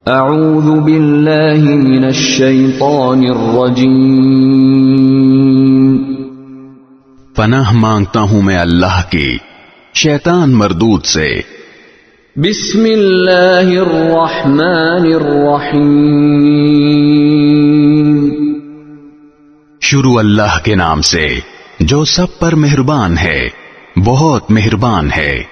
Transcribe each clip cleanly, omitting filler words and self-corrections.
اعوذ باللہ من الشیطان الرجیم، پناہ مانگتا ہوں میں اللہ کی شیطان مردود سے۔ بسم اللہ الرحمن الرحیم، شروع اللہ کے نام سے جو سب پر مہربان ہے، بہت مہربان ہے۔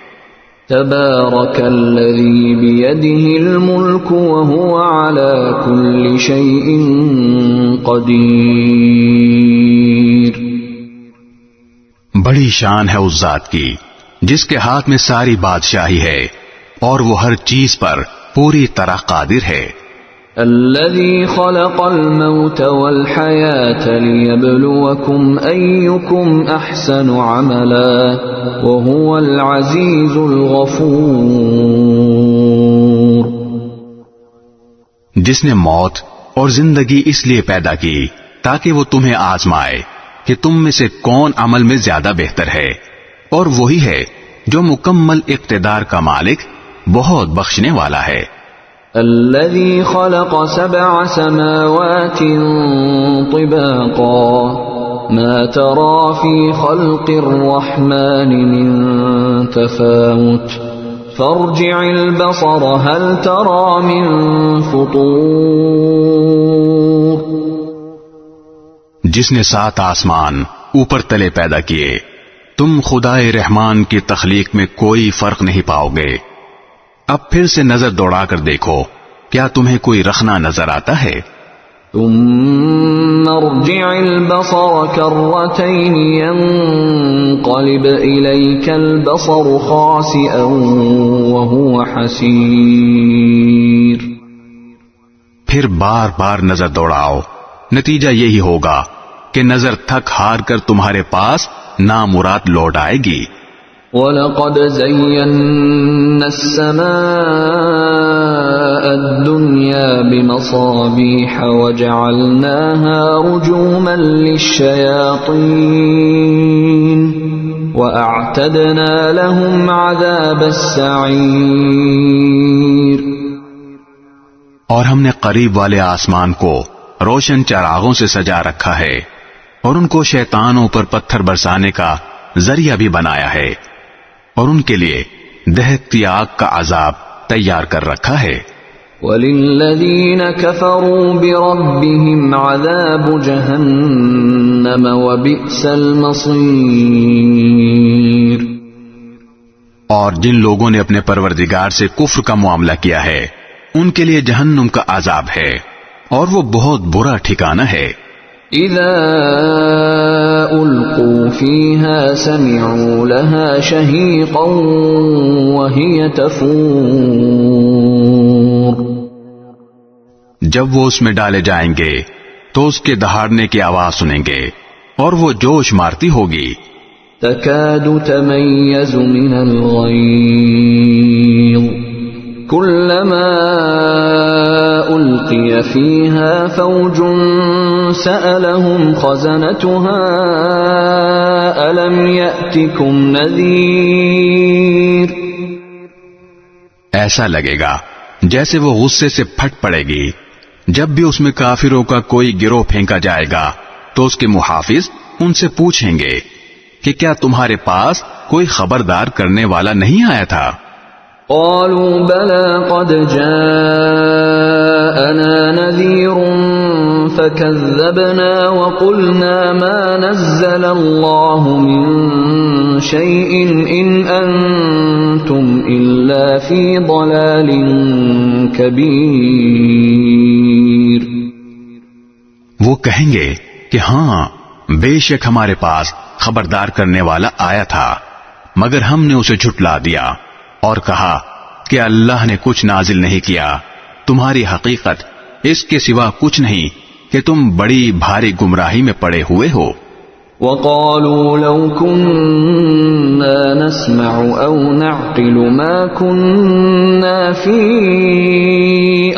تبارک الذی بیدہ الملک وہو علی کل شیء قدیر۔ بڑی شان ہے اس ذات کی جس کے ہاتھ میں ساری بادشاہی ہے اور وہ ہر چیز پر پوری طرح قادر ہے۔ الذي خلق الموت والحياة ليبلوكم أيكم أحسن عملا وهو العزيز الغفور۔ جس نے موت اور زندگی اس لیے پیدا کی تاکہ وہ تمہیں آزمائے کہ تم میں سے کون عمل میں زیادہ بہتر ہے، اور وہی ہے جو مکمل اقتدار کا مالک، بہت بخشنے والا ہے۔ الذي خلق 7 سماوات طباقا ما ترى في خلق الرحمن من تفاوت فارجع البصر هل ترى من فطور۔ جس نے 7 آسمان اوپر تلے پیدا کیے، تم خدائے رحمان کی تخلیق میں کوئی فرق نہیں پاؤ گے۔ اب پھر سے نظر دوڑا کر دیکھو، کیا تمہیں کوئی رخنا نظر آتا ہے؟ ثم ارجع البصر كرتين ينقلب إليك البصر خاسئا وهو حسير۔ پھر بار بار نظر دوڑاؤ، نتیجہ یہی ہوگا کہ نظر تھک ہار کر تمہارے پاس نامراد لوٹ آئے گی۔ وَلَقَدْ زَيَّنَّا السَّمَاءَ الدُّنْيَا بِمَصَابِيحَ وَجَعَلْنَاهَا رُجُومًا لِلشَّيَاطِينِ وَأَعْتَدْنَا لَهُمْ عَذَابَ السَّعِيرِ۔ اور ہم نے قریب والے آسمان کو روشن چراغوں سے سجا رکھا ہے، اور ان کو شیطانوں پر پتھر برسانے کا ذریعہ بھی بنایا ہے، اور ان کے لیے دہکتی آگ کا عذاب تیار کر رکھا ہے۔ وَلِلَّذِينَ كَفَرُوا بِرَبِّهِمْ عَذَابُ جَهَنَّمَ وَبِئْسَ الْمَصِيرُ۔ اور جن لوگوں نے اپنے پروردگار سے کفر کا معاملہ کیا ہے، ان کے لیے جہنم کا عذاب ہے، اور وہ بہت برا ٹھکانہ ہے۔ اذا القوا فيها سمعوا لها شهيقا وهي تفور۔ جب وہ اس میں ڈالے جائیں گے تو اس کے دہاڑنے کی آواز سنیں گے، اور وہ جوش مارتی ہوگی۔ تكاد تميز من الغيظ كلما ألقي فيها فوج سألهم خزنتها ألم يأتكم نذير۔ ایسا لگے گا جیسے وہ غصے سے پھٹ پڑے گی جب بھی اس میں کافروں کا کوئی گروہ پھینکا جائے گا تو اس کے محافظ ان سے پوچھیں گے کہ کیا تمہارے پاس کوئی خبردار کرنے والا نہیں آیا تھا؟ قالوا بلى قد جاءنا نذير فكذبنا وقلنا ما نزل الله من شيء إن أنتم إلا في ضلال كبير۔ وہ کہیں گے کہ ہاں، بے شک ہمارے پاس خبردار کرنے والا آیا تھا، مگر ہم نے اسے جھٹلا دیا اور کہا کہ اللہ نے کچھ نازل نہیں کیا، تمہاری حقیقت اس کے سوا کچھ نہیں کہ تم بڑی بھاری گمراہی میں پڑے ہوئے ہو۔ وَقَالُوا لَوْ كُنَّا نَسْمَعُ أَوْ نَعْقِلُ مَا كُنَّا فِي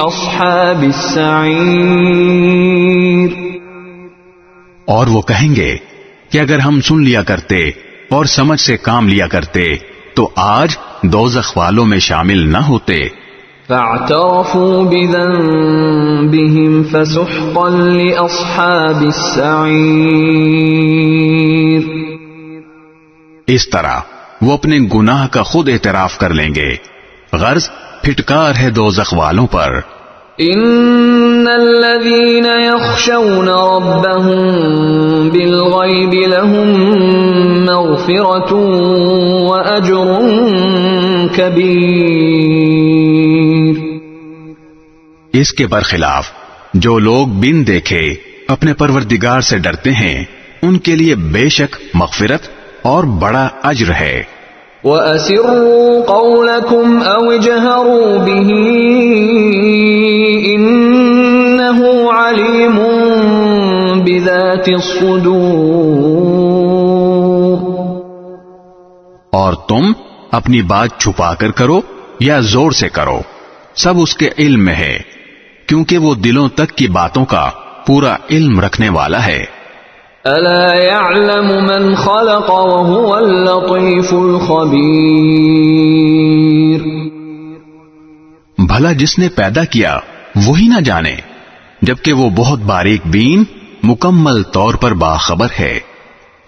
أَصْحَابِ السَّعِيرِ۔ اور وہ کہیں گے کہ اگر ہم سن لیا کرتے اور سمجھ سے کام لیا کرتے تو آج دوزخ والوں میں شامل نہ ہوتے۔ فاعترفوا بذنبهم فسحقا لأصحاب السعير. اس طرح وہ اپنے گناہ کا خود اعتراف کر لیں گے، غرض پھٹکار ہے دوزخ والوں پر. ان الذين يخشون ربهم بالغيب لهم مغفرة واجر كبير. اس کے برخلاف جو لوگ بن دیکھے اپنے پروردگار سے ڈرتے ہیں ان کے لیے بے شک مغفرت اور بڑا اجر ہے. وَأَسِرُّوا قَوْلَكُمْ أَوْ اجْهَرُوا بِهِ إِنَّهُ عَلِيمٌ بِذَاتِ الصُّدُورِ. اور تم اپنی بات چھپا کر کرو یا زور سے کرو، سب اس کے علم میں ہے، کیونکہ وہ دلوں تک کی باتوں کا پورا علم رکھنے والا ہے. أَلَا يَعْلَمُ مَنْ خَلَقَ وَهُوَ اللَّطِيفُ الْخَبِيرُ. بھلا جس نے پیدا کیا وہی نہ جانے، جبکہ وہ بہت باریک بین مکمل طور پر باخبر ہے.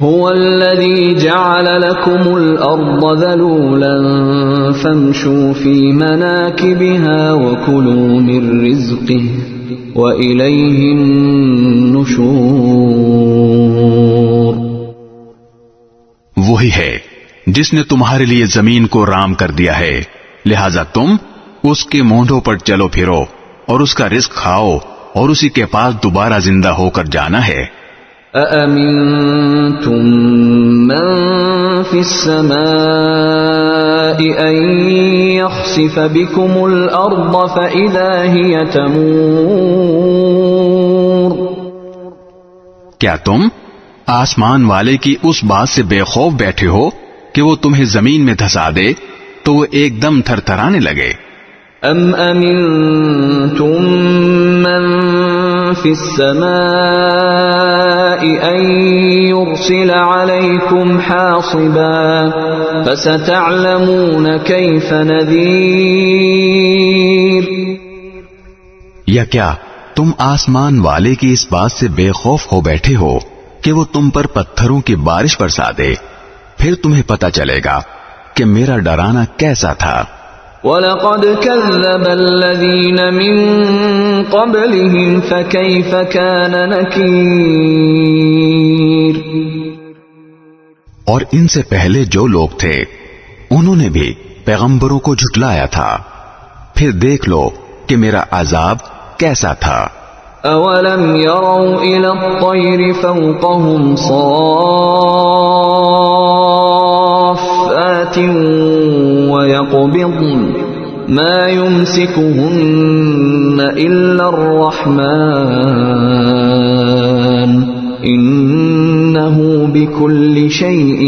هُوَ الَّذِي جَعَلَ لَكُمُ الْأَرْضَ ذَلُولًا فَامْشُوا فِي مَنَاكِبِهَا وَكُلُوا مِنْ رِزْقِهِ وَإِلَيْهِ النُّشُورُ. وہی ہے جس نے تمہارے لیے زمین کو رام کر دیا ہے، لہذا تم اس کے مونڈوں پر چلو پھرو اور اس کا رزق کھاؤ اور اسی کے پاس دوبارہ زندہ ہو کر جانا ہے. أَأَمِنْتُمْ مَنْ فِي السَّمَاءِ أَنْ يَخْسِفَ بِكُمُ الْأَرْضَ فَإِذَا هِيَ تَمُورُ. کیا تم آسمان والے کی اس بات سے بے خوف بیٹھے ہو کہ وہ تمہیں زمین میں دھسا دے تو وہ ایک دم تھر تھرانے لگے؟ أَمْ أَمِنْتُمْ مَنْ فِي السَّمَاءِ أَنْ يُرْسِلَ عَلَيْكُمْ حَاصِبًا فَسَتَعْلَمُونَ كَيْفَ نَذِيرٌ. یا کیا تم آسمان والے کی اس بات سے بے خوف ہو بیٹھے ہو کہ وہ تم پر پتھروں کی بارش برسا دے، پھر تمہیں پتہ چلے گا کہ میرا ڈرانا کیسا تھا. وَلَقَدْ كَذَّبَ الَّذِينَ مِن قَبْلِهِمْ فَكَيْفَ كَانَ نَكِيرٌ. اور ان سے پہلے جو لوگ تھے انہوں نے بھی پیغمبروں کو جھٹلایا تھا، پھر دیکھ لو کہ میرا عذاب کیسا تھا. أَوَلَمْ يَرَوْا إِلَى الطَّيْرِ فَوْقَهُمْ صَافَّاتٍ وَيَقْبِضْنَ مَا يُمْسِكُهُنَّ إِلَّا الرَّحْمَنُ إِنَّهُ بِكُلِّ شَيْءٍ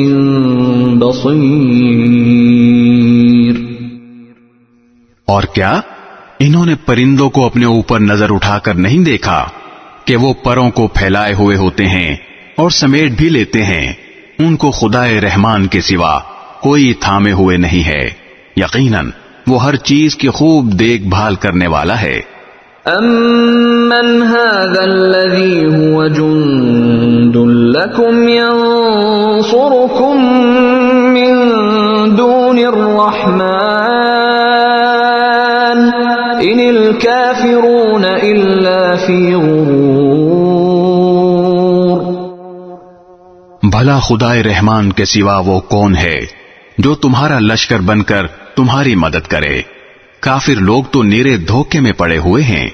بَصِيرٌ. اور کیا انہوں نے پرندوں کو اپنے اوپر نظر اٹھا کر نہیں دیکھا کہ وہ پروں کو پھیلائے ہوئے ہوتے ہیں اور سمیٹ بھی لیتے ہیں، ان کو خدائے رحمان کے سوا کوئی تھامے ہوئے نہیں ہے، یقیناً وہ ہر چیز کی خوب دیکھ بھال کرنے والا ہے. أَمَّنْ هَذَا الَّذِي هُوَ جُنْدٌ لَكُمْ يَنْصُرُكُمْ مِنْ دُونِ الرَّحْمَنِ إِنِ الْكَافِرُونَ إِلَّا فِي غُرُورٍ. بھلا خدائے رحمان کے سوا وہ کون ہے جو تمہارا لشکر بن کر تمہاری مدد کرے؟ کافر لوگ تو نیرے دھوکے میں پڑے ہوئے ہیں.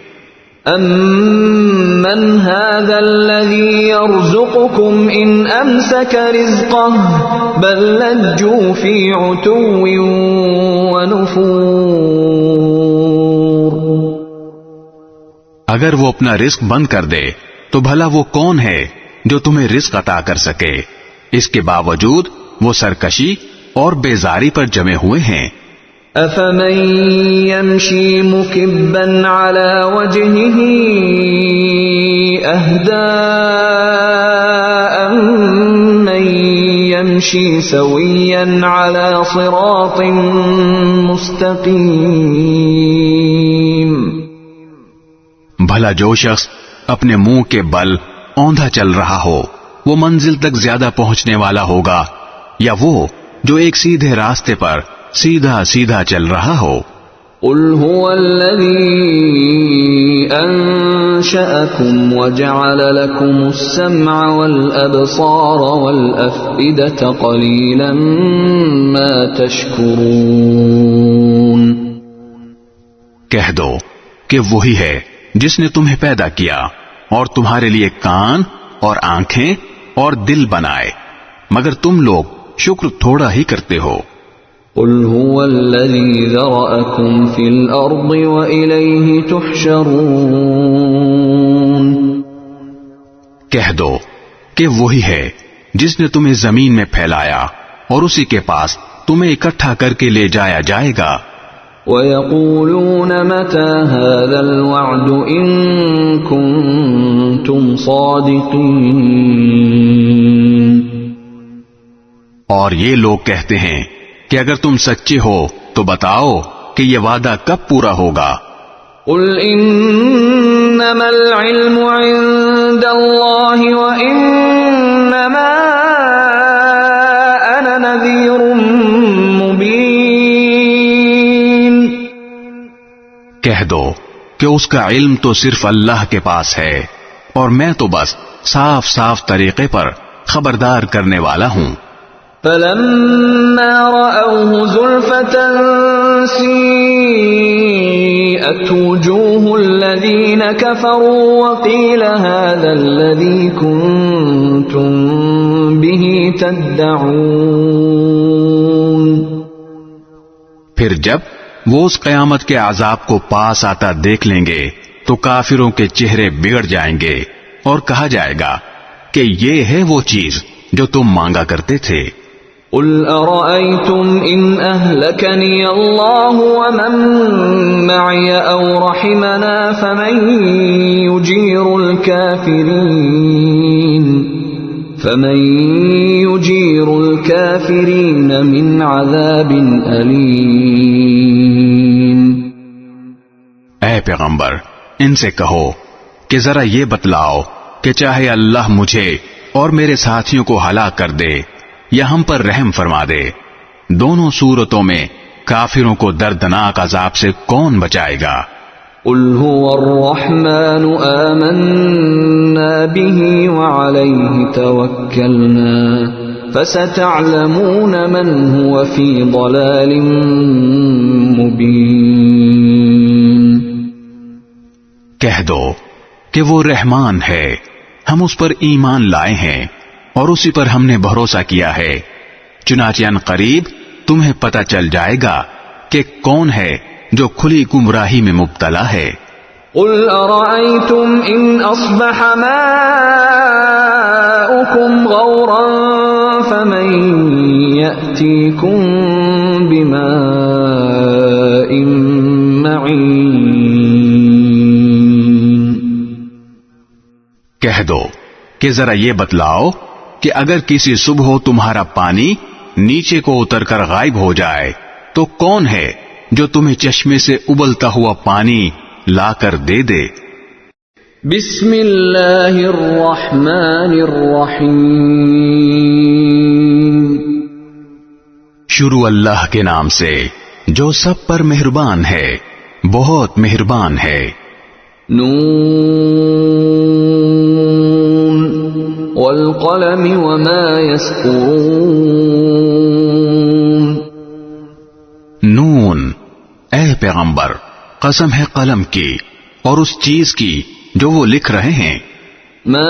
أَمَّنْ هَذَا الَّذِي يَرْزُقُكُمْ إِنْ أَمْسَكَ رِزْقَهُ بَلْ لَجُّوا فِي عُتُوٍّ وَنُفُورٍ. اگر وہ اپنا رزق بند کر دے تو بھلا وہ کون ہے جو تمہیں رزق عطا کر سکے؟ اس کے باوجود وہ سرکشی اور بیزاری پر جمے ہوئے ہیں. أَفَمَن يَمْشِي مُكِبًّا عَلَى وَجْهِهِ أَهْدَىٰ أَمَّن يَمْشِي سَوِيًّا عَلَى صِرَاطٍ مُسْتَقِيمٍ. بھلا جو شخص اپنے منہ کے بل اوندھا چل رہا ہو وہ منزل تک زیادہ پہنچنے والا ہوگا یا وہ جو ایک سیدھے راستے پر سیدھا سیدھا چل رہا ہو؟ قل هو الذي أنشأكم وجعل لكم السمع والأبصار والأفئدة قليلا ما تشكرون۔ کہہ دو کہ وہی ہے جس نے تمہیں پیدا کیا اور تمہارے لیے کان اور آنکھیں اور دل بنائے، مگر تم لوگ شکر تھوڑا ہی کرتے ہو۔ قل هو الذي ذرأكم في الأرض وإليه تحشرون۔ کہہ دو کہ وہی ہے جس نے تمہیں زمین میں پھیلایا اور اسی کے پاس تمہیں اکٹھا کر کے لے جایا جائے گا۔ وَيَقُولُونَ مَتَى هَذَا الْوَعْدُ إِن كُنتُمْ صَادِقِينَ۔ اور یہ لوگ کہتے ہیں کہ اگر تم سچے ہو تو بتاؤ کہ یہ وعدہ کب پورا ہوگا۔ قُلْ إِنَّمَا الْعِلْمُ عِندَ اللَّهِ وَإِنَّمَا أَنَا نَذِيرٌ مُبِينٌ۔ کہہ دو کہ اس کا علم تو صرف اللہ کے پاس ہے اور میں تو بس صاف صاف طریقے پر خبردار کرنے والا ہوں۔ فَلَمَّا رَأَوْهُ زُلْفَةً سِيئَتْ وُجُوهُ الَّذِينَ كَفَرُوا وَقِيلَ هَذَا الَّذِي كُنتُم بِهِ تَدَّعُونَ۔ پھر جب وہ اس قیامت کے عذاب کو پاس آتا دیکھ لیں گے تو کافروں کے چہرے بگڑ جائیں گے اور کہا جائے گا کہ یہ ہے وہ چیز جو تم مانگا کرتے تھے۔ قُلْ أَرَأَيْتُمْ إِنْ أَهْلَكَنِيَ اللَّهُ وَمَن مَّعِيَ أَوْ رَحِمَنَا فَمَن يُجِيرُ الْكَافِرِينَ مِنْ عَذَابٍ أَلِيمٍ۔ اے پیغمبر ان سے کہو کہ ذرا یہ بتلاؤ کہ چاہے اللہ مجھے اور میرے ساتھیوں کو ہلاک کر دے یا ہم پر رحم فرما دے، دونوں صورتوں میں کافروں کو دردناک عذاب سے کون بچائے گا؟ قل هو الرحمن آمنا به وعليه توكلنا فستعلمون من هو في ضلال مبين۔ کہہ دو کہ وہ رحمان ہے، ہم اس پر ایمان لائے ہیں اور اسی پر ہم نے بھروسہ کیا ہے، چنانچہ ان قریب تمہیں پتہ چل جائے گا کہ کون ہے جو کھلی گمراہی میں مبتلا ہے۔ قل ارأيتم ان اصبح ماؤكم غورا فمن يأتيكم بماء معين۔ کہہ دو کہ ذرا یہ بتلاؤ کہ اگر کسی صبح تمہارا پانی نیچے کو اتر کر غائب ہو جائے تو کون ہے جو تمہیں چشمے سے ابلتا ہوا پانی لا کر دے دے۔ بسم اللہ الرحمن الرحیم۔ شروع اللہ کے نام سے جو سب پر مہربان ہے، بہت مہربان ہے۔ نون والقلم وما يسطرون۔ نون، اے پیغمبر قسم ہے قلم کی اور اس چیز کی جو وہ لکھ رہے ہیں۔ ما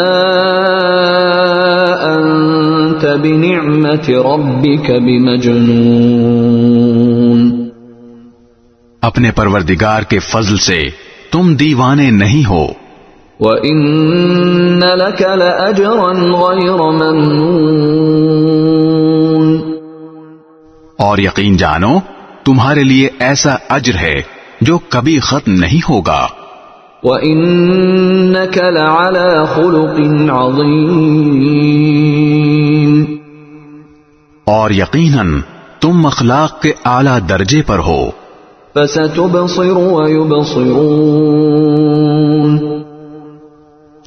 انت بنعمت ربک بمجنون۔ اپنے پروردگار کے فضل سے تم دیوانے نہیں ہو۔ وَإِنَّ لَكَ لَأَجْرًا غَيْرَ مَمْنُونٍ۔ اور یقین جانو تمہارے لیے ایسا اجر ہے جو کبھی ختم نہیں ہوگا۔ وَإِنَّكَ لَعَلَى خُلُقٍ عَظِيمٍ۔ اور یقیناً تم اخلاق کے اعلیٰ درجے پر ہو۔ فَسَتُبْصِرُ وَيُبْصِرُونَ۔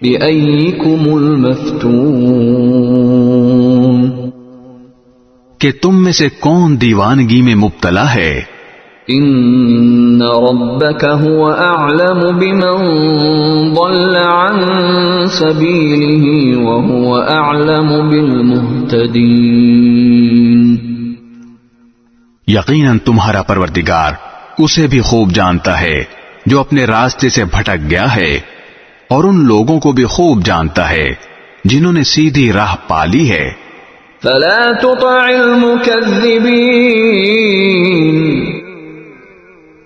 بِأَيِّكُمُ الْمَفْتُونُ کہ تم میں سے کون دیوانگی میں مبتلا ہے إِنَّ رَبَّكَ هُوَ أَعْلَمُ بِمَنْ ضَلَّ عَنْ سَبِيلِهِ وَهُوَ أَعْلَمُ بِالْمُهْتَدِينَ یقیناً تمہارا پروردگار اسے بھی خوب جانتا ہے جو اپنے راستے سے بھٹک گیا ہے اور ان لوگوں کو بھی خوب جانتا ہے جنہوں نے سیدھی راہ پالی ہے فَلَا تُطِعِ الْمُكَذِّبِينَ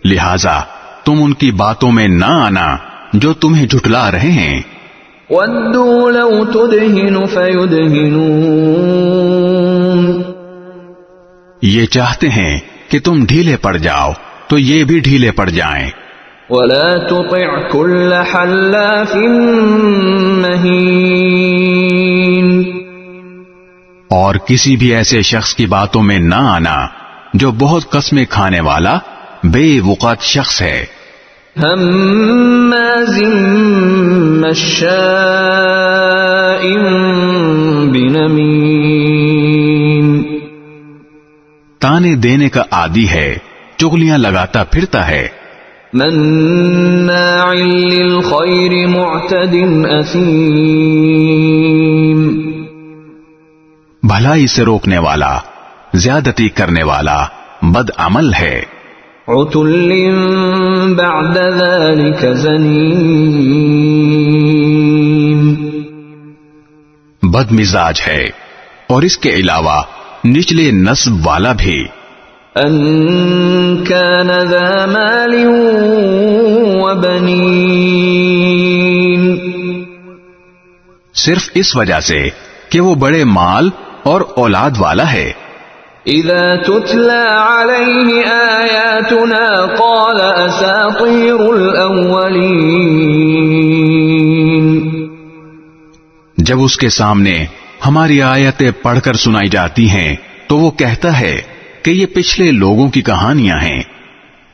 لہذا تم ان کی باتوں میں نہ آنا جو تمہیں جھٹلا رہے ہیں وَدُّوا لَوْ تُدْهِنُ فَيُدْهِنُونَ یہ چاہتے ہیں کہ تم ڈھیلے پڑ جاؤ تو یہ بھی ڈھیلے پڑ جائیں وَلَا تُطِعْ كُلَّ حَلَّافٍ مَّهِينٍ اور کسی بھی ایسے شخص کی باتوں میں نہ آنا جو بہت قسمیں کھانے والا بے وقت شخص ہے ہمازٍ مشاء بنمیم تانے دینے کا عادی ہے چغلیاں لگاتا پھرتا ہے مناع للخیر معتد اثیم بھلائی سے روکنے والا زیادتی کرنے والا بد عمل ہے عتل بعد ذلك زنیم بد مزاج ہے اور اس کے علاوہ نچلے نسب والا بھی ان كان ذا مال وبنین صرف اس وجہ سے کہ وہ بڑے مال اور اولاد والا ہے اذا تتلى عليه آیاتنا قال اساطیر الاولین جب اس کے سامنے ہماری آیتیں پڑھ کر سنائی جاتی ہیں تو وہ کہتا ہے کہ یہ پچھلے لوگوں کی کہانیاں ہیں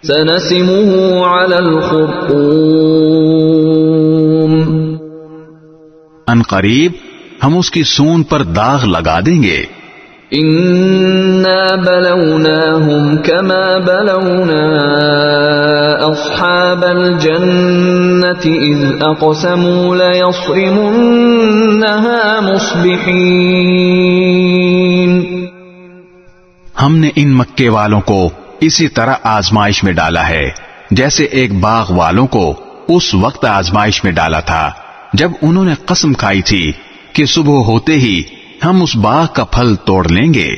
سنسمه على الخرطوم ان قریب ہم اس کی سون پر داغ لگا دیں گے انا بلوناهم كما بلونا اصحاب الجنة اذ اقسموا ليصرمنها مصبحين ہم نے ان مکے والوں کو اسی طرح آزمائش میں ڈالا ہے جیسے ایک باغ والوں کو اس وقت آزمائش میں ڈالا تھا جب انہوں نے قسم کھائی تھی کہ صبح ہوتے ہی ہم اس باغ کا پھل توڑ لیں گے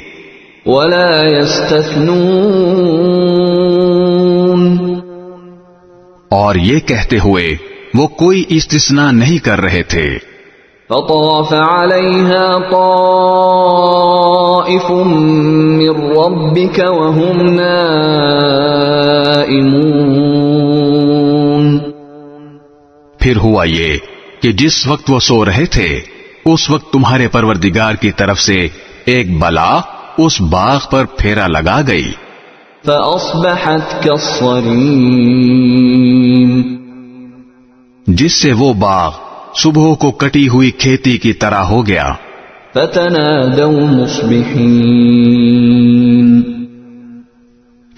ولا يستثنون اور یہ کہتے ہوئے وہ کوئی استثناء نہیں کر رہے تھے فطاف عليها طائف من ربك وهم نائمون پھر ہوا یہ کہ جس وقت وہ سو رہے تھے اس وقت تمہارے پروردگار کی طرف سے ایک بلا اس باغ پر پھیرا لگا گئی فأصبحت كالصريم جس سے وہ باغ صبح کو کٹی ہوئی کھیتی کی طرح ہو گیا فتنادوا مصبحين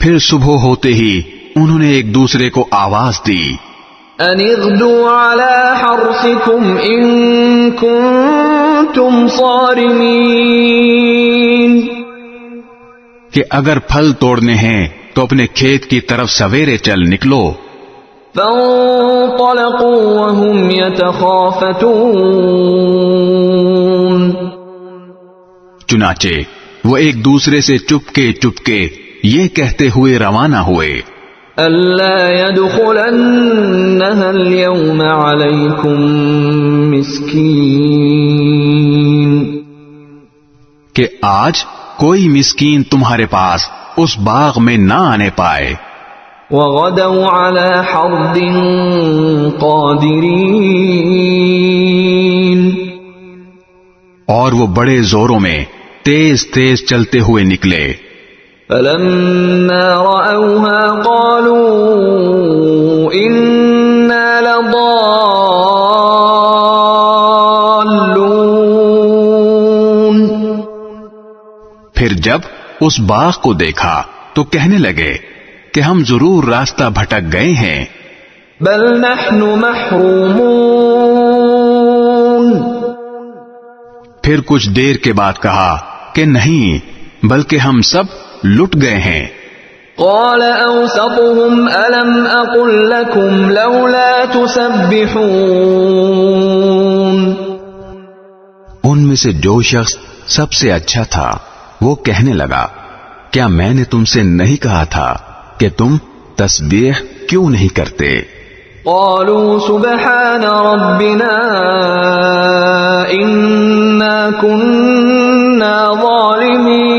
پھر صبح ہوتے ہی انہوں نے ایک دوسرے کو آواز دی ان اغدوا على حرثكم ان كنتم صارمين کہ اگر پھل توڑنے ہیں تو اپنے کھیت کی طرف سویرے چل نکلو فانطلقوا وهم يتخافتون چنانچہ وہ ایک دوسرے سے چپکے یہ کہتے ہوئے روانہ ہوئے ألا يدخلنها اليوم عليكم مسكين کہ آج کوئی مسکین تمہارے پاس اس باغ میں نہ آنے پائے وغدوا على حرد قادرين اور وہ بڑے زوروں میں تیز چلتے ہوئے نکلے فلما رأوها قالوا جب اس باغ کو دیکھا تو کہنے لگے کہ ہم ضرور راستہ بھٹک گئے ہیں. بل نحن محرومون. پھر کچھ دیر کے بعد کہا کہ نہیں بلکہ ہم سب لٹ گئے ہیں. قال اوسطهم الم اقل لكم لولا تسبحون. ان میں سے جو شخص سب سے اچھا تھا وہ کہنے لگا کیا میں نے تم سے نہیں کہا تھا کہ تم تسبیح کیوں نہیں کرتے؟ قالوا سبحان ربنا انا كنا ظالمین.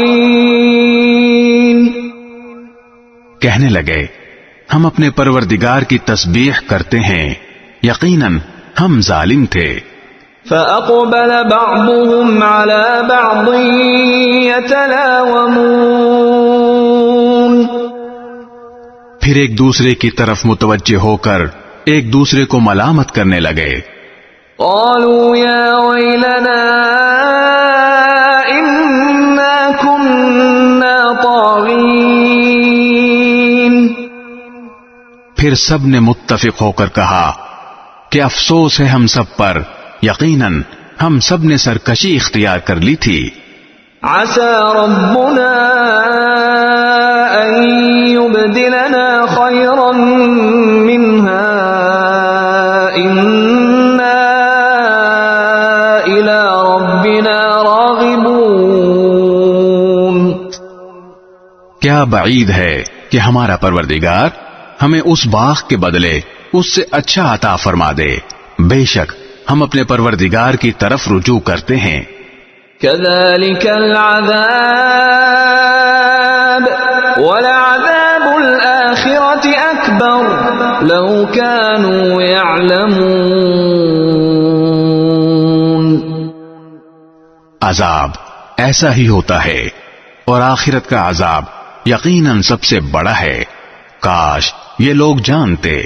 کہنے لگے ہم اپنے پروردگار کی تسبیح کرتے ہیں، یقیناً ہم ظالم تھے. فأقبل بعضهم على بعض يتلاومون. پھر ایک دوسرے کی طرف متوجہ ہو کر ایک دوسرے کو ملامت کرنے لگے. قالوا يا ويلنا إنا كنا طاغين. پھر سب نے متفق ہو کر کہا کہ افسوس ہے ہم سب پر، یقیناً ہم سب نے سرکشی اختیار کر لی تھی. عسى ربنا أن يبدلنا خيرا منها إنا إلى ربنا راغبون. کیا بعید ہے کہ ہمارا پروردگار ہمیں اس باغ کے بدلے اس سے اچھا عطا فرما دے. بے شک ہم اپنے پروردگار کی طرف رجوع کرتے ہیں. كذلك العذاب ولعذاب الآخرة أكبر لو كانوا يعلمون. عذاب ایسا ہی ہوتا ہے اور آخرت کا عذاب یقیناً سب سے بڑا ہے، کاش یہ لوگ جانتے.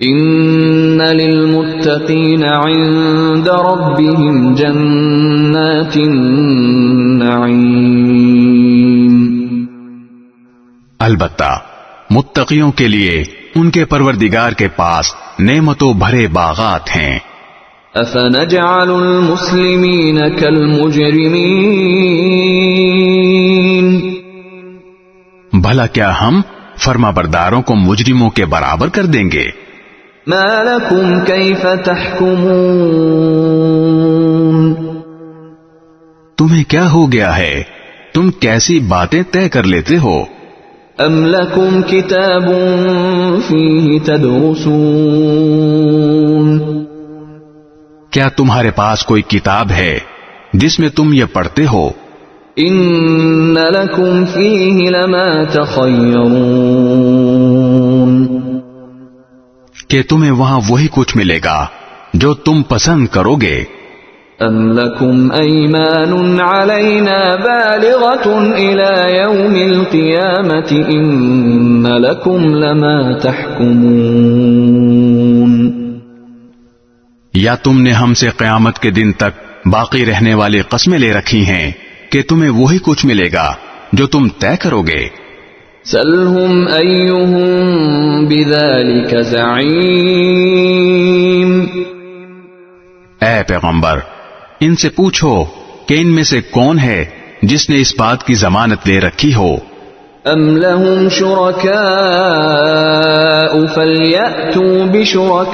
ان للمتقین عند ربهم جنات النعیم. البتہ متقیوں کے لیے ان کے پروردگار کے پاس نعمتوں بھرے باغات ہیں. افنجعل المسلمین کالمجرمین. بھلا کیا ہم فرما برداروں کو مجرموں کے برابر کر دیں گے؟ ما لکم کیف تحکمون. تمہیں کیا ہو گیا ہے؟ تم کیسی باتیں طے کر لیتے ہو؟ ام لکم کتاب فیہ تدرسون. کیا تمہارے پاس کوئی کتاب ہے جس میں تم یہ پڑھتے ہو؟ ان لکم فیہ لما تخیرون. کہ تمہیں وہاں وہی کچھ ملے گا جو تم پسند کرو گے. ام لکم ایمان علینا بالغۃ الی یوم القیامۃ ان لکم لما تحکمون. یا تم نے ہم سے قیامت کے دن تک باقی رہنے والی قسمیں لے رکھی ہیں کہ تمہیں وہی کچھ ملے گا جو تم طے کرو گے. سلہم ایہم بذالک زعیم. اے پیغمبر ان سے پوچھو کہ ان میں سے کون ہے جس نے اس بات کی ضمانت لے رکھی ہو. ام لہم شرکاء فلیأتوا بشرکائہم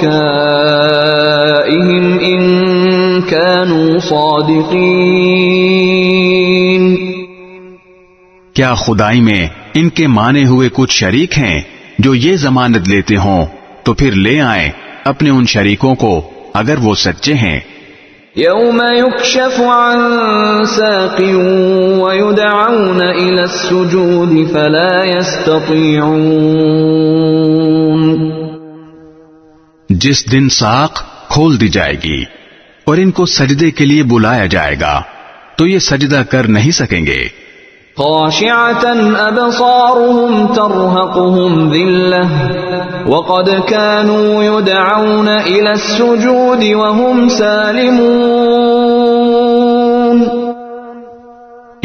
ان کانوا صادقین. کیا خدائی میں ان کے مانے ہوئے کچھ شریک ہیں جو یہ ضمانت لیتے ہوں تو پھر لے آئیں اپنے ان شریکوں کو اگر وہ سچے ہیں. یوم یکشف عن ساق ویدعون الى السجود فلا یستطیعون. جس دن ساق کھول دی جائے گی اور ان کو سجدے کے لیے بلایا جائے گا تو یہ سجدہ کر نہیں سکیں گے. خاشعة أبصارهم ترهقهم ذلة وقد كانوا يدعون إلى السجود وهم سالمون.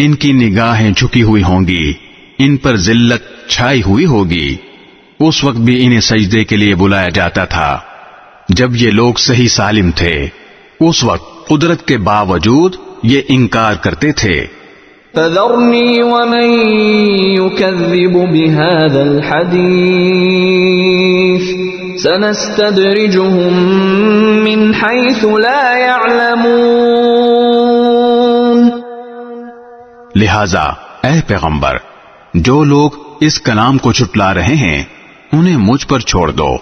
ان کی نگاہیں جھکی ہوئی ہوں گی، ان پر ذلت چھائی ہوئی ہوگی۔ اس وقت بھی انہیں سجدے کے لیے بلایا جاتا تھا جب یہ لوگ صحیح سالم تھے، اس وقت قدرت کے باوجود یہ انکار کرتے تھے۔ فذرنی ومن یکذب بہذا الحدیث سنستدرجهم من حیث لا يعلمون۔ لہذا اے پیغمبر، جو لوگ اس کلام کو جھٹلا رہے ہیں انہیں مجھ پر چھوڑ دو،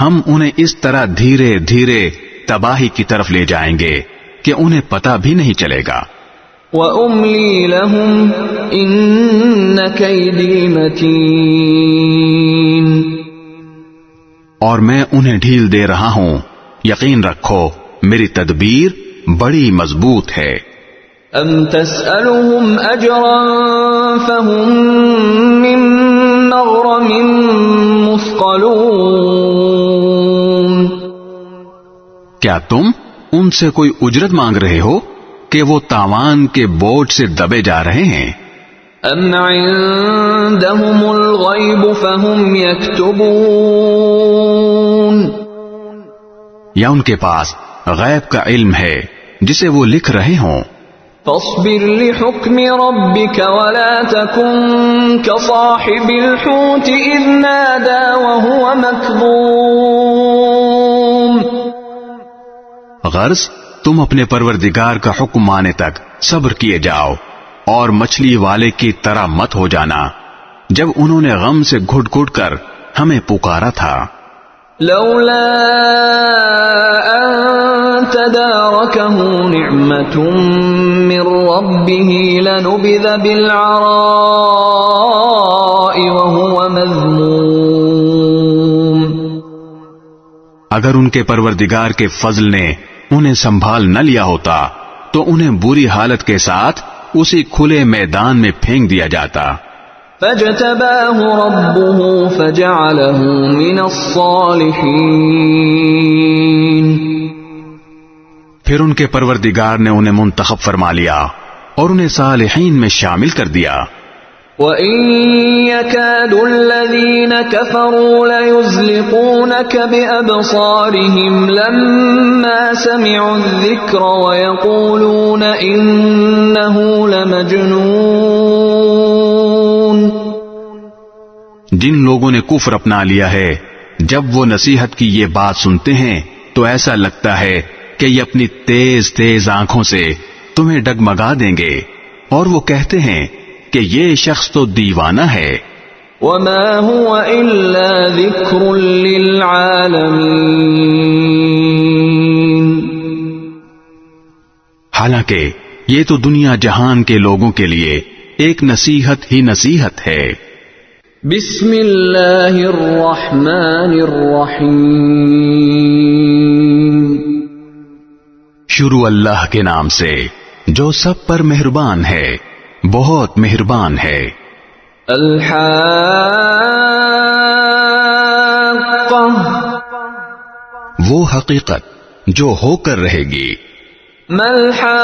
ہم انہیں اس طرح دھیرے دھیرے تباہی کی طرف لے جائیں گے کہ انہیں پتہ بھی نہیں چلے گا۔ وَأُمْلِي لَهُمْ إِنَّ كَيْدِي مَتِينٌ۔ اور میں انہیں ڈھیل دے رہا ہوں، یقین رکھو میری تدبیر بڑی مضبوط ہے۔ أَمْ تَسْأَلُهُمْ أَجْرًا فَهُمْ مِنْ مَغْرَمٍ مُثْقَلُونَ۔ کیا تم ان سے کوئی اجرت مانگ رہے ہو کہ وہ تاوان کے بوجھ سے دبے جا رہے ہیں؟ أَمْ عِندَهُمُ الْغَيْبُ فَهُمْ يَكْتُبُونَ۔ یا ان کے پاس غیب کا علم ہے جسے وہ لکھ رہے ہوں۔ فاصبر لحكم ربك ولا تكن كصاحب الحوت إذ نادى وهو مكظوم۔ غرض تم اپنے پروردگار کا حکم مانے تک صبر کیے جاؤ اور مچھلی والے کی طرح مت ہو جانا جب انہوں نے غم سے گھٹ گھٹ کر ہمیں پکارا تھا۔ لولا أن تداركه نعمة من ربه لنبذ بالعراء وهو مذموم۔ اگر ان کے پروردگار کے فضل نے انہیں سنبھال نہ لیا ہوتا تو انہیں بری حالت کے ساتھ اسی کھلے میدان میں پھینک دیا جاتا۔ فاجتباه ربه فجعله من الصالحين۔ پھر ان کے پروردگار نے انہیں منتخب فرما لیا اور انہیں صالحین میں شامل کر دیا۔ وَإِن يَكَادُ الَّذِينَ كَفَرُوا لَيُزْلِقُونَكَ بِأَبْصَارِهِمْ لَمَّا سَمِعُوا الذِّكْرَ وَيَقُولُونَ إِنَّهُ لَمَجْنُونٌ۔ جن لوگوں نے کفر اپنا لیا ہے جب وہ نصیحت کی یہ بات سنتے ہیں تو ایسا لگتا ہے کہ یہ اپنی تیز تیز آنکھوں سے تمہیں ڈگمگا دیں گے، اور وہ کہتے ہیں کہ یہ شخص تو دیوانہ ہے۔ وَمَا هُوَ إِلَّا ذِكْرٌ لِّلْعَالَمِينَ۔ حالانکہ یہ تو دنیا جہان کے لوگوں کے لیے ایک نصیحت ہی نصیحت ہے۔ بسم اللہ الرحمن الرحیم۔ شروع اللہ کے نام سے جو سب پر مہربان ہے، بہت مہربان ہے۔ الحاقہ، وہ حقیقت جو ہو کر رہے گی۔ ما الحاقہ،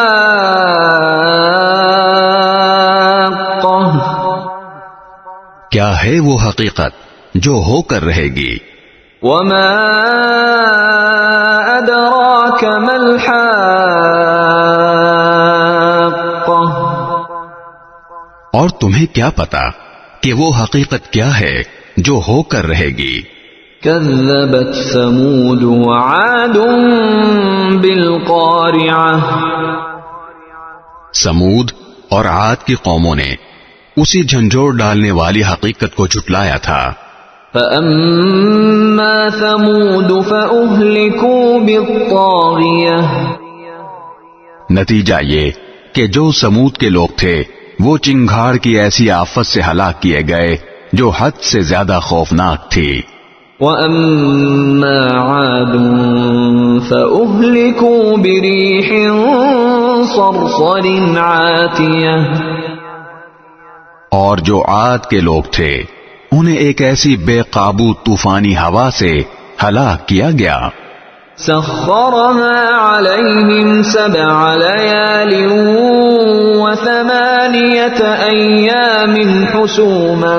کیا ہے وہ حقیقت جو ہو کر رہے گی؟ وما ادراک ما الحاقہ، اور تمہیں کیا پتا کہ وہ حقیقت کیا ہے جو ہو کر رہے گی؟ کذبت ثمود وعاد بالقارعہ، سمود اور عاد کی قوموں نے اسی جھنجھوڑ ڈالنے والی حقیقت کو جھٹلایا تھا۔ فَأَمَّا ثَمُودُ فَأُهْلِكُوا بِالطَّاغِيَةِ، نتیجہ یہ کہ جو سمود کے لوگ تھے وہ چنگھاڑ کی ایسی آفت سے ہلاک کیے گئے جو حد سے زیادہ خوفناک تھی۔ وَأَمَّا عَادٌ فَأُهْلِكُوا بِرِيحٍ صَرْصَرٍ عَاتِيَةٍ، اور جو عاد کے لوگ تھے انہیں ایک ایسی بے قابو طوفانی ہوا سے ہلاک کیا گیا۔ سخرها عليهم 7 ليال و8 أيام حسوما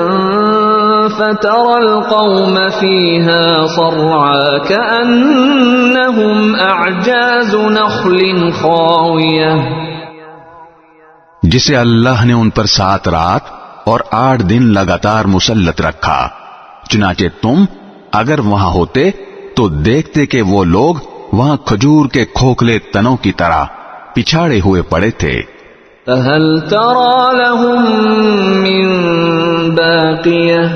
فترى القوم فيها صرعا كأنهم أعجاز نخل خاوية. جسے اللہ نے ان پر 7 رات اور 8 دن لگاتار مسلط رکھا، چنانچہ تم اگر وہاں ہوتے تو دیکھتے کہ وہ لوگ وہاں کھجور کے کھوکھلے تنوں کی طرح پچھاڑے ہوئے پڑے تھے. فهل ترى لهم من باقية.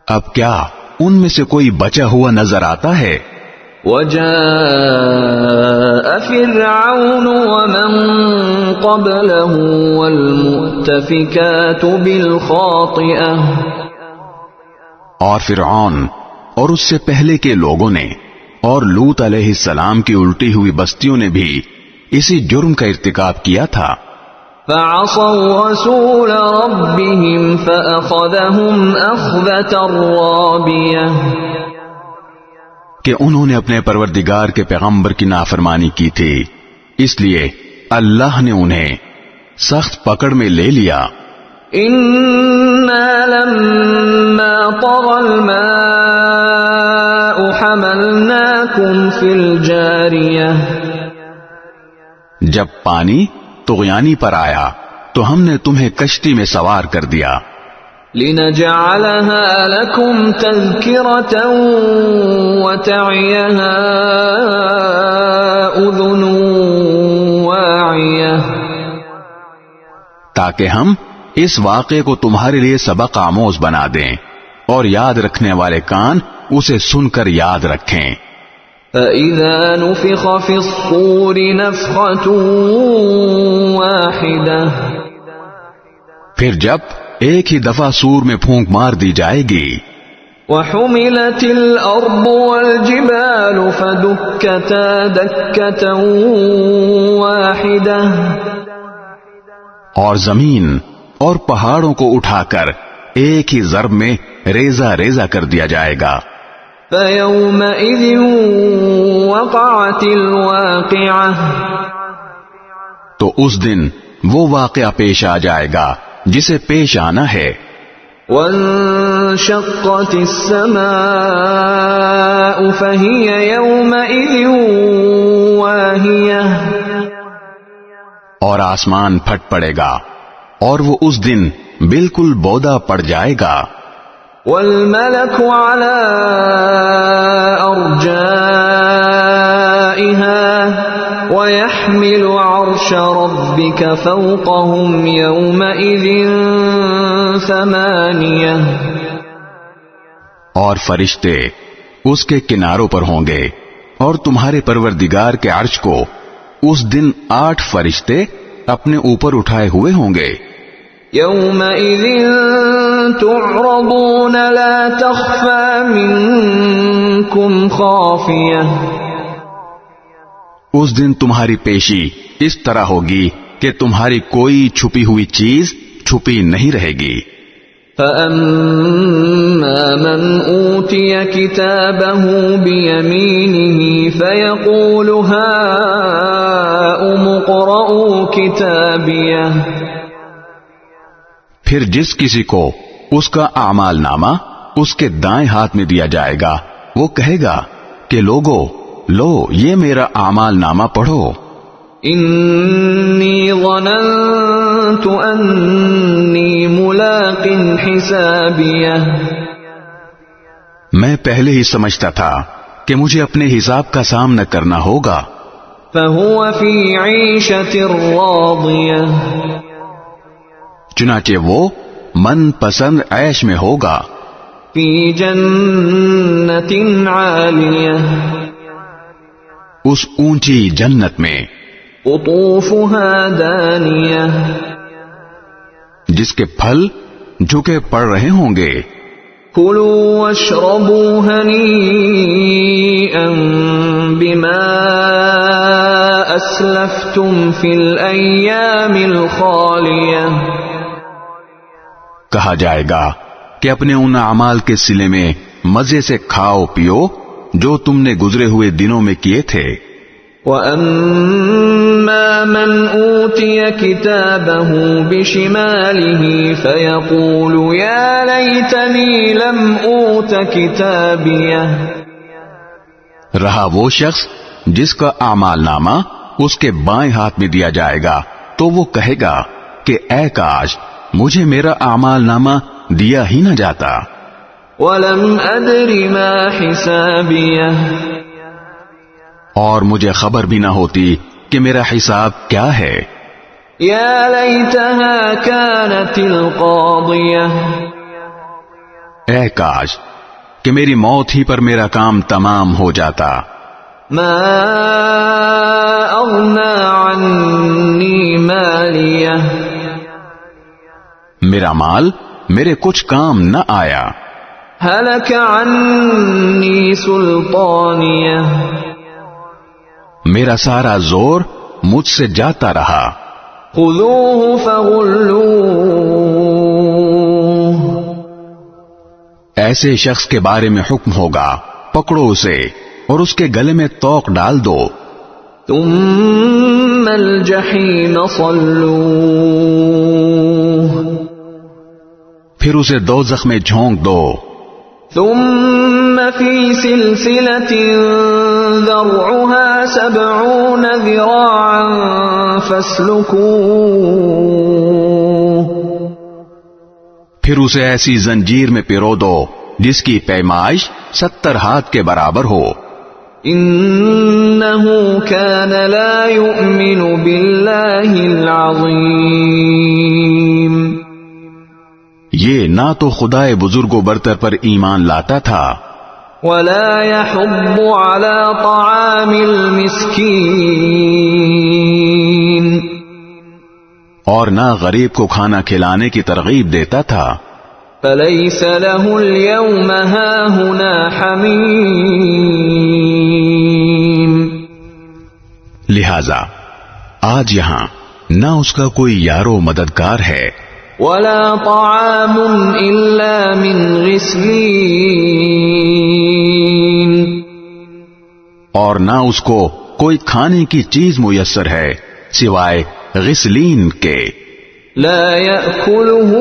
اب کیا ان میں سے کوئی بچا ہوا نظر آتا ہے؟ وجاء فرعون ومن قبله والمؤتفكات بالخاطئة. اور فرعون اور اس سے پہلے کے لوگوں نے اور لوط علیہ السلام کی الٹی ہوئی بستیوں نے بھی اسی جرم کا ارتکاب کیا تھا. فعصوا رسول ربهم فأخذهم أخذة رابية. کہ انہوں نے اپنے پروردگار کے پیغمبر کی نافرمانی کی تھی، اس لیے اللہ نے انہیں سخت پکڑ میں لے لیا. إنا لما طغى الماء حملناكم في الجارية. جب پانی طغیانی پر آیا تو ہم نے تمہیں کشتی میں سوار کر دیا. لنجعلها لكم تذكرة وتعيها أذن واعية. تاکہ ہم اس واقعے کو تمہارے لیے سبق آموز بنا دیں اور یاد رکھنے والے کان اسے سن کر یاد رکھیں. فَإِذَا نُفِخَ فِي الصُّورِ نَفْخَةٌ وَاحِدَةٌ. پھر جب ایک ہی دفعہ سور میں پھونک مار دی جائے گی. وَحُمِلَتِ الْأَرْضُ وَالْجِبَالُ فَدُكَّتَا دَكَّةً وَاحِدَةً. اور زمین اور پہاڑوں کو اٹھا کر ایک ہی ضرب میں ریزہ ریزہ کر دیا جائے گا. فَيَوْمَئِذٍ وَقَعَتِ الْوَاقِعَةُ. تو اس دن وہ واقعہ پیش آ جائے گا جسے پیش آنا ہے. وَانشَقَّتِ السَّمَاءُ فَهِيَ يَوْمَئِذٍ وَاهِيَةٌ. اور آسمان پھٹ پڑے گا اور وہ اس دن بالکل بودا پڑ جائے گا. وَالْمَلَكُ عَلَىٰ أَرْجَائِهَا وَيَحْمِلُ عَرْشَ رَبِّكَ فَوْقَهُمْ يَوْمَئِذٍ 8. اور فرشتے اس کے کناروں پر ہوں گے اور تمہارے پروردگار کے عرش کو اس دن 8 فرشتے اپنے اوپر اٹھائے ہوئے ہوں گے. يَوْمَئِذٍ تُعْرَضُونَ لَا تَخْفَى مِنكُمْ خَافِيَةٌ. اس دن تمہاری پیشی اس طرح ہوگی کہ تمہاری کوئی چھپی ہوئی چیز چھپی نہیں رہے گی. فَأَمَّا مَنْ أُوتِيَ كِتَابَهُ بِيَمِينِهِ فَيَقُولُ هَاؤُمُ اقْرَءُوا كِتَابِيَهْ. پھر جس کسی کو اس کا اعمال نامہ اس کے دائیں ہاتھ میں دیا جائے گا وہ کہے گا کہ لوگو لو یہ میرا اعمال نامہ پڑھو. انی ظننت انی ملاق حسابیہ. میں پہلے ہی سمجھتا تھا کہ مجھے اپنے حساب کا سامنا کرنا ہوگا. فہو فی عیشۃ راضیہ. چنانچہ وہ من پسند عیش میں ہوگا. فی جنت عالیہ. اس اونچی جنت میں. قطوفها دانیہ. جس کے پھل جھکے پڑ رہے ہوں گے. کلوا واشربوا ہنیئا بما اسلفتم فی الایام الخالیہ. کہا جائے گا کہ اپنے ان اعمال کے صلے میں مزے سے کھاؤ پیو جو تم نے گزرے ہوئے دنوں میں کیے تھے. وَأَمَّا مَنْ أُوتِيَ كِتَابَهُ بِشِمَالِهِ فَيَقُولُ يَا لَيْتَنِي لَمْ أُوتَ كِتَابِيَهْ. رہا وہ شخص جس کا اعمال نامہ اس کے بائیں ہاتھ میں دیا جائے گا تو وہ کہے گا کہ اے کاش مجھے میرا اعمال نامہ دیا ہی نہ جاتا. وَلَمْ أَدْرِ مَا حِسَابِيَهْ. اور مجھے خبر بھی نہ ہوتی کہ میرا حساب کیا ہے. يَا لَيْتَهَا كَانَتِ الْقَاضِيَةَ. اے کاش کہ میری موت ہی پر میرا کام تمام ہو جاتا. مَا أَغْنَى عَنِّي مَالِيَهْ. میرا مال میرے کچھ کام نہ آیا. هَلَكَ عَنِّي سُلْطَانِيَهْ. میرا سارا زور مجھ سے جاتا رہا. خُذُوهُ فَغُلُّوهُ. ایسے شخص کے بارے میں حکم ہوگا پکڑو اسے اور اس کے گلے میں توق ڈال دو. ثُمَّ الْجَحِيمَ صَلُّوهُ. پھر اسے دوزخ میں جھونک دو. ثُمَّ فِي سِلْسِلَةٍ ذَرْعُهَا 70 ذِرَاعًا فَاسْلُكُوهُ. پھر اسے ایسی زنجیر میں پیرو دو جس کی پیمائش 70 ہاتھ کے برابر ہو. إِنَّهُ كَانَ لَا يُؤْمِنُ بِاللَّهِ الْعَظِيمِ. یہ نہ تو خدائے بزرگ و برتر پر ایمان لاتا تھا وَلَا يَحُضُّ عَلَى طَعَامِ الْمِسْكِينِ. اور نہ غریب کو کھانا کھلانے کی ترغیب دیتا تھا. فَلَيْسَ لَهُ الْيَوْمَ هَاهُنَا حَمِيمٌ. لہذا آج یہاں نہ اس کا کوئی یارو مددگار ہے وَلَا طَعَامٌ إِلَّا مِنْ غِسْلِينٍ. اور نہ اس کو کوئی کھانے کی چیز میسر ہے سوائے غسلین کے. لَا يَأْكُلُهُ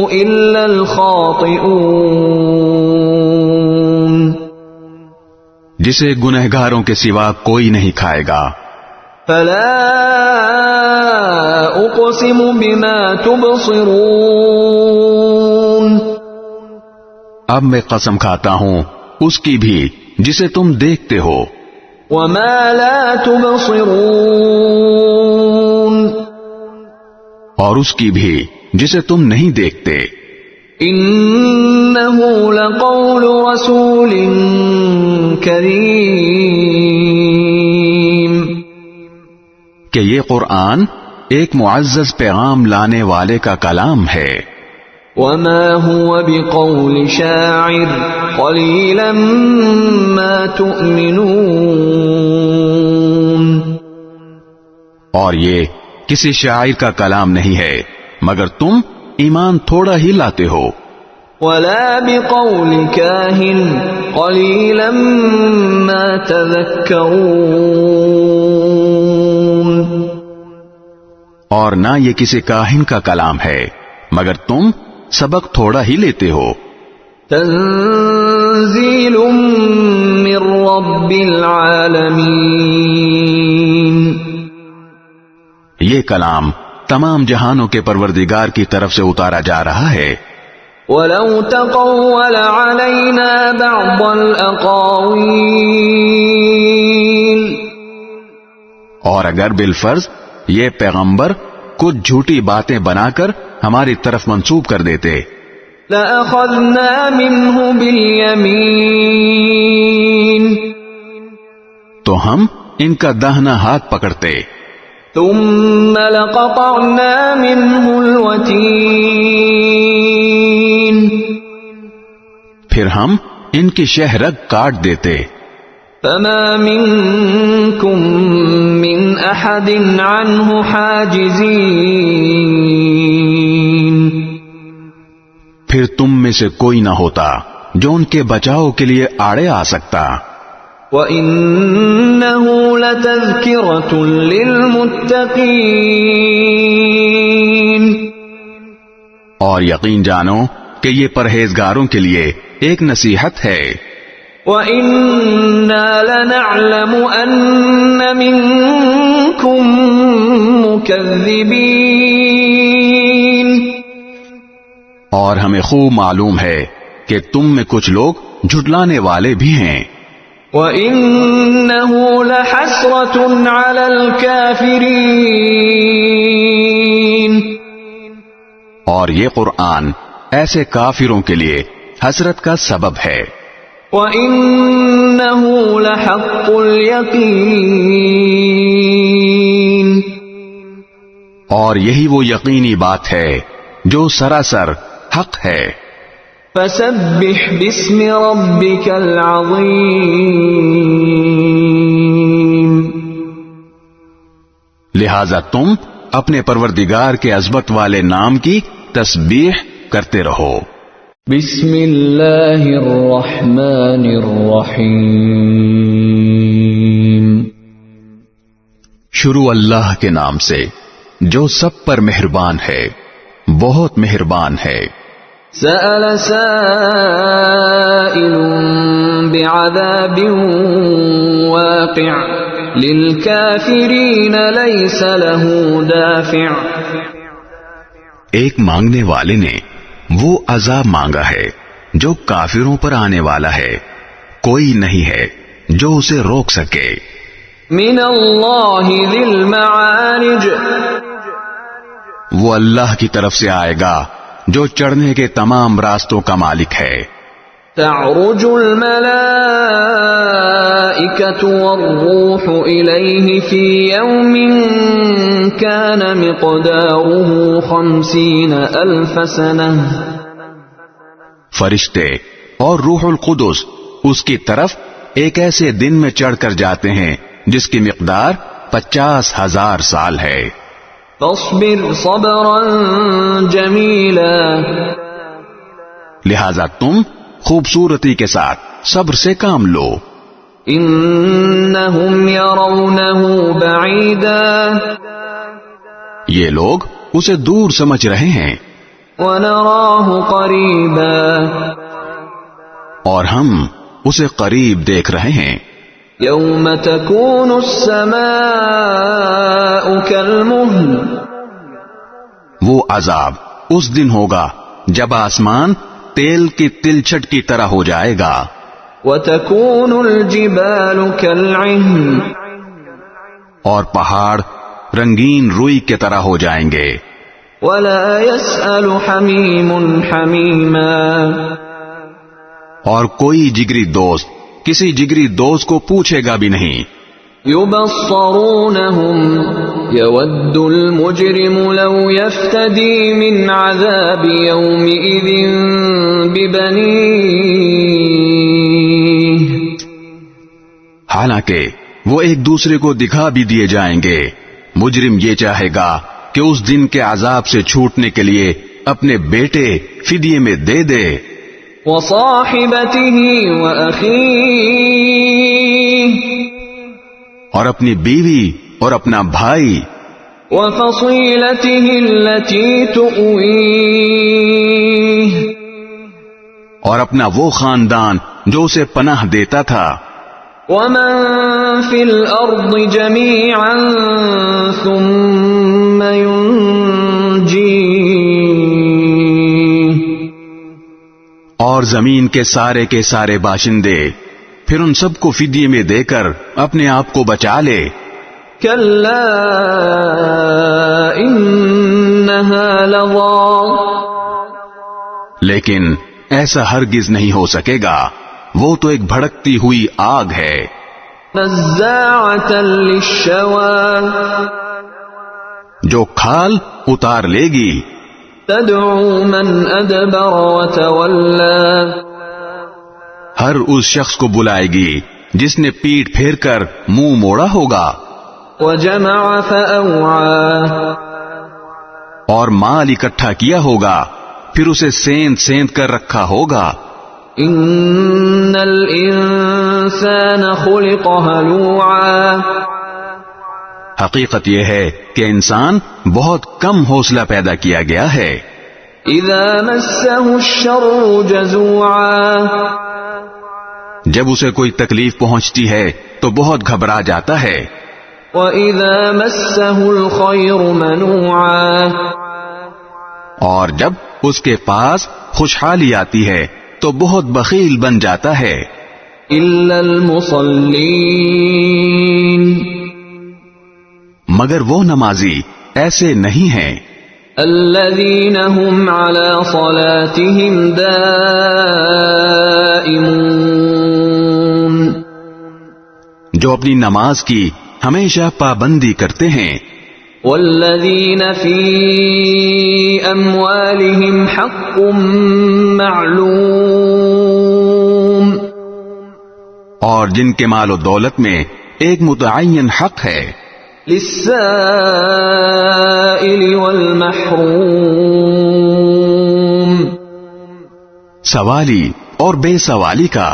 إِلَّا الْخَاطِئُونَ. جسے گنہگاروں کے سوا کوئی نہیں کھائے گا. فَلَا أُقْسِمُ بِمَا تُبْصِرُونَ. اب میں قسم کھاتا ہوں اس کی بھی جسے تم دیکھتے ہو. وَمَا لَا تُبْصِرُونَ. اور اس کی بھی جسے تم نہیں دیکھتے. إِنَّهُ لَقَوْلُ رَسُولٍ كَرِيمٍ. کہ یہ قرآن ایک معزز پیغام لانے والے کا کلام ہے. وَمَا هُوَ بِقَوْلِ شَاعِرٍ قَلِيلًا مَا تُؤْمِنُونَ. اور یہ کسی شاعر کا کلام نہیں ہے مگر تم ایمان تھوڑا ہی لاتے ہو. وَلَا بِقَوْلِ كَاهِنٍ قَلِيلًا مَا تَذَكَّرُونَ. اور نہ یہ کسی کاہن کا کلام ہے مگر تم سبق تھوڑا ہی لیتے ہو. تنزیل من رب العالمین. یہ کلام تمام جہانوں کے پروردگار کی طرف سے اتارا جا رہا ہے. وَلَوْ تَقَوَّلَ عَلَيْنَا بَعْضَ الْأَقَاوِيلِ. اور اگر بالفرض یہ پیغمبر کچھ جھوٹی باتیں بنا کر ہماری طرف منسوب کر دیتے لَأَخَذْنَا مِنْهُ بِالْيَمِينِ. تو ہم ان کا داہنا ہاتھ پکڑتے. ثُمَّ لَقَطَعْنَا مِنْهُ الْوَتِينَ. پھر ہم ان کی شہ رگ کاٹ دیتے. فَمَا مِنْكُمْ مِنْ أَحَدٍ عَنْهُ حَاجِزِينَ. پھر تم میں سے کوئی نہ ہوتا جو ان کے بچاؤ کے لیے آڑے آ سکتا۔ وَإِنَّهُ لَتَذْكِرَةٌ لِّلْمُتَّقِينَ، اور یقین جانو کہ یہ پرہیزگاروں کے لیے ایک نصیحت ہے۔ وَإِنَّا لَنَعْلَمُ أَنَّ مِنكُم مُّكَذِّبِينَ، اور ہمیں خوب معلوم ہے کہ تم میں کچھ لوگ جھٹلانے والے بھی ہیں۔ وَإِنَّهُ لَحَسْرَةٌ عَلَى الْكَافِرِينَ، اور یہ قرآن ایسے کافروں کے لیے حسرت کا سبب ہے۔ وَإِنَّهُ لَحَقُّ الْيَقِينِ، اور یہی وہ یقینی بات ہے جو سراسر حق ہے۔ فَسَبِّحْ بِاسْمِ رَبِّكَ الْعَظِيمِ، لہذا تم اپنے پروردگار کے عظمت والے نام کی تسبیح کرتے رہو۔ بسم اللہ الرحمن الرحیم، شروع اللہ کے نام سے جو سب پر مہربان ہے، بہت مہربان ہے۔ سأل سائل بعذاب واقع للكافرین لیس له دافع، ایک مانگنے والے نے وہ عذاب مانگا ہے جو کافروں پر آنے والا ہے، کوئی نہیں ہے جو اسے روک سکے۔ من اللہ ذی المعارج، وہ اللہ کی طرف سے آئے گا جو چڑھنے کے تمام راستوں کا مالک ہے۔ تعرج الملائکۃ والروح الیہ فی یوم کان مقدارہ 50,000 سنہ، فرشتے اور روح القدس اس کی طرف ایک ایسے دن میں چڑھ کر جاتے ہیں جس کی مقدار 50,000 سال ہے۔ فاصبر صبرا جمیلا، لہذا تم خوبصورتی کے ساتھ صبر سے کام لو۔ انہم یرونہ بعیدا، یہ لوگ اسے دور سمجھ رہے ہیں، ونراہ قریبا، اور ہم اسے قریب دیکھ رہے ہیں۔ یوم تکون السماء کالمہل، وہ عذاب اس دن ہوگا جب آسمان تیل کی تلچھٹ کی طرح ہو جائے گا۔ وتکون الجبال کالعہن، اور پہاڑ رنگین روئی کی طرح ہو جائیں گے۔ ولا يسأل حمیم حمیما، اور کوئی جگری دوست کسی جگری دوست کو پوچھے گا بھی نہیں۔ یبصرونہم یود المجرم لو یفتدی من عذاب یومئذ ببنیہ، حالانکہ وہ ایک دوسرے کو دکھا بھی دیے جائیں گے، مجرم یہ چاہے گا کہ اس دن کے عذاب سے چھوٹنے کے لیے اپنے بیٹے فدیے میں دے دے، وصاحبته وأخیہ، اور اپنی بیوی اور اپنا بھائی، وفصیلته التي تؤویہ، اور اپنا وہ خاندان جو اسے پناہ دیتا تھا، ومن فی الارض جميعا ثم ينجیہ، اور زمین کے سارے باشندے پھر ان سب کو فدیے میں دے کر اپنے آپ کو بچا لے۔ کلا انہا لظی، لیکن ایسا ہرگز نہیں ہو سکے گا، وہ تو ایک بھڑکتی ہوئی آگ ہے۔ نزاعۃ للشوی، جو کھال اتار لے گی۔ تدعو من ادبر وتولی، ہر اس شخص کو بلائے گی جس نے پیٹ پھیر کر منہ موڑا ہوگا۔ وجمع فأوعى، اور مال اکٹھا کیا ہوگا پھر اسے سیند کر رکھا ہوگا۔ ان الانسان خلق هلوعا، حقیقت یہ ہے کہ انسان بہت کم حوصلہ پیدا کیا گیا ہے. اذا مسه الشر جزوعا، جب اسے کوئی تکلیف پہنچتی ہے تو بہت گھبرا جاتا ہے. وَإِذَا مَسَّهُ الْخَيْرُ مَنُوعًا، اور جب اس کے پاس خوشحالی آتی ہے تو بہت بخیل بن جاتا ہے. إِلَّا الْمُصَلِّينَ، مگر وہ نمازی ایسے نہیں ہیں الَّذِينَ هُمْ عَلَى صَلَاتِهِمْ دَائِمُونَ، جو اپنی نماز کی ہمیشہ پابندی کرتے ہیں. وَالَّذِينَ فِي أَمْوَالِهِمْ حَقٌّ مَّعْلُومٌ، اور جن کے مال و دولت میں ایک متعین حق ہے. لِلسَّائِلِ وَالْمَحْرُومِ، سوالی اور بے سوالی کا.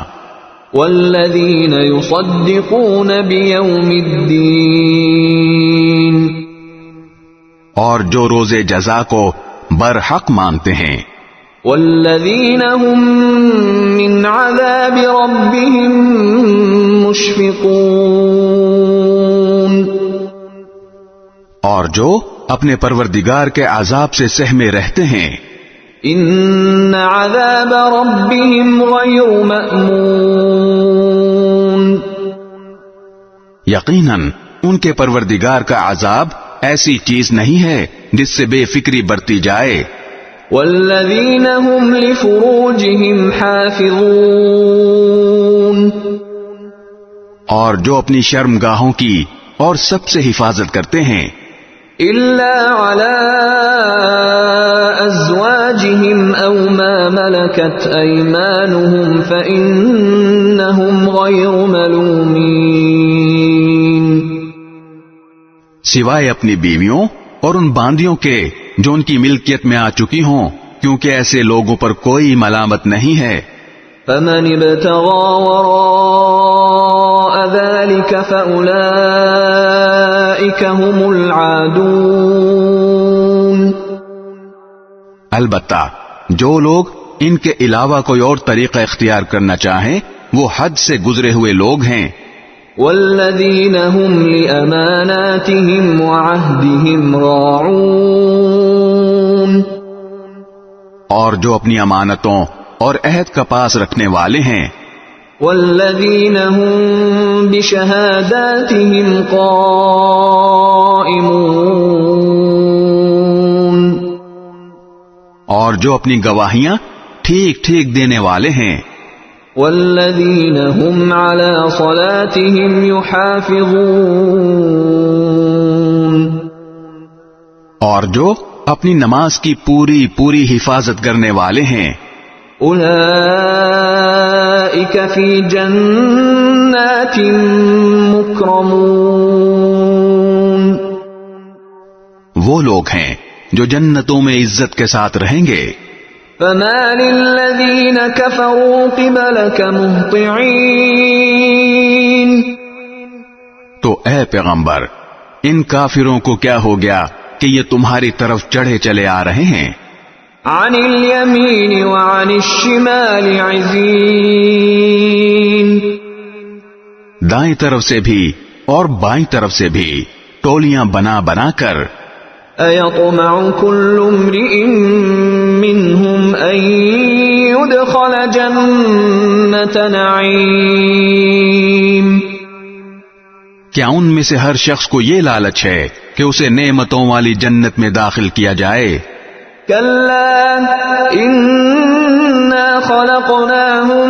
وَالَّذِينَ يُصَدِّقُونَ بِيَوْمِ الدِّينِ، اور جو روز جزا کو برحق مانتے ہیں. وَالَّذِينَ هُم مِّنْ عَذَابِ رَبِّهِم مُّشْفِقُونَ، اور جو اپنے پروردگار کے عذاب سے سہمے رہتے ہیں. إِنَّ عَذَابَ رَبِّهِمْ غَيْرُ مَأْمُونٍ، یقیناً ان کے پروردگار کا عذاب ایسی چیز نہیں ہے جس سے بے فکری برتی جائے. وَالَّذِينَ هُمْ لِفُرُوجِهِمْ حَافِظُونَ، اور جو اپنی شرمگاہوں کی اور سب سے حفاظت کرتے ہیں. إِلَّا عَلَىٰ أَزْوَاجِهِمْ أَوْ مَا مَلَكَتْ أَيْمَانُهُمْ فَإِنَّهُمْ غَيْرُ مَلُومِينَ، سوائے اپنی بیویوں اور ان باندیوں کے جو ان کی ملکیت میں آ چکی ہوں، کیونکہ ایسے لوگوں پر کوئی ملامت نہیں ہے. فَمَنِ ابْتَغَىٰ وَرَاءَ ذَٰلِكَ فَأُولَٰئِكَ هُمُ الْعَادُونَ، البتہ جو لوگ ان کے علاوہ کوئی اور طریقہ اختیار کرنا چاہیں وہ حد سے گزرے ہوئے لوگ ہیں. وَالَّذِينَ هُمْ لِأَمَانَاتِهِمْ وَعَهْدِهِمْ رَاعُونَ، اور جو اپنی امانتوں اور عہد کا پاس رکھنے والے ہیں. وَالَّذِينَ هُمْ بِشَهَادَاتِهِمْ قَائِمُونَ، اور جو اپنی گواہیاں ٹھیک ٹھیک دینے والے ہیں. وَالَّذِينَ هُمْ عَلَى صَلَاتِهِمْ يُحَافِظُونَ، اور جو اپنی نماز کی پوری پوری حفاظت کرنے والے ہیں. أُولَئِكَ فِي جَنَّاتٍ مُّكْرَمُونَ، وہ لوگ ہیں جو جنتوں میں عزت کے ساتھ رہیں گے. فَمَا لِلَّذِينَ كَفَرُوا قِبَلَكَ مُهْطِعِينَ، تو اے پیغمبر ان کافروں کو کیا ہو گیا کہ یہ تمہاری طرف چڑھے چلے آ رہے ہیں. عَنِ الْيَمِينِ وَعَنِ الشِّمَالِ عِزِينَ، دائیں طرف سے بھی اور بائیں طرف سے بھی ٹولیاں بنا بنا کر. أَيَطْمَعُ كُلُّ امْرِئٍ مِّنْهُمْ أَن يُدْخَلَ جَنَّةَ نَعِيمٍ، کیا ان میں سے ہر شخص کو یہ لالچ ہے کہ اسے نعمتوں والی جنت میں داخل کیا جائے؟ كَلَّا إِنَّا خَلَقْنَاهُم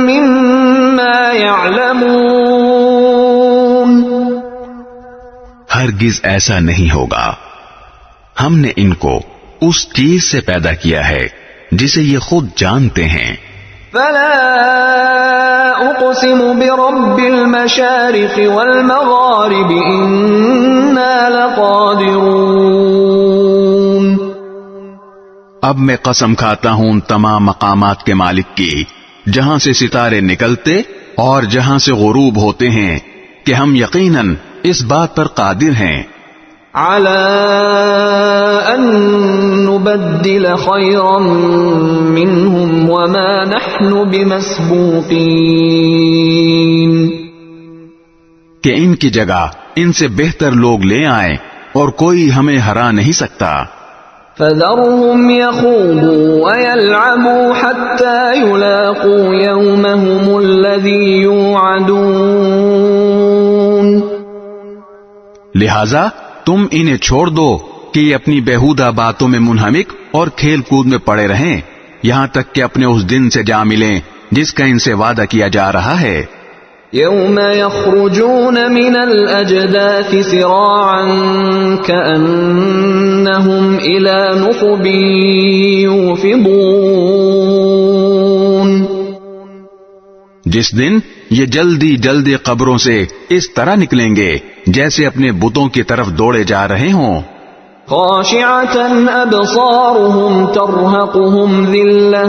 مِّمَّا يَعْلَمُونَ، ہرگز ایسا نہیں ہوگا. ہم نے ان کو اس چیز سے پیدا کیا ہے جسے یہ خود جانتے ہیں. فَلَا أُقْسِمُ بِرَبِّ الْمَشَارِقِ وَالْمَغَارِبِ إِنَّا لَقَادِرُونَ، اب میں قسم کھاتا ہوں ان تمام مقامات کے مالک کی جہاں سے ستارے نکلتے اور جہاں سے غروب ہوتے ہیں کہ ہم یقیناً اس بات پر قادر ہیں على أن نبدل خيرا منهم وما نحن بمسبوقين کہ ان کی جگہ ان سے بہتر لوگ لے آئیں اور کوئی ہمیں ہرا نہیں سکتا فذرهم يخوضوا ويلعبوا حتى يلاقوا يومهم الذي يوعدون لہذا تم انہیں چھوڑ دو کہ یہ اپنی بیہودہ باتوں میں منہمک اور کھیل کود میں پڑے رہیں یہاں تک کہ اپنے اس دن سے جا ملیں جس کا ان سے وعدہ کیا جا رہا ہے يوم يخرجون من الأجداث سراعا كأنهم إلى نصب يوفضون جس دن یہ جلدی جلدی قبروں سے اس طرح نکلیں گے جیسے اپنے بتوں کی طرف دوڑے جا رہے ہوں خاشعة أبصارهم ترهقهم ذلة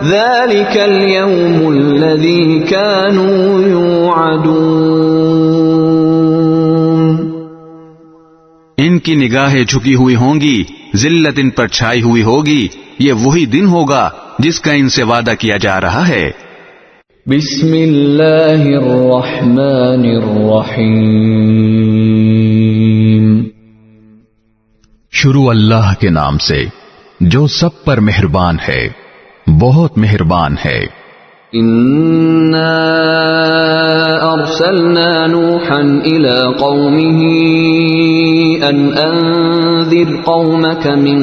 ذلك اليوم الذي كانوا يوعدون ان کی نگاہیں جھکی ہوئی ہوں گی ذلت ان پر چھائی ہوئی ہوگی یہ وہی دن ہوگا جس کا ان سے وعدہ کیا جا رہا ہے بسم اللہ الرحمن الرحیم شروع اللہ کے نام سے جو سب پر مہربان ہے بہت مہربان ہے انا ارسلنا نوحا الى قومه ان انذر قومك من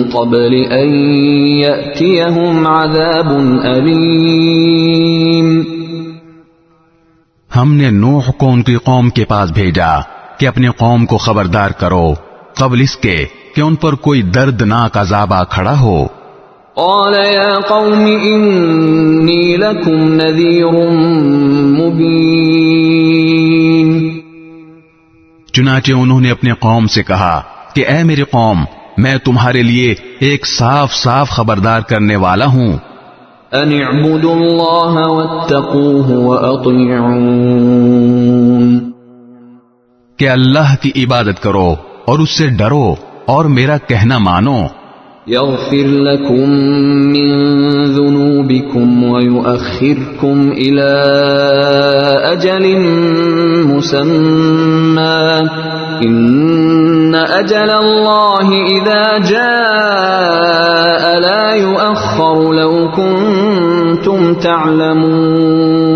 قبل ان يأتيهم عذاب أليم ہم نے نوح کو ان کی قوم کے پاس بھیجا کہ اپنی قوم کو خبردار کرو قبل اس کے کہ ان پر کوئی دردناک عذاب آ کھڑا ہو قال يا قوم إني لكم نذير مبين چنانچہ انہوں نے اپنے قوم سے کہا کہ اے میری قوم میں تمہارے لیے ایک صاف صاف خبردار کرنے والا ہوں ان اعبدوا الله واتقوه وأطيعون کہ اللہ کی عبادت کرو اور اس سے ڈرو اور میرا کہنا مانو يغفر لكم من ذنوبكم ويؤخركم إلى أجل مسمى إن أجل الله إذا جاء لا يؤخر لو كنتم تعلمون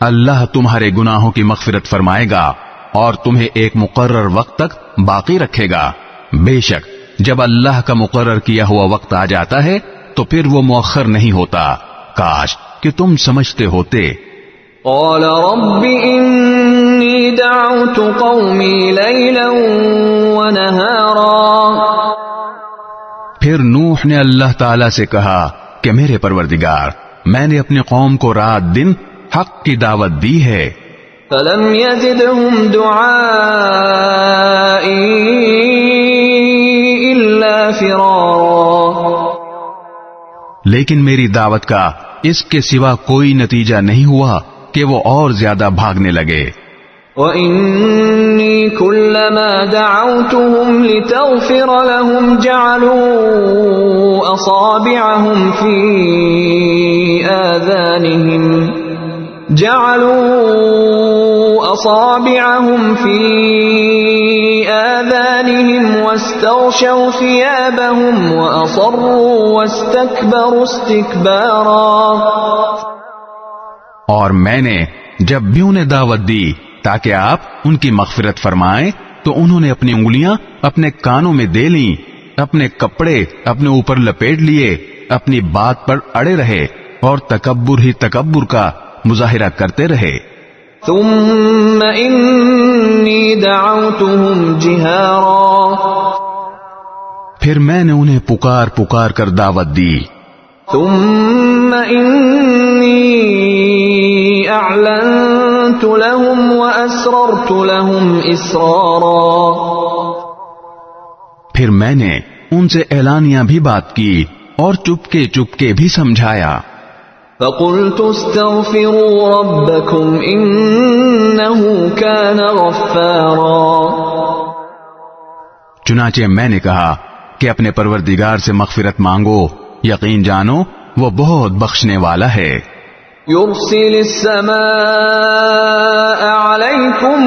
اللہ تمہارے گناہوں کی مغفرت فرمائے گا اور تمہیں ایک مقرر وقت تک باقی رکھے گا بے شک جب اللہ کا مقرر کیا ہوا وقت آ جاتا ہے تو پھر وہ مؤخر نہیں ہوتا کاش کہ تم سمجھتے ہوتے قال رب انی دعوت قومی لیلا ونہارا پھر نوح نے اللہ تعالی سے کہا کہ میرے پروردگار میں نے اپنی قوم کو رات دن حق کی دعوت دی ہے فلم يزدهم دعائي إلا فرارا لیکن میری دعوت کا اس کے سوا کوئی نتیجہ نہیں ہوا کہ وہ اور زیادہ بھاگنے لگے وَإِنِّي كُلَّمَا دَعَوْتُهُمْ لِتَغْفِرَ لَهُمْ جَعَلُوا أَصَابِعَهُمْ في آذانهم واستغشوا ثيابهم وأصروا واستكبروا استكبارا اور میں نے جب بھی انہیں دعوت دی تاکہ آپ ان کی مغفرت فرمائیں تو انہوں نے اپنی انگلیاں اپنے کانوں میں دے لیں اپنے کپڑے اپنے اوپر لپیٹ لیے اپنی بات پر اڑے رہے اور تکبر ہی تکبر کا مظاہرہ کرتے رہے ثم انی دعوتهم جہارا پھر میں نے انہیں پکار پکار کر دعوت دی ثم انی اعلنت لهم واسررت لهم اسرارا پھر میں نے ان سے اعلانیہ بھی بات کی اور چپکے چپکے بھی سمجھایا. فقلت استغفروا ربكم انه كان غفارا. چنانچہ میں نے کہا کہ اپنے پروردگار سے مغفرت مانگو، یقین جانو وہ بہت بخشنے والا ہے. يرسل السماء عليكم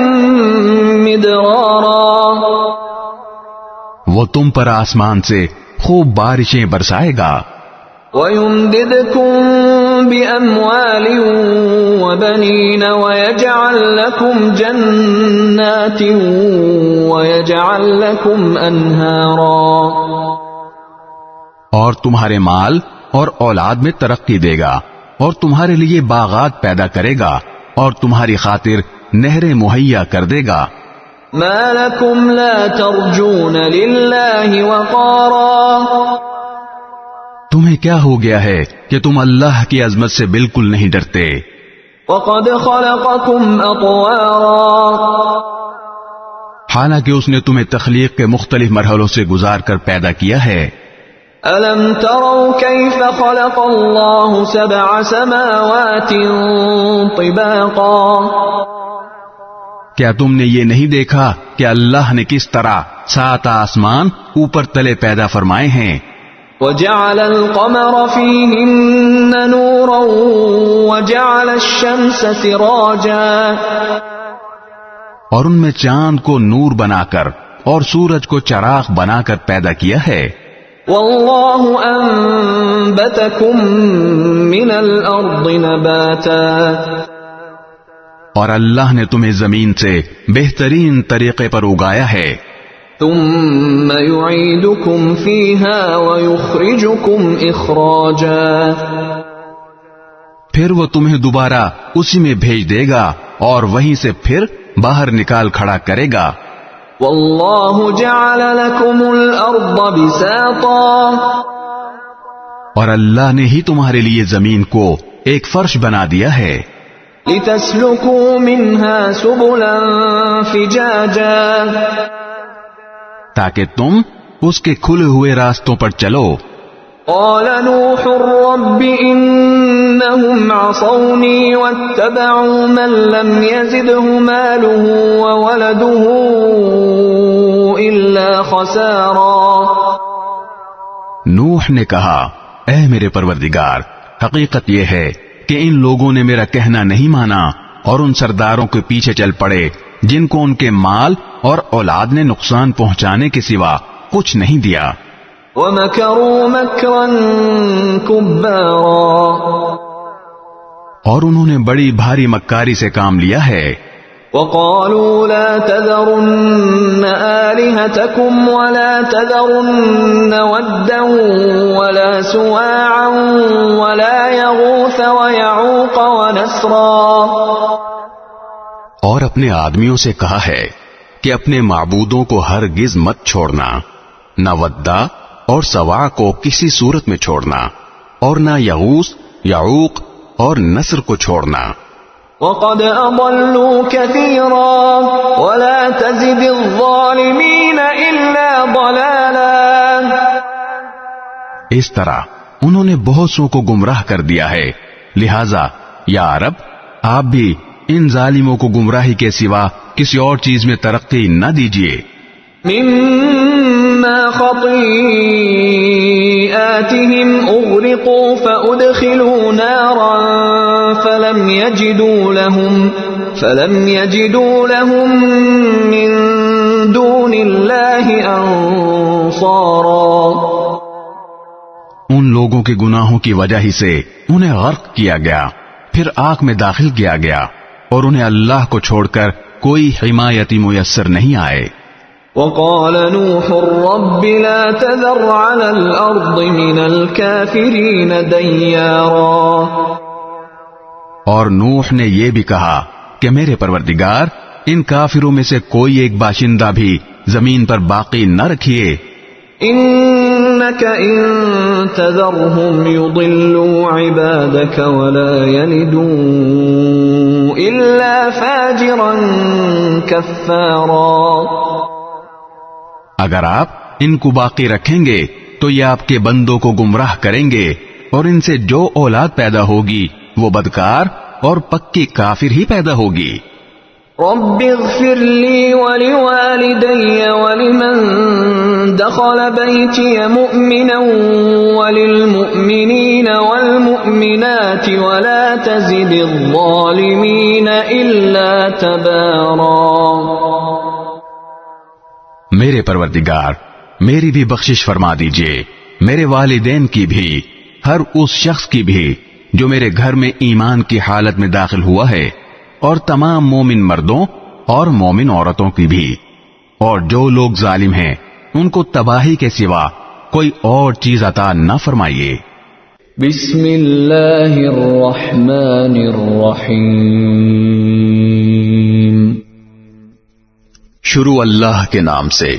مدرارا. وہ تم پر آسمان سے خوب بارشیں برسائے گا. وَيُمْدِدْكُمْ بِأَمْوَالٍ وَبَنِينَ وَيَجْعَلْ لَكُمْ جَنَّاتٍ وَيَجْعَلْ لَكُمْ أَنْهَارًا. اور تمہارے مال اور اولاد میں ترقی دے گا، اور تمہارے لیے باغات پیدا کرے گا، اور تمہاری خاطر نہریں مہیا کر دے گا. مَا لَكُمْ لَا تَرْجُونَ لِلَّهِ وَقَارًا. تمہیں کیا ہو گیا ہے کہ تم اللہ کی عظمت سے بالکل نہیں ڈرتے؟ وَقَدْ خَلَقَكُمْ أَطْوَارًا. حالانکہ اس نے تمہیں تخلیق کے مختلف مرحلوں سے گزار کر پیدا کیا ہے. أَلَمْ تَرَوْا كَيْفَ خَلَقَ اللَّهُ سَبْعَ سَمَاوَاتٍ طِبَاقًا. کیا تم نے یہ نہیں دیکھا کہ اللہ نے کس طرح 7 آسمان اوپر تلے پیدا فرمائے ہیں؟ وَجَعَلَ الْقَمَرَ فِيهِنَّ نُورًا وَجَعَلَ الشَّمْسَ سِرَاجًا. اور ان میں چاند کو نور بنا کر اور سورج کو چراغ بنا کر پیدا کیا ہے. وَاللَّهُ أَنبَتَكُم مِّنَ الْأَرْضِ نَبَاتًا. اور اللہ نے تمہیں زمین سے بہترین طریقے پر اگایا ہے. ثُمَّ يُعِيدُكُمْ فِيهَا وَيُخْرِجُكُمْ إِخْرَاجًا. پھر وہ تمہیں دوبارہ اسی میں بھیج دے گا اور وہیں سے پھر باہر نکال کھڑا کرے گا. وَاللَّهُ جَعَلَ لَكُمُ الْأَرْضَ بِسَاطًا. اور اللہ نے ہی تمہارے لیے زمین کو ایک فرش بنا دیا ہے. لِتَسْلُكُوا مِنْهَا سُبُلًا فِجَاجًا. تاکہ تم اس کے کھلے ہوئے راستوں پر چلو. قال نوح رب إنهم عصوني واتبعوا من لم يزده ماله وولده إلا خسارا. نوح نے کہا اے میرے پروردگار، حقیقت یہ ہے کہ ان لوگوں نے میرا کہنا نہیں مانا اور ان سرداروں کے پیچھے چل پڑے جن کو ان کے مال اور اولاد نے نقصان پہنچانے کے سوا کچھ نہیں دیا. وَمَكَرُوا مَكْرًا كُبَّارًا. اور انہوں نے بڑی بھاری مکاری سے کام لیا ہے. وَقَالُوا لَا تَذَرُنَّ آلِهَتَكُمْ وَلَا تَذَرُنَّ وَدًّا وَلَا سُوَاعًا وَلَا يَغُوثَ وَيَعُوقَ وَنَسْرًا. اور اپنے آدمیوں سے کہا ہے کہ اپنے معبودوں کو ہرگز مت چھوڑنا، نہ ودا اور سوا کو کسی صورت میں چھوڑنا، اور نہ یغوث، یعوق اور نصر کو چھوڑنا. وَقَدْ أَضَلُّوا كَثِيرًا وَلَا تَزِدِ الظَّالِمِينَ إِلَّا ضَلَالًا. اس طرح انہوں نے بہت سو کو گمراہ کر دیا ہے، لہذا یا رب آپ بھی ان ظالموں کو گمراہی کے سوا کسی اور چیز میں ترقی نہ دیجیے. مما خطيئاتهم أغرقوا فأدخلوا نارا فلم يجدوا لهم من دون الله أنصارا. ان لوگوں کے گناہوں کی وجہ ہی سے انہیں غرق کیا گیا، پھر آگ میں داخل کیا گیا اور انہیں اللہ کو چھوڑ کر کوئی حمایتی میسر نہیں آئے. وقال نوح رب لا تذر على الأرض من الكافرين ديارا. اور نوح نے یہ بھی کہا کہ میرے پروردگار ان کافروں میں سے کوئی ایک باشندہ بھی زمین پر باقی نہ رکھیے. إنك إن تذرهم يضلوا عبادك ولا يلدوا إلا فاجرا كفارا. اگر آپ ان کو باقی رکھیں گے تو یہ آپ کے بندوں کو گمراہ کریں گے اور ان سے جو اولاد پیدا ہوگی وہ بدکار اور پکی کافر ہی پیدا ہوگی۔ رب اغفر لي ولوالدي ولمن دخل بيتي مؤمنا وللمؤمنين والمؤمنات ولا تزد الظالمين إلا تبارا۔ میرے پروردگار میری بھی بخشش فرما دیجئے، میرے والدین کی بھی، ہر اس شخص کی بھی جو میرے گھر میں ایمان کی حالت میں داخل ہوا ہے، اور تمام مومن مردوں اور مومن عورتوں کی بھی، اور جو لوگ ظالم ہیں ان کو تباہی کے سوا کوئی اور چیز عطا نہ فرمائیے۔ بسم اللہ الرحمن الرحیم۔ شروع اللہ کے نام سے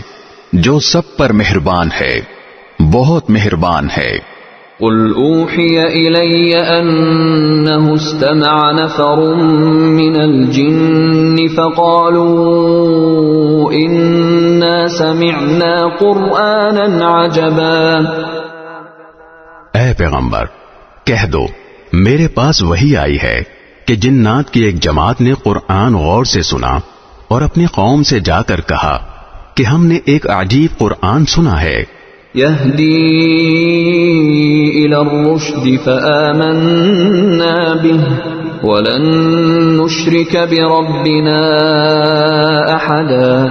جو سب پر مہربان ہے، بہت مہربان ہے۔ قل اوحی الی انہ استمع نفر من الجن فقالوا انا سمعنا قرآنا عجبا۔ اے پیغمبر کہہ دو میرے پاس وحی آئی ہے کہ جنات کی ایک جماعت نے قرآن غور سے سنا اور اپنی قوم سے جا کر کہا کہ ہم نے ایک عجیب قرآن سنا ہے، يهدي إلى الرشد فآمنا به ولن نشرك بربنا أحدا۔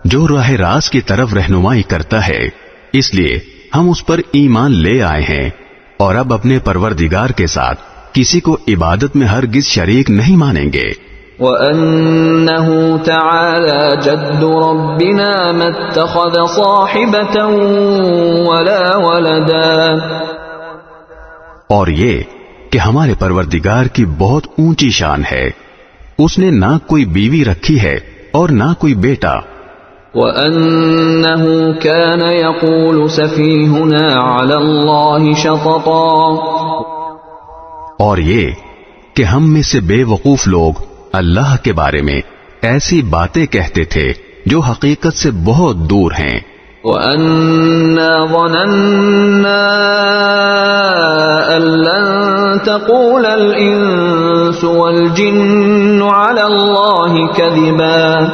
جو راہ راست کی طرف رہنمائی کرتا ہے اس لیے ہم اس پر ایمان لے آئے ہیں اور اب اپنے پروردگار کے ساتھ کسی کو عبادت میں ہرگز شریک نہیں مانیں گے۔ وَأَنَّهُ تَعَالَى جَدُّ رَبِّنَا مَا اتَّخَذَ صَاحِبَةً وَلَا وَلَدًا۔ اور یہ کہ ہمارے پروردگار کی بہت اونچی شان ہے، اس نے نہ کوئی بیوی رکھی ہے اور نہ کوئی بیٹا۔ وَأَنَّهُ كَانَ يَقُولُ سَفِيهُنَا عَلَى اللَّهِ شَطَطًا۔ اور یہ کہ ہم میں سے بے وقوف لوگ اللہ کے بارے میں ایسی باتیں کہتے تھے جو حقیقت سے بہت دور ہیں۔ وَأَنَّا ظَنَنَّا أَن لَّن تَقُولَ الْإِنسُ وَالْجِنُّ عَلَى اللَّهِ كَذِبًا۔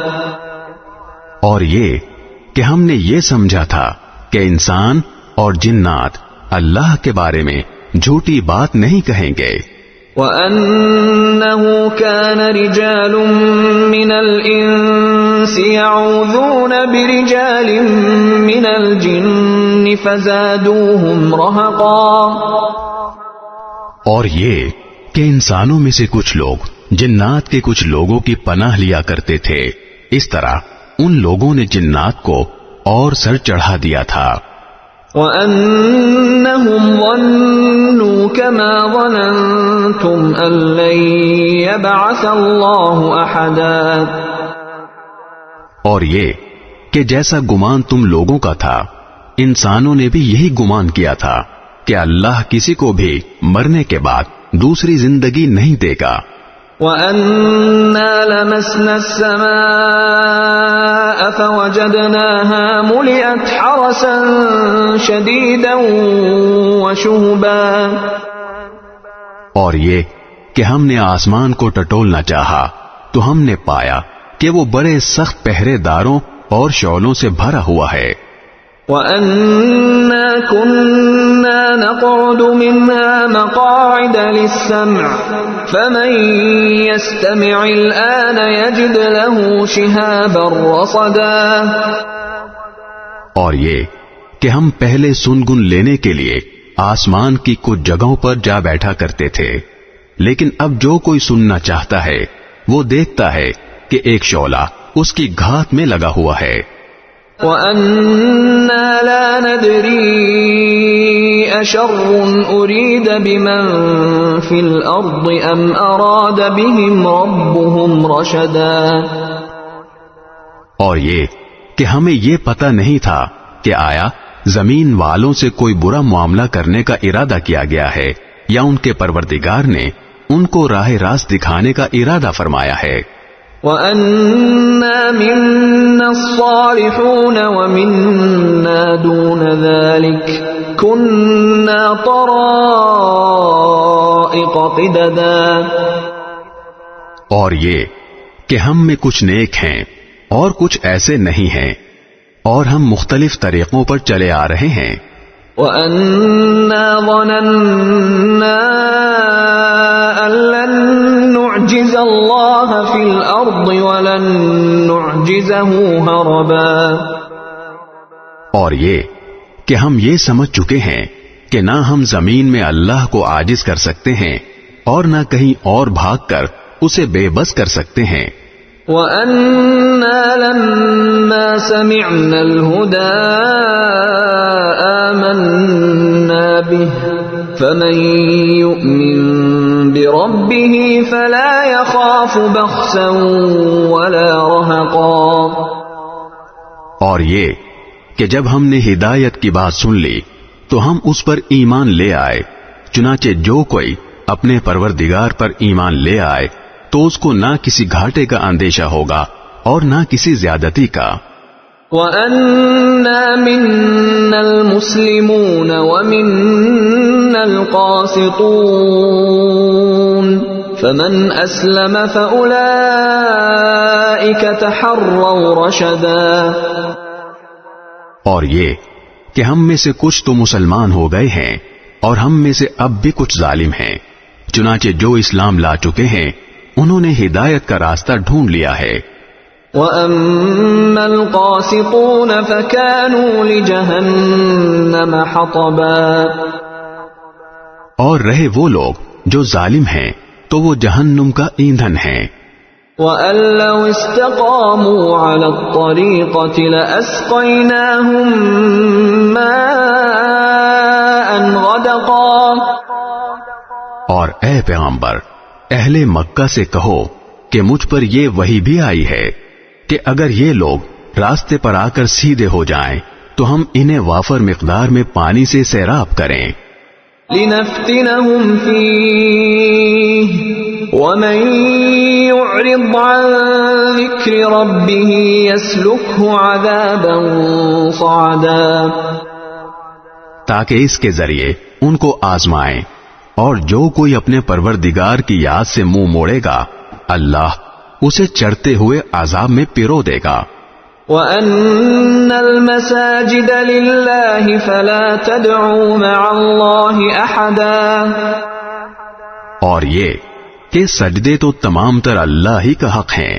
اور یہ کہ ہم نے یہ سمجھا تھا کہ انسان اور جنات اللہ کے بارے میں جھوٹی بات نہیں کہیں گے۔ وَأَنَّهُ كَانَ رِجَالٌ مِّنَ الْإِنسِ يَعُوذُونَ بِرِجَالٍ مِّنَ الْجِنِّ فَزَادُوهُمْ رَهَقًا۔ اور یہ کہ انسانوں میں سے کچھ لوگ جنات کے کچھ لوگوں کی پناہ لیا کرتے تھے، اس طرح ان لوگوں نے جنات کو اور سر چڑھا دیا تھا۔ وَأَنَّهُمْ ظَنُّوا كَمَا ظَنَنْتُمْ أَن لَّن يَبْعَثَ اللَّهُ أَحَدًا۔ اور یہ کہ جیسا گمان تم لوگوں کا تھا انسانوں نے بھی یہی گمان کیا تھا کہ اللہ کسی کو بھی مرنے کے بعد دوسری زندگی نہیں دے گا۔ وَأَنَّا لَمَسْنَا السَّمَاءَ فَوَجَدْنَاهَا مُلِئَتْ حَرَسًا شَدِيدًا وَشُهُبًا۔ اور یہ کہ ہم نے آسمان کو ٹٹولنا چاہا تو ہم نے پایا کہ وہ بڑے سخت پہرے داروں اور شعلوں سے بھرا ہوا ہے۔ وَأَنَّا كُنَّا نَقْعُدُ مِنْهَا مَقَاعِدَ لِلسَّمْعِ فَمَن يَسْتَمِعِ الْآنَ يَجِدْ لَهُ شِهَابًا رَّصَدًا۔ اور یہ کہ ہم پہلے سنگن لینے کے لیے آسمان کی کچھ جگہوں پر جا بیٹھا کرتے تھے، لیکن اب جو کوئی سننا چاہتا ہے وہ دیکھتا ہے کہ ایک شعلہ اس کی گھات میں لگا ہوا ہے۔ وَأَنَّا لَا نَدْرِي أَشَرٌّ أُرِيدَ بِمَن فِي الْأَرْضِ أَمْ أَرَادَ بِهِمْ رَبُّهُمْ رَشَدًا۔ اور یہ کہ ہمیں یہ پتہ نہیں تھا کہ آیا زمین والوں سے کوئی برا معاملہ کرنے کا ارادہ کیا گیا ہے یا ان کے پروردگار نے ان کو راہ راست دکھانے کا ارادہ فرمایا ہے۔ وَأَنَّا مِنَّا الصَّالِحُونَ وَمِنَّا دُونَ ذَلِكَ كُنَّا طَرَائِقَ قِدَدًا. اور یہ کہ ہم میں کچھ نیک ہیں اور کچھ ایسے نہیں ہیں، اور ہم مختلف طریقوں پر چلے آ رہے ہیں. وَأَنَّا ظَنَنَّا أَن لَّن نُّعْجِزَ اللَّهَ فِي الْأَرْضِ وَلَن نُّعْجِزَهُ هَرَبًا. اور یہ کہ ہم یہ سمجھ چکے ہیں کہ نہ ہم زمین میں اللہ کو عاجز کر سکتے ہیں اور نہ کہیں اور بھاگ کر اسے بے بس کر سکتے ہیں. وَأَنَّا لَمَّا سَمِعْنَا الْهُدَىٰ آمَنَّا بِهِ فَمَن يُؤْمِن بِرَبِّهِ فَلَا يَخَافُ بَخْسًا وَلَا رَهَقًا. اور یہ کہ جب ہم نے ہدایت کی بات سن لی تو ہم اس پر ایمان لے آئے، چنانچہ جو کوئی اپنے پروردگار پر ایمان لے آئے تو اس کو نہ کسی گھاٹے کا اندیشہ ہوگا اور نہ کسی زیادتی کا. وَأَنَّا مِنَّا الْمُسْلِمُونَ وَمِنَّا الْقَاسِطُونَ فَمَنْ أَسْلَمَ فَأُولَئِكَ تَحَرَّوْا رَشَدًا. اور یہ کہ ہم میں سے کچھ تو مسلمان ہو گئے ہیں اور ہم میں سے اب بھی کچھ ظالم ہیں، چنانچہ جو اسلام لا چکے ہیں انہوں نے ہدایت کا راستہ ڈھونڈ لیا ہے. وَأَمَّا الْقَاسِطُونَ فَكَانُوا لِجَهَنَّمَ حَطَبًا. اور رہے وہ لوگ جو ظالم ہیں تو وہ جہنم کا ایندھن ہیں. وَأَن لَّوْ اسْتَقَامُوا عَلَى الطَّرِيقَةِ لَأَسْقَيْنَاهُم مَّاءً غَدَقًا. اور اے پیغمبر، اہل مکہ سے کہو کہ مجھ پر یہ وحی بھی آئی ہے کہ اگر یہ لوگ راستے پر آ کر سیدھے ہو جائیں تو ہم انہیں وافر مقدار میں پانی سے سیراب کریں. لِنَفْتِنَهُمْ فِيهِ وَمَن يُعْرِضْ عَن ذِكْرِ رَبِّهِ يَسْلُكْهُ عَذَابًا صَعَدًا. تاکہ اس کے ذریعے ان کو آزمائیں، اور جو کوئی اپنے پروردگار کی یاد سے منہ موڑے گا اللہ اسے چڑھتے ہوئے عذاب میں پیرو دے گا. وَأَنَّ الْمَسَاجِدَ لِلَّهِ فَلَا تَدْعُوا مَعَ اللَّهِ أَحَدًا. اور یہ کہ سجدے تو تمام تر اللہ ہی کا حق ہیں،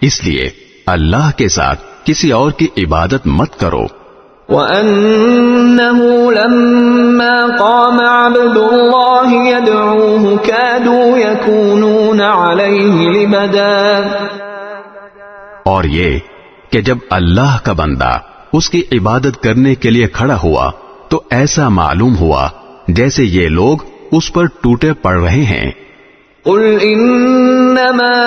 اس لیے اللہ کے ساتھ کسی اور کی عبادت مت کرو. وَأَنَّهُ لَمَّا قَامَ عَبْدُ اللَّهِ يَدْعُوهُ كَادُوا يَكُونُونَ عَلَيْهِ لِبَدًا. اور یہ کہ جب اللہ کا بندہ اس کی عبادت کرنے کے لیے کھڑا ہوا تو ایسا معلوم ہوا جیسے یہ لوگ اس پر ٹوٹے پڑ رہے ہیں. قُلْ إِنَّمَا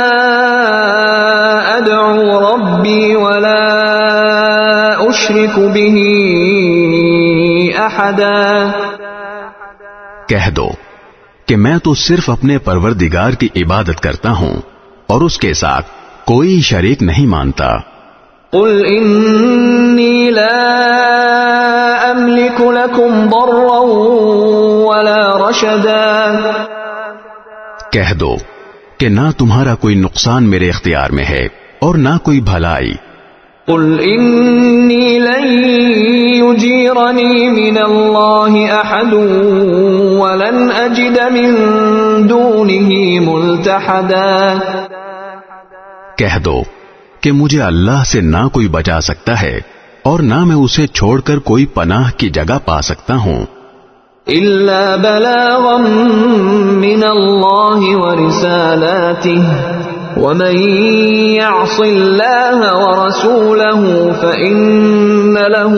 أَدْعُو رَبِّي وَلَا أُشْرِكُ بِهِ أَحَدًا. کہہ دو کہ میں تو صرف اپنے پروردگار کی عبادت کرتا ہوں اور اس کے ساتھ کوئی شریک نہیں مانتا. قُلْ إِنِّي لَا أَمْلِكُ لَكُمْ ضَرًّا وَلَا رَشَدًا. کہہ دو کہ نہ تمہارا کوئی نقصان میرے اختیار میں ہے اور نہ کوئی بھلائی. قُلْ إِنِّي لَن يُجِيرَنِي مِنَ اللَّهِ أَحَدٌ وَلَنْ أَجِدَ مِن دُونِهِ مُلْتَحَدًا. کہہ دو کہ مجھے اللہ سے نہ کوئی بچا سکتا ہے اور نہ میں اسے چھوڑ کر کوئی پناہ کی جگہ پا سکتا ہوں. إِلَّا بَلَاغًا مِّنَ اللَّهِ وَرِسَالَاتِهِ وَمَن يَعْصِ اللَّهَ وَرَسُولَهُ فَإِنَّ لَهُ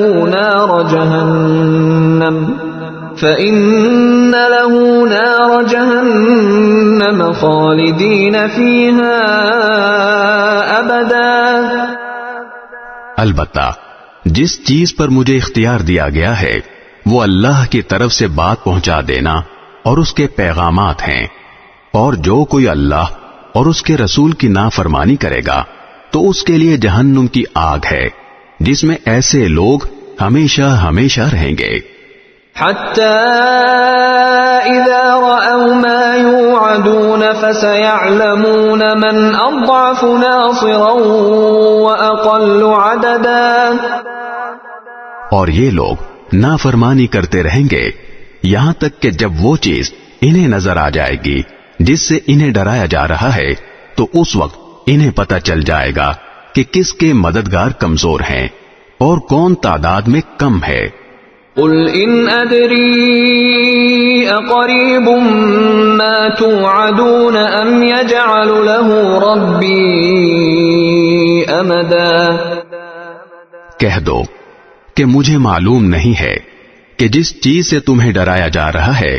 نَارَ جَهَنَّمَ خَالِدِينَ فِيهَا أَبَدًا. البتہ جس چیز پر مجھے اختیار دیا گیا ہے وہ اللہ کی طرف سے بات پہنچا دینا اور اس کے پیغامات ہیں، اور جو کوئی اللہ اور اس کے رسول کی نافرمانی کرے گا تو اس کے لیے جہنم کی آگ ہے جس میں ایسے لوگ ہمیشہ ہمیشہ رہیں گے. حتى إذا رأوا ما يوعدون فسيعلمون من أضعف ناصرا وأقل عددا. اور یہ لوگ نافرمانی کرتے رہیں گے یہاں تک کہ جب وہ چیز انہیں نظر آ جائے گی جس سے انہیں ڈرایا جا رہا ہے تو اس وقت انہیں پتہ چل جائے گا کہ کس کے مددگار کمزور ہیں اور کون تعداد میں کم ہے. قل إن أدري أقريب ما توعدون أم يجعل له ربي أمدا. کہہ دو کہ مجھے معلوم نہیں ہے کہ جس چیز سے تمہیں ڈرایا جا رہا ہے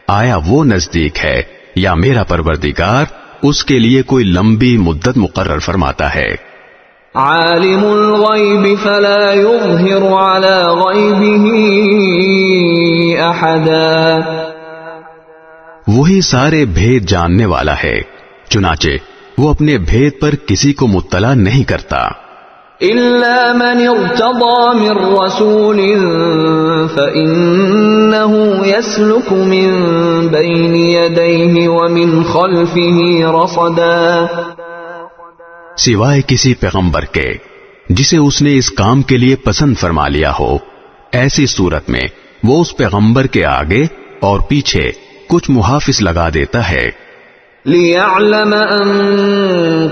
آیا وہ نزدیک ہے یا میرا پروردگار اس کے لیے کوئی لمبی مدت مقرر فرماتا ہے. عالم الغیب فلا یظہر علی غیبہ احدا. وہی سارے بھید جاننے والا ہے چنانچہ وہ اپنے بھید پر کسی کو مطلع نہیں کرتا. الا من ارتضى من رسول فإنه يسلك من بين يديه ومن خلفه رصدا. سوائے کسی پیغمبر کے جسے اس نے اس کام کے لیے پسند فرما لیا ہو ایسی صورت میں وہ اس پیغمبر کے آگے اور پیچھے کچھ محافظ لگا دیتا ہے. لِيَعْلَمَ أَن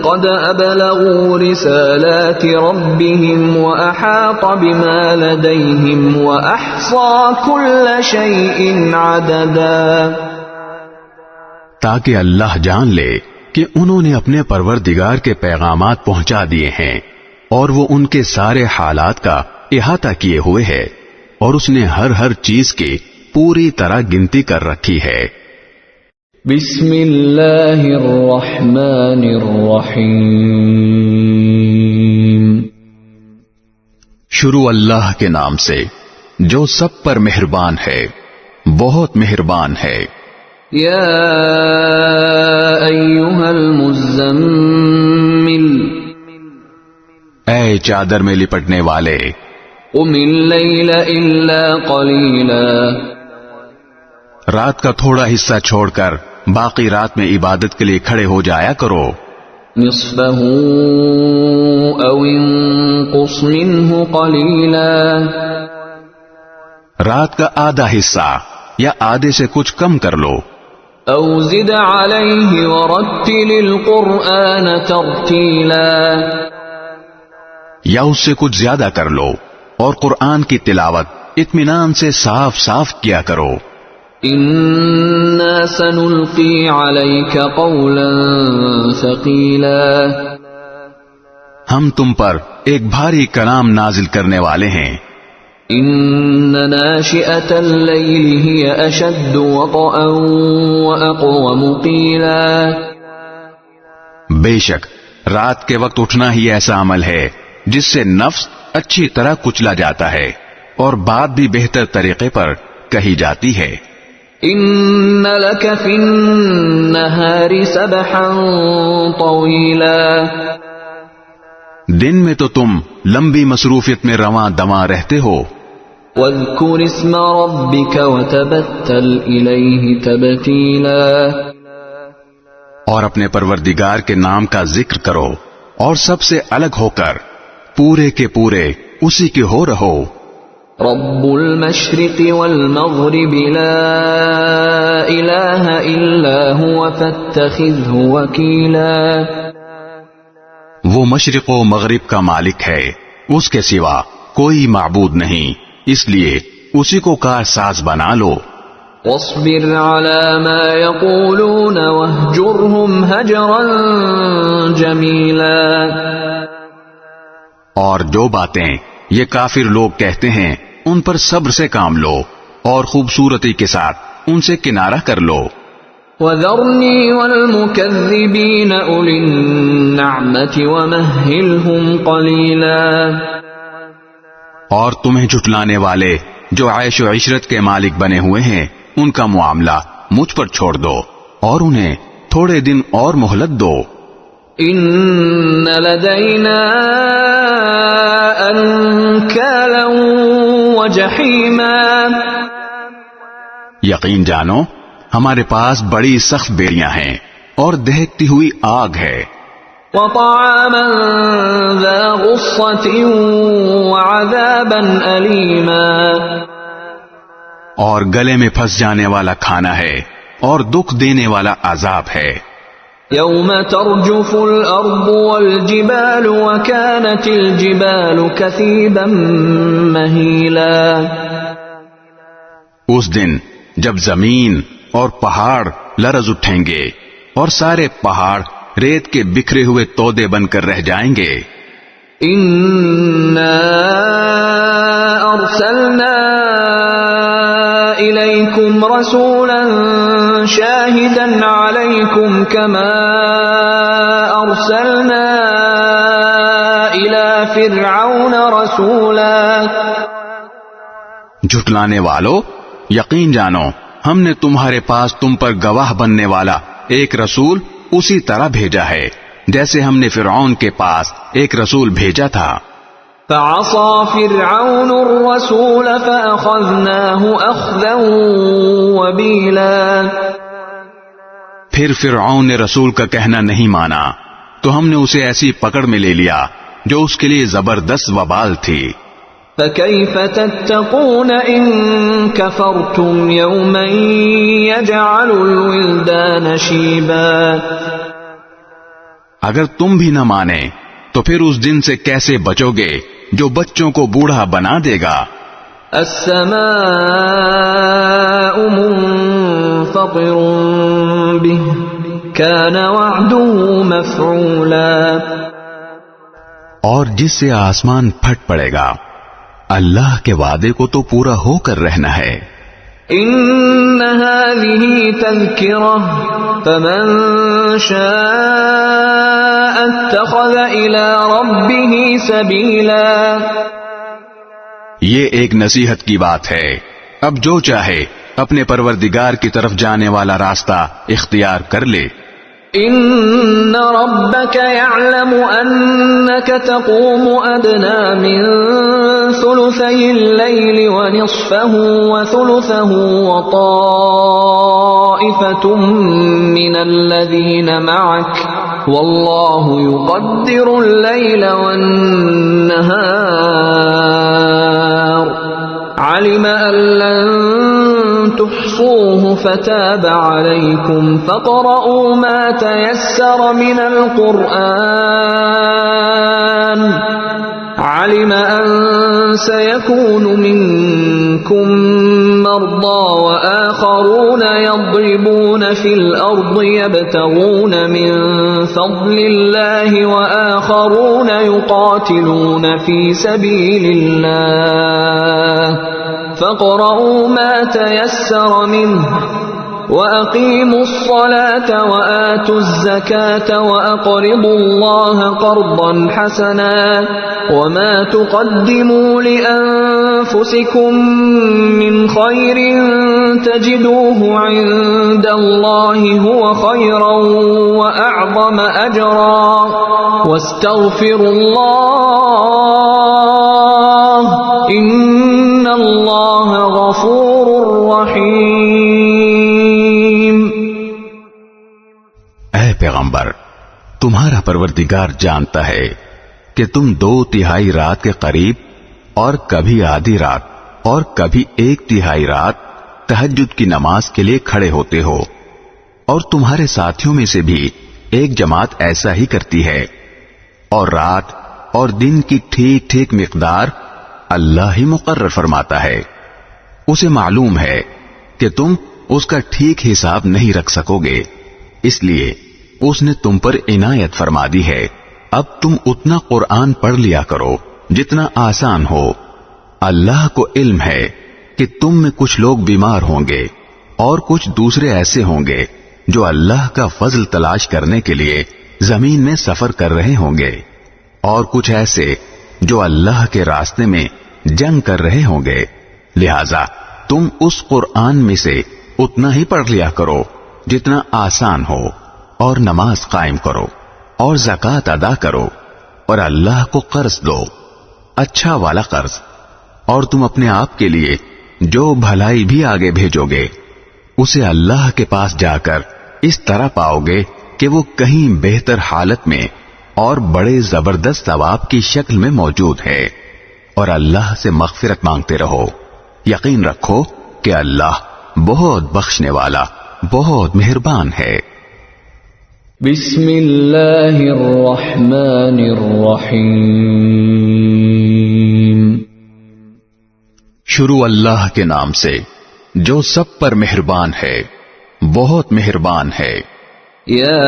قَدْ أَبْلَغُوا رِسَالَاتِ رَبِّهِمْ وَأَحَاطَ بِمَا لَدَيْهِمْ وَأَحْصَى كُلَّ شَيْءٍ عَدَدًا. تاکہ اللہ جان لے کہ انہوں نے اپنے پروردگار کے پیغامات پہنچا دیے ہیں اور وہ ان کے سارے حالات کا احاطہ کیے ہوئے ہے اور اس نے ہر چیز کی پوری طرح گنتی کر رکھی ہے. بسم اللہ الرحمن الرحیم. شروع اللہ کے نام سے جو سب پر مہربان ہے بہت مہربان ہے. یا ایھا المزمل اے چادر میں لپٹنے والے قم اللیل الا قلیلا رات کا تھوڑا حصہ چھوڑ کر باقی رات میں عبادت کے لیے کھڑے ہو جایا کرو. نصفہ او انقص منہ قلیلا رات کا آدھا حصہ یا آدھے سے کچھ کم کر لو. او زد علیہ ورتل القرآن ترتیلا یا اس سے کچھ زیادہ کر لو اور قرآن کی تلاوت اطمینان سے صاف صاف کیا کرو. انا سنلقی علیک قولا ثقیلا ہم تم پر ایک بھاری کلام نازل کرنے والے ہیں. ان ناشئة اللیل ہی اشد وطئا واقوم قیلا بے شک رات کے وقت اٹھنا ہی ایسا عمل ہے جس سے نفس اچھی طرح کچلا جاتا ہے اور بات بھی بہتر طریقے پر کہی جاتی ہے. ان لک فی النہار سبحا طویلا دن میں تو تم لمبی مصروفیت میں رواں دواں رہتے ہو. واذکر اسم ربک وتبتل الیہ تبتیلا اور اپنے پروردگار کے نام کا ذکر کرو اور سب سے الگ ہو کر پورے کے پورے اسی کے ہو رہو. رب المشرق والمغرب لا الہ الا هو فاتخذه وکیلا وہ مشرق و مغرب کا مالک ہے اس کے سوا کوئی معبود نہیں اس لیے اسی کو کارساز بنا لو. واصبر على ما يقولون واهجرهم هجرا جميلا اور جو باتیں یہ کافر لوگ کہتے ہیں ان پر صبر سے کام لو اور خوبصورتی کے ساتھ ان سے کنارہ کر لو. وذرنی والمکذبین اولی النعمت ومہلہم قلیلا اور تمہیں جھٹلانے والے جو عیش و عشرت کے مالک بنے ہوئے ہیں ان کا معاملہ مجھ پر چھوڑ دو اور انہیں تھوڑے دن اور مہلت دو. ان لدینا انکالا وجحیما، یقین جانو ہمارے پاس بڑی سخت بیڑیاں ہیں اور دہکتی ہوئی آگ ہے. وطعاما ذا غصة وعذابا أليما، اور گلے میں پھنس جانے والا کھانا ہے اور دکھ دینے والا عذاب ہے. يوم ترجف الأرض والجبال وكانت الجبال كثيبا مهيلا، اس دن جب زمین اور پہاڑ لرز اٹھیں گے اور سارے پہاڑ ریت کے بکھرے ہوئے تودے بن کر رہ جائیں گے. إنا أرسلنا إليكم رسولا شاهدا عليكم كما أرسلنا إلى فرعون رسولا. جھٹلانے والو، یقین جانو ہم نے تمہارے پاس تم پر گواہ بننے والا ایک رسول اسی طرح بھیجا ہے جیسے ہم نے فرعون کے پاس ایک رسول بھیجا تھا. فعصى فرعون الرسول فأخذناه أخذا وبيلا، پھر فرعون نے رسول کا کہنا نہیں مانا تو ہم نے اسے ایسی پکڑ میں لے لیا جو اس کے لیے زبردست وبال تھی. فكيف تتقون إن كفرتم يوما يجعل الولدان شيبا، اگر تم بھی نہ مانے تو پھر اس دن سے کیسے بچو گے جو بچوں کو بوڑھا بنا دے گا. السماء منفطر به كان وعده مفعولا، اور جس سے آسمان پھٹ پڑے گا اللہ کے وعدے کو تو پورا ہو کر رہنا ہے. ان هذه تذكرة فمن شاء اتخذ الى ربه سبيلا، یہ ایک نصیحت کی بات ہے، اب جو چاہے اپنے پروردگار کی طرف جانے والا راستہ اختیار کر لے. ان ربك يعلم انك تقوم ادنى من ثلثي الليل ونصفه وثلثه وطائفة من الذين معك والله يقدر الليل والنهار علم أن لن تحصوه فتاب عليكم فاقرؤوا ما تيسر من القرآن علم أن سيكون منكم مرضى وآخرون يضربون في الأرض يبتغون من فضل الله وآخرون يقاتلون في سبيل الله فاقرؤوا ما تيسر منه وَأَقِيمُوا الصَّلَاةَ وَآتُوا الزَّكَاةَ وَأَقْرِضُوا اللَّهَ قَرْضًا حَسَنًا وَمَا تُقَدِّمُوا لِأَنفُسِكُم مِّنْ خَيْرٍ تَجِدُوهُ عِندَ اللَّهِ هُوَ خَيْرًا وَأَعْظَمَ أَجْرًا وَاسْتَغْفِرُوا اللَّهَ إِنَّ اللَّهَ غَفُورٌ رَّحِيمٌ. اے پیغمبر، تمہارا پروردگار جانتا ہے کہ تم 2/3 رات کے قریب اور کبھی آدھی رات اور کبھی 1/3 رات تہجد کی نماز کے لیے کھڑے ہوتے ہو، اور تمہارے ساتھیوں میں سے بھی ایک جماعت ایسا ہی کرتی ہے، اور رات اور دن کی ٹھیک ٹھیک مقدار اللہ ہی مقرر فرماتا ہے. اسے معلوم ہے کہ تم اس کا ٹھیک حساب نہیں رکھ سکو گے، اس لیے اس نے تم پر عنایت فرما دی ہے. اب تم اتنا قرآن پڑھ لیا کرو جتنا آسان ہو. اللہ کو علم ہے کہ تم میں کچھ لوگ بیمار ہوں گے اور کچھ دوسرے ایسے ہوں گے جو اللہ کا فضل تلاش کرنے کے لیے زمین میں سفر کر رہے ہوں گے، اور کچھ ایسے جو اللہ کے راستے میں جنگ کر رہے ہوں گے. لہذا تم اس قرآن میں سے اتنا ہی پڑھ لیا کرو جتنا آسان ہو. اور نماز قائم کرو اور زکات ادا کرو اور اللہ کو قرض دو، اچھا والا قرض، اور تم اپنے آپ کے لیے جو بھلائی بھی آگے بھیجو گے اسے اللہ کے پاس جا کر اس طرح پاؤ گے کہ وہ کہیں بہتر حالت میں اور بڑے زبردست ثواب کی شکل میں موجود ہے، اور اللہ سے مغفرت مانگتے رہو، یقین رکھو کہ اللہ بہت بخشنے والا بہت مہربان ہے۔ بسم اللہ الرحمن الرحیم، شروع اللہ کے نام سے جو سب پر مہربان ہے بہت مہربان ہے۔ یا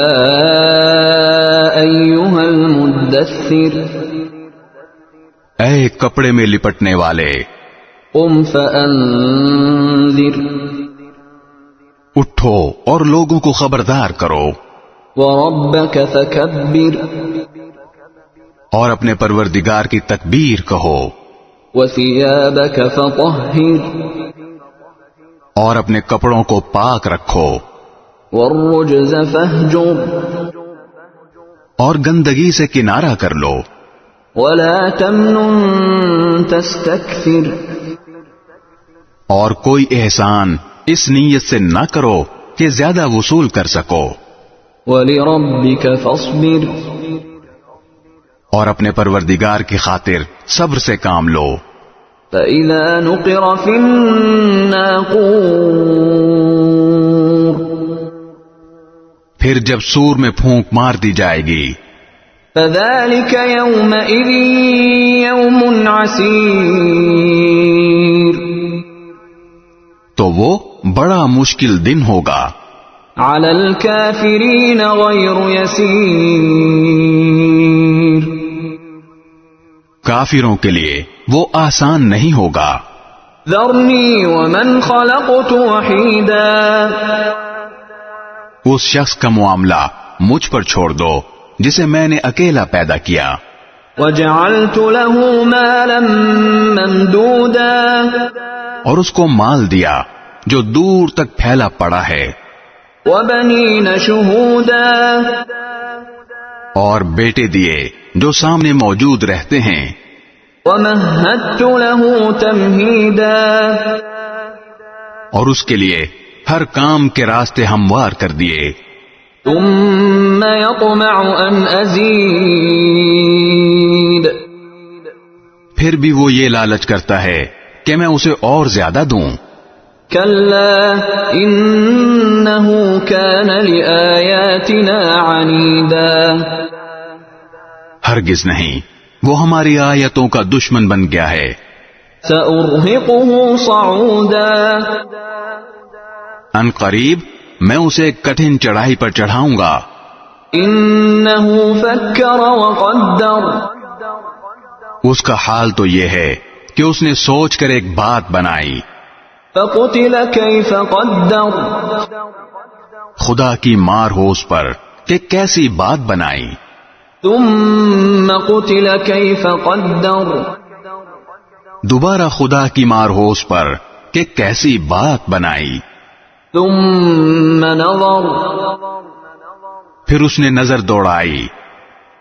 ایھا المدثر، اے کپڑے میں لپٹنے والے، قم فانذر، اٹھو اور لوگوں کو خبردار کرو، وربک فکبر، اور اپنے پروردگار کی تکبیر کہو، وثیابک فطہر، اور اپنے کپڑوں کو پاک رکھو، والرجز فہجر، اور گندگی سے کنارہ کر لو، ولا تمنن تستکثر، اور کوئی احسان اس نیت سے نہ کرو کہ زیادہ وصول کر سکو، ولربک فاصبر، اور اپنے پروردگار کی خاطر صبر سے کام لو۔ فإذا نقر في الناقور، پھر جب سور میں پھونک مار دی جائے گی، فذلك يومئذ يوم عسير، تو وہ بڑا مشکل دن ہوگا، على الكافرين غير يسير، کافروں کے لیے وہ آسان نہیں ہوگا۔ ذرني ومن خلقت وحيدا، اس شخص کا معاملہ مجھ پر چھوڑ دو جسے میں نے اکیلا پیدا کیا، وجعلت له مالا ممدودا، اور اس کو مال دیا جو دور تک پھیلا پڑا ہے، وبنين شهودا، اور بیٹے دیے جو سامنے موجود رہتے ہیں، ومهدت له تمهيدا، اور اس کے لیے ہر کام کے راستے ہموار کر دیے، ثم يطمع ان ازيد، پھر بھی وہ یہ لالچ کرتا ہے کہ میں اسے اور زیادہ دوں۔ كلا انه كان لآياتنا عنيدا، ہرگز نہیں، وہ ہماری آیتوں کا دشمن بن گیا ہے۔ سأرهقه صعودا، ان قریب میں اسے ایک کٹھن چڑھائی پر چڑھاؤں گا۔ انه فكر وقدر، اس کا حال تو یہ ہے کہ اس نے سوچ کر ایک بات بنائی، فقتل كيف قدر، خدا کی مار ہو اس پر کہ کیسی بات بنائی، ثم قتل كيف قدر، دوبارہ خدا کی مار ہو اس پر کہ کیسی بات بنائی، ثم نظر، پھر اس نے نظر دوڑائی،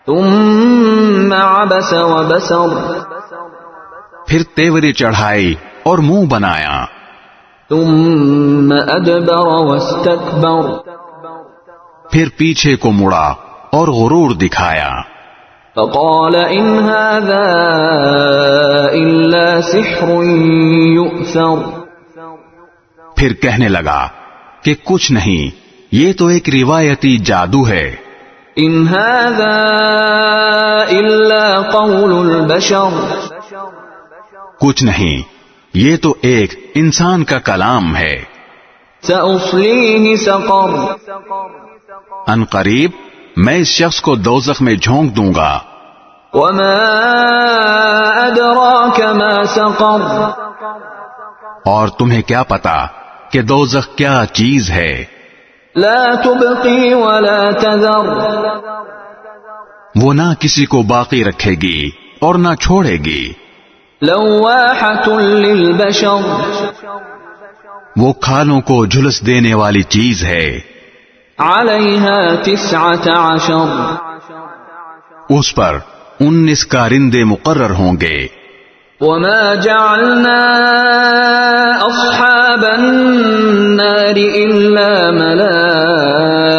ثم عبس وبسر، پھر تیوری چڑھائی اور منہ بنایا، ثم ادبر واستكبر، پھر پیچھے کو مڑا اور غرور دکھایا، فقال ان هذا الا سحر يؤثر، پھر کہنے لگا کہ کچھ نہیں، یہ تو ایک روایتی جادو ہے، ان هذا الا قول البشر، کچھ نہیں، یہ تو ایک انسان کا کلام ہے، سأصليه سقر، ان قریب میں اس شخص کو دوزخ میں جھونک دوں گا، وما ادراك ما سقر، اور تمہیں کیا پتا کہ دوزخ کیا چیز ہے، لا تبقي ولا تذر، وہ نہ کسی کو باقی رکھے گی اور نہ چھوڑے گی، لواحة للبشر، وہ کھالوں کو جھلس دینے والی چیز ہے، علیہا 19 اس پر 19 کارندے مقرر ہوں گے. وما جعلنا أصحاب النار إلا ملائكة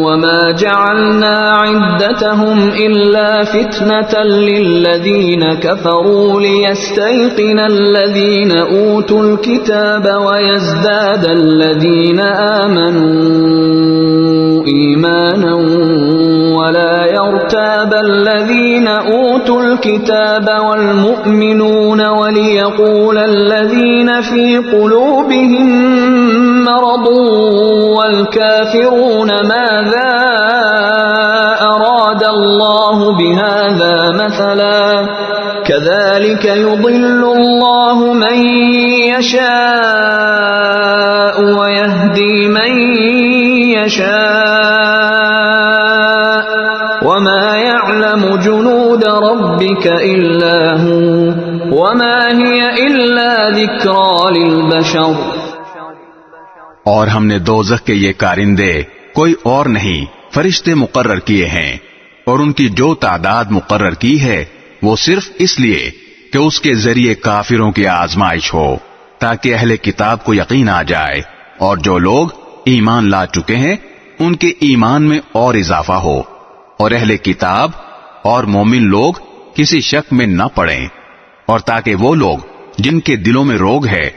وما جعلنا عدتهم إلا فتنة للذين كفروا ليستيقن الذين أوتوا الكتاب ويزداد الذين آمنوا إيمانا ولا يرتاب الذين أوتوا الكتاب والمؤمنون وليقول الذين في قلوبهم مرض والكافرون ماذا أراد الله بهذا مثلا كذلك يضل الله من يشاء ويهدي من يشاء وما يعلم جنود ربك إلا هو وما هي إلا ذكرى للبشر. اور ہم نے دوزخ کے یہ کارندے کوئی اور نہیں فرشتے مقرر کیے ہیں، اور ان کی جو تعداد مقرر کی ہے وہ صرف اس لیے کہ اس کے ذریعے کافروں کی آزمائش ہو تاکہ اہل کتاب کو یقین آ جائے، اور جو لوگ ایمان لا چکے ہیں ان کے ایمان میں اور اضافہ ہو، اور اہل کتاب اور مومن لوگ کسی شک میں نہ پڑیں، اور تاکہ وہ لوگ جن کے دلوں میں روگ ہے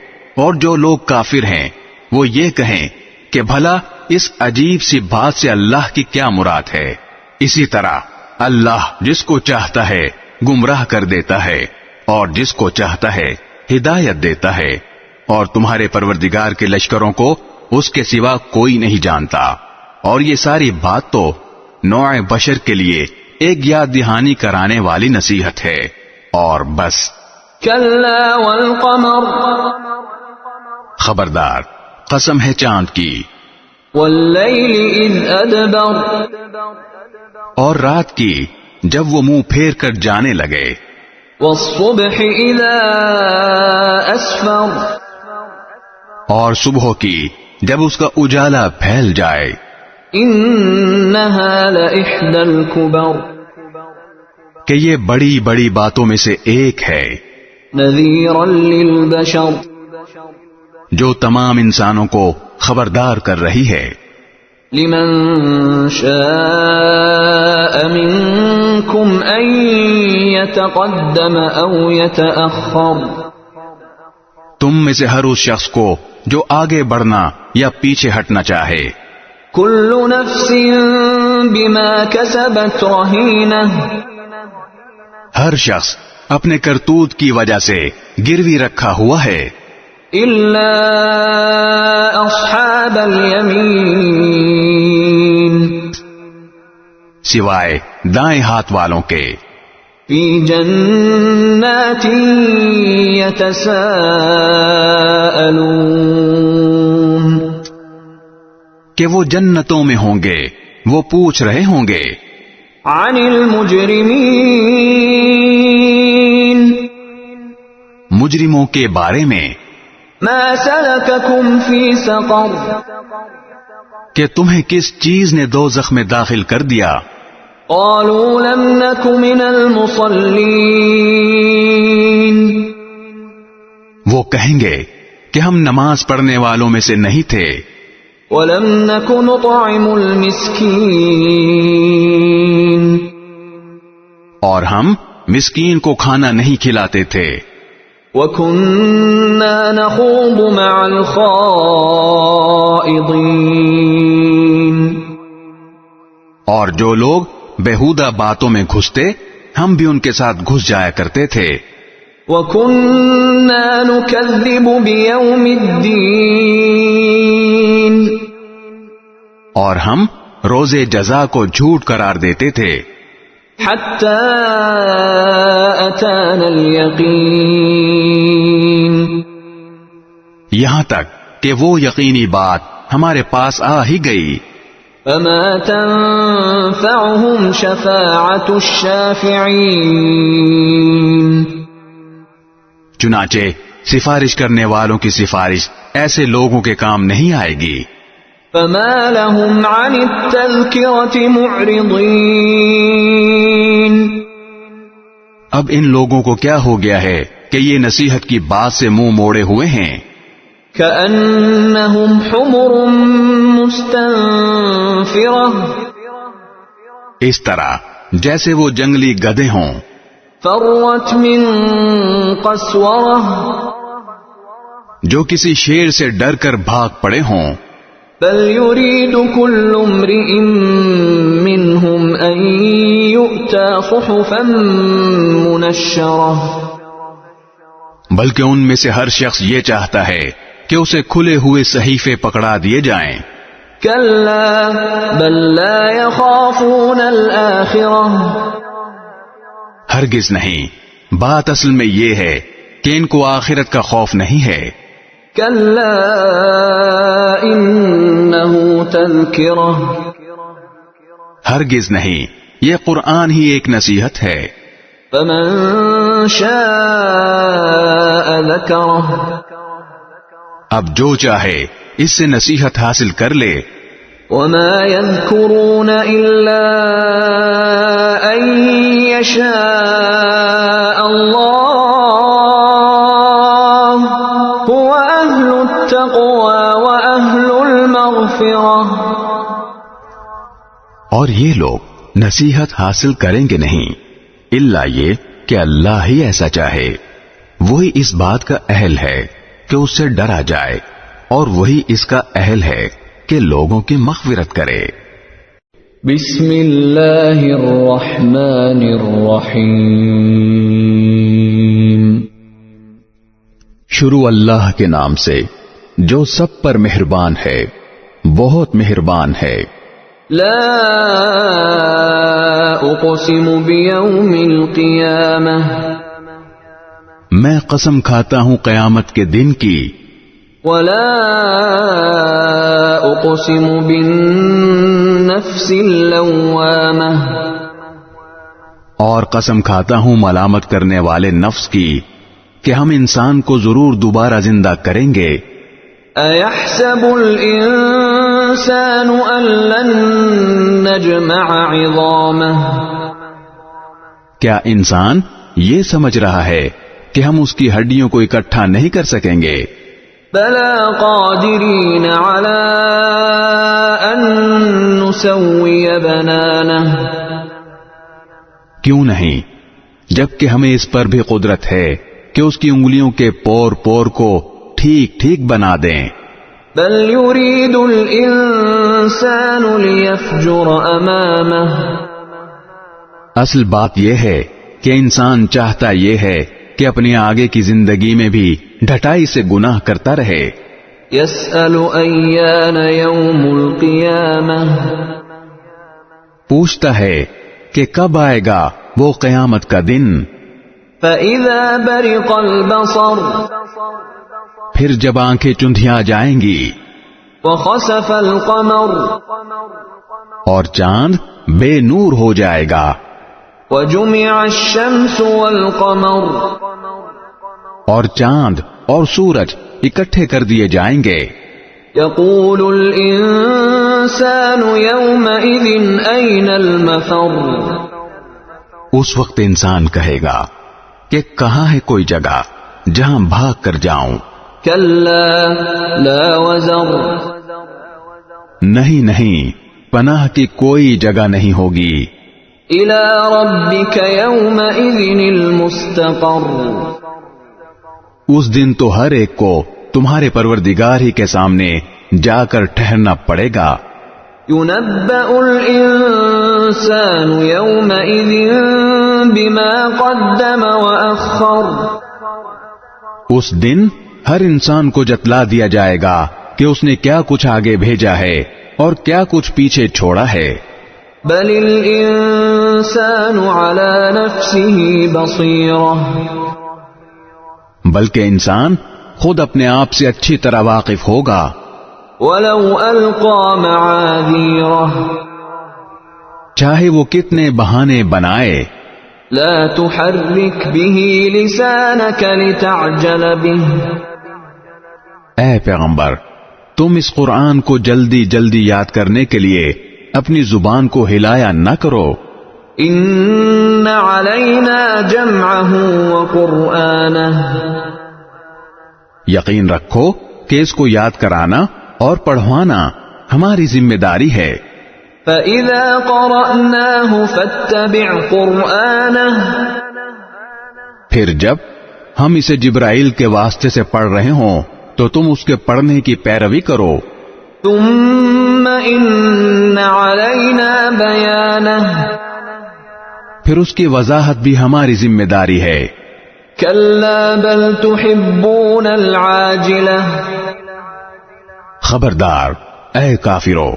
اور جو لوگ کافر ہیں وہ یہ کہیں کہ بھلا اس عجیب سی بات سے اللہ کی کیا مراد ہے. اسی طرح اللہ جس کو چاہتا ہے گمراہ کر دیتا ہے اور جس کو چاہتا ہے ہدایت دیتا ہے، اور تمہارے پروردگار کے لشکروں کو اس کے سوا کوئی نہیں جانتا. اور یہ ساری بات تو نوع بشر کے لیے ایک یاد دہانی کرانے والی نصیحت ہے، اور بس. کلا والقمر خبردار قسم ہے چاند کی، واللیل اذ ادبر اور رات کی جب وہ منہ پھیر کر جانے لگے، والصبح اذا اسفر اور صبح کی جب اس کا اجالا پھیل جائے. انہا لإحدى الكبر کہ یہ بڑی بڑی باتوں میں سے ایک ہے، نذیرا للبشر جو تمام انسانوں کو خبردار کر رہی ہے. لمن شاء منکم ان یتقدم او یتأخر تم میں سے ہر اس شخص کو جو آگے بڑھنا یا پیچھے ہٹنا چاہے. کل نفس بما کسبت رہینہ ہر شخص اپنے کرتوت کی وجہ سے گروی رکھا ہوا ہے، الا اصحاب الیمین سوائے دائیں ہاتھ والوں کے. فی جنات یتساءلون کہ وہ جنتوں میں ہوں گے، وہ پوچھ رہے ہوں گے عن المجرمین مجرموں کے بارے میں، ما سلککم فی سقر کہ تمہیں کس چیز نے دوزخ میں داخل کر دیا. قالوا لم نک من المصلین وہ کہیں گے کہ ہم نماز پڑھنے والوں میں سے نہیں تھے، ولم نک نطعم المسکین اور ہم مسکین کو کھانا نہیں کھلاتے تھے، وَكُنَّا نَخُوضُ مَعَ الْخَائِضِينَ اور جو لوگ بےہودہ باتوں میں گھستے ہم بھی ان کے ساتھ گھس جایا کرتے تھے. وَكُنَّا نُكَذِّبُ بِيَوْمِ الدِّينِ اور ہم روز جزا کو جھوٹ قرار دیتے تھے، حَتَّى أَتَانَا الْيَقِينُ یہاں تک کہ وہ یقینی بات ہمارے پاس آ ہی گئی. فَمَا تَنفَعُهُمْ شَفَاعَةُ الشَّافِعِينَ چنانچہ سفارش کرنے والوں کی سفارش ایسے لوگوں کے کام نہیں آئے گی. فما لهم عن التذكرة معرضين. اب ان لوگوں کو کیا ہو گیا ہے کہ یہ نصیحت کی بات سے منہ موڑے ہوئے ہیں؟ كأنهم حمر مستنفرة. اس طرح جیسے وہ جنگلی گدھے ہوں. فرت من قسورة. جو کسی شیر سے ڈر کر بھاگ پڑے ہوں. بل يريد كل امرئ منهم أن يؤتى صحفا منشرة. بلکہ ان میں سے ہر شخص یہ چاہتا ہے کہ اسے کھلے ہوئے صحیفے پکڑا دیے جائیں. كلا بل لا يخافون الآخرة. ہرگز نہیں، بات اصل میں یہ ہے کہ ان کو آخرت کا خوف نہیں ہے. كلا إنه تذكرة. ہرگز نہیں، یہ قرآن ہی ایک نصیحت ہے. فمن شاء ذكره. اب جو چاہے اس سے نصیحت حاصل کر لے. وما يذكرون إلا أن يشاء الله هو أهل التقوى وأهل المغفرة. اور یہ لوگ نصیحت حاصل کریں گے نہیں الا یہ کہ اللہ ہی ایسا چاہے. وہی اس بات کا اہل ہے کہ اس سے ڈرا جائے، اور وہی اس کا اہل ہے کہ لوگوں کی مغفرت کرے. بسم اللہ الرحمن الرحیم. شروع اللہ کے نام سے جو سب پر مہربان ہے، بہت مہربان ہے. لا اقسم بیوم القیامہ. میں قسم کھاتا ہوں قیامت کے دن کی. ولا اقسم بالنفس اللوامہ. اور قسم کھاتا ہوں ملامت کرنے والے نفس کی کہ ہم انسان کو ضرور دوبارہ زندہ کریں گے. ایحسب الانسان ان لن نجمع عظامہ. کیا انسان یہ سمجھ رہا ہے کہ ہم اس کی ہڈیوں کو اکٹھا نہیں کر سکیں گے؟ بلا قادرین علی ان نسوی بنانہ. کیوں نہیں، جبکہ ہمیں اس پر بھی قدرت ہے کہ اس کی انگلیوں کے پور پور کو ٹھیک ٹھیک بنا دیں. بل یرید الانسان لیفجر امامہ. اصل بات یہ ہے کہ انسان چاہتا یہ ہے کہ اپنے آگے کی زندگی میں بھی ڈھٹائی سے گناہ کرتا رہے. یسأل ایان یوم القیامہ. پوچھتا ہے کہ کب آئے گا وہ قیامت کا دن. فإذا برق البصر. پھر جب آنکھیں چندھیاں جائیں گی. وخسف القمر. اور چاند بے نور ہو جائے گا. وجمع الشمس والقمر. اور چاند اور سورج اکٹھے کر دیے جائیں گے. یقول الانسان یومئذ این المفر. اس وقت انسان کہے گا کہ کہاں ہے کوئی جگہ جہاں بھاگ کر جاؤں. کلا لا وزر. نہیں، پناہ کی کوئی جگہ نہیں ہوگی. الی ربک یومئذ المستقر. اس دن تو ہر ایک کو تمہارے پروردگار ہی کے سامنے جا کر ٹھہرنا پڑے گا. ينبأ الإنسان يومئذ بما قدم وأخر. اس دن ہر انسان کو جتلا دیا جائے گا کہ اس نے کیا کچھ آگے بھیجا ہے اور کیا کچھ پیچھے چھوڑا ہے. بل الإنسان على نفسه بصيرة. بلکہ انسان خود اپنے آپ سے اچھی طرح واقف ہوگا. ولو ألقى معاذيره. چاہے وہ کتنے بہانے بنائے. لا تحرك به لسانك لتعجل به. اے پیغمبر، تم اس قرآن کو جلدی جلدی یاد کرنے کے لیے اپنی زبان کو ہلایا نہ کرو. ان علینا جمعہ وقرآنہ، یقین رکھو کہ اس کو یاد کرانا اور پڑھوانا ہماری ذمہ داری ہے. فَإِذَا قَرَأْنَاهُ فَاتَّبِعْ قُرْآنَهُ، پھر جب ہم اسے جبرائیل کے واسطے سے پڑھ رہے ہوں تو تم اس کے پڑھنے کی پیروی کرو. ثُمَّ إِنَّ عَلَيْنَا بَيَانَهُ، پھر اس کی وضاحت بھی ہماری ذمہ داری ہے. كَلَّا بَلْ تُحِبُّونَ الْعَاجِلَةَ، خبردار اے کافرو،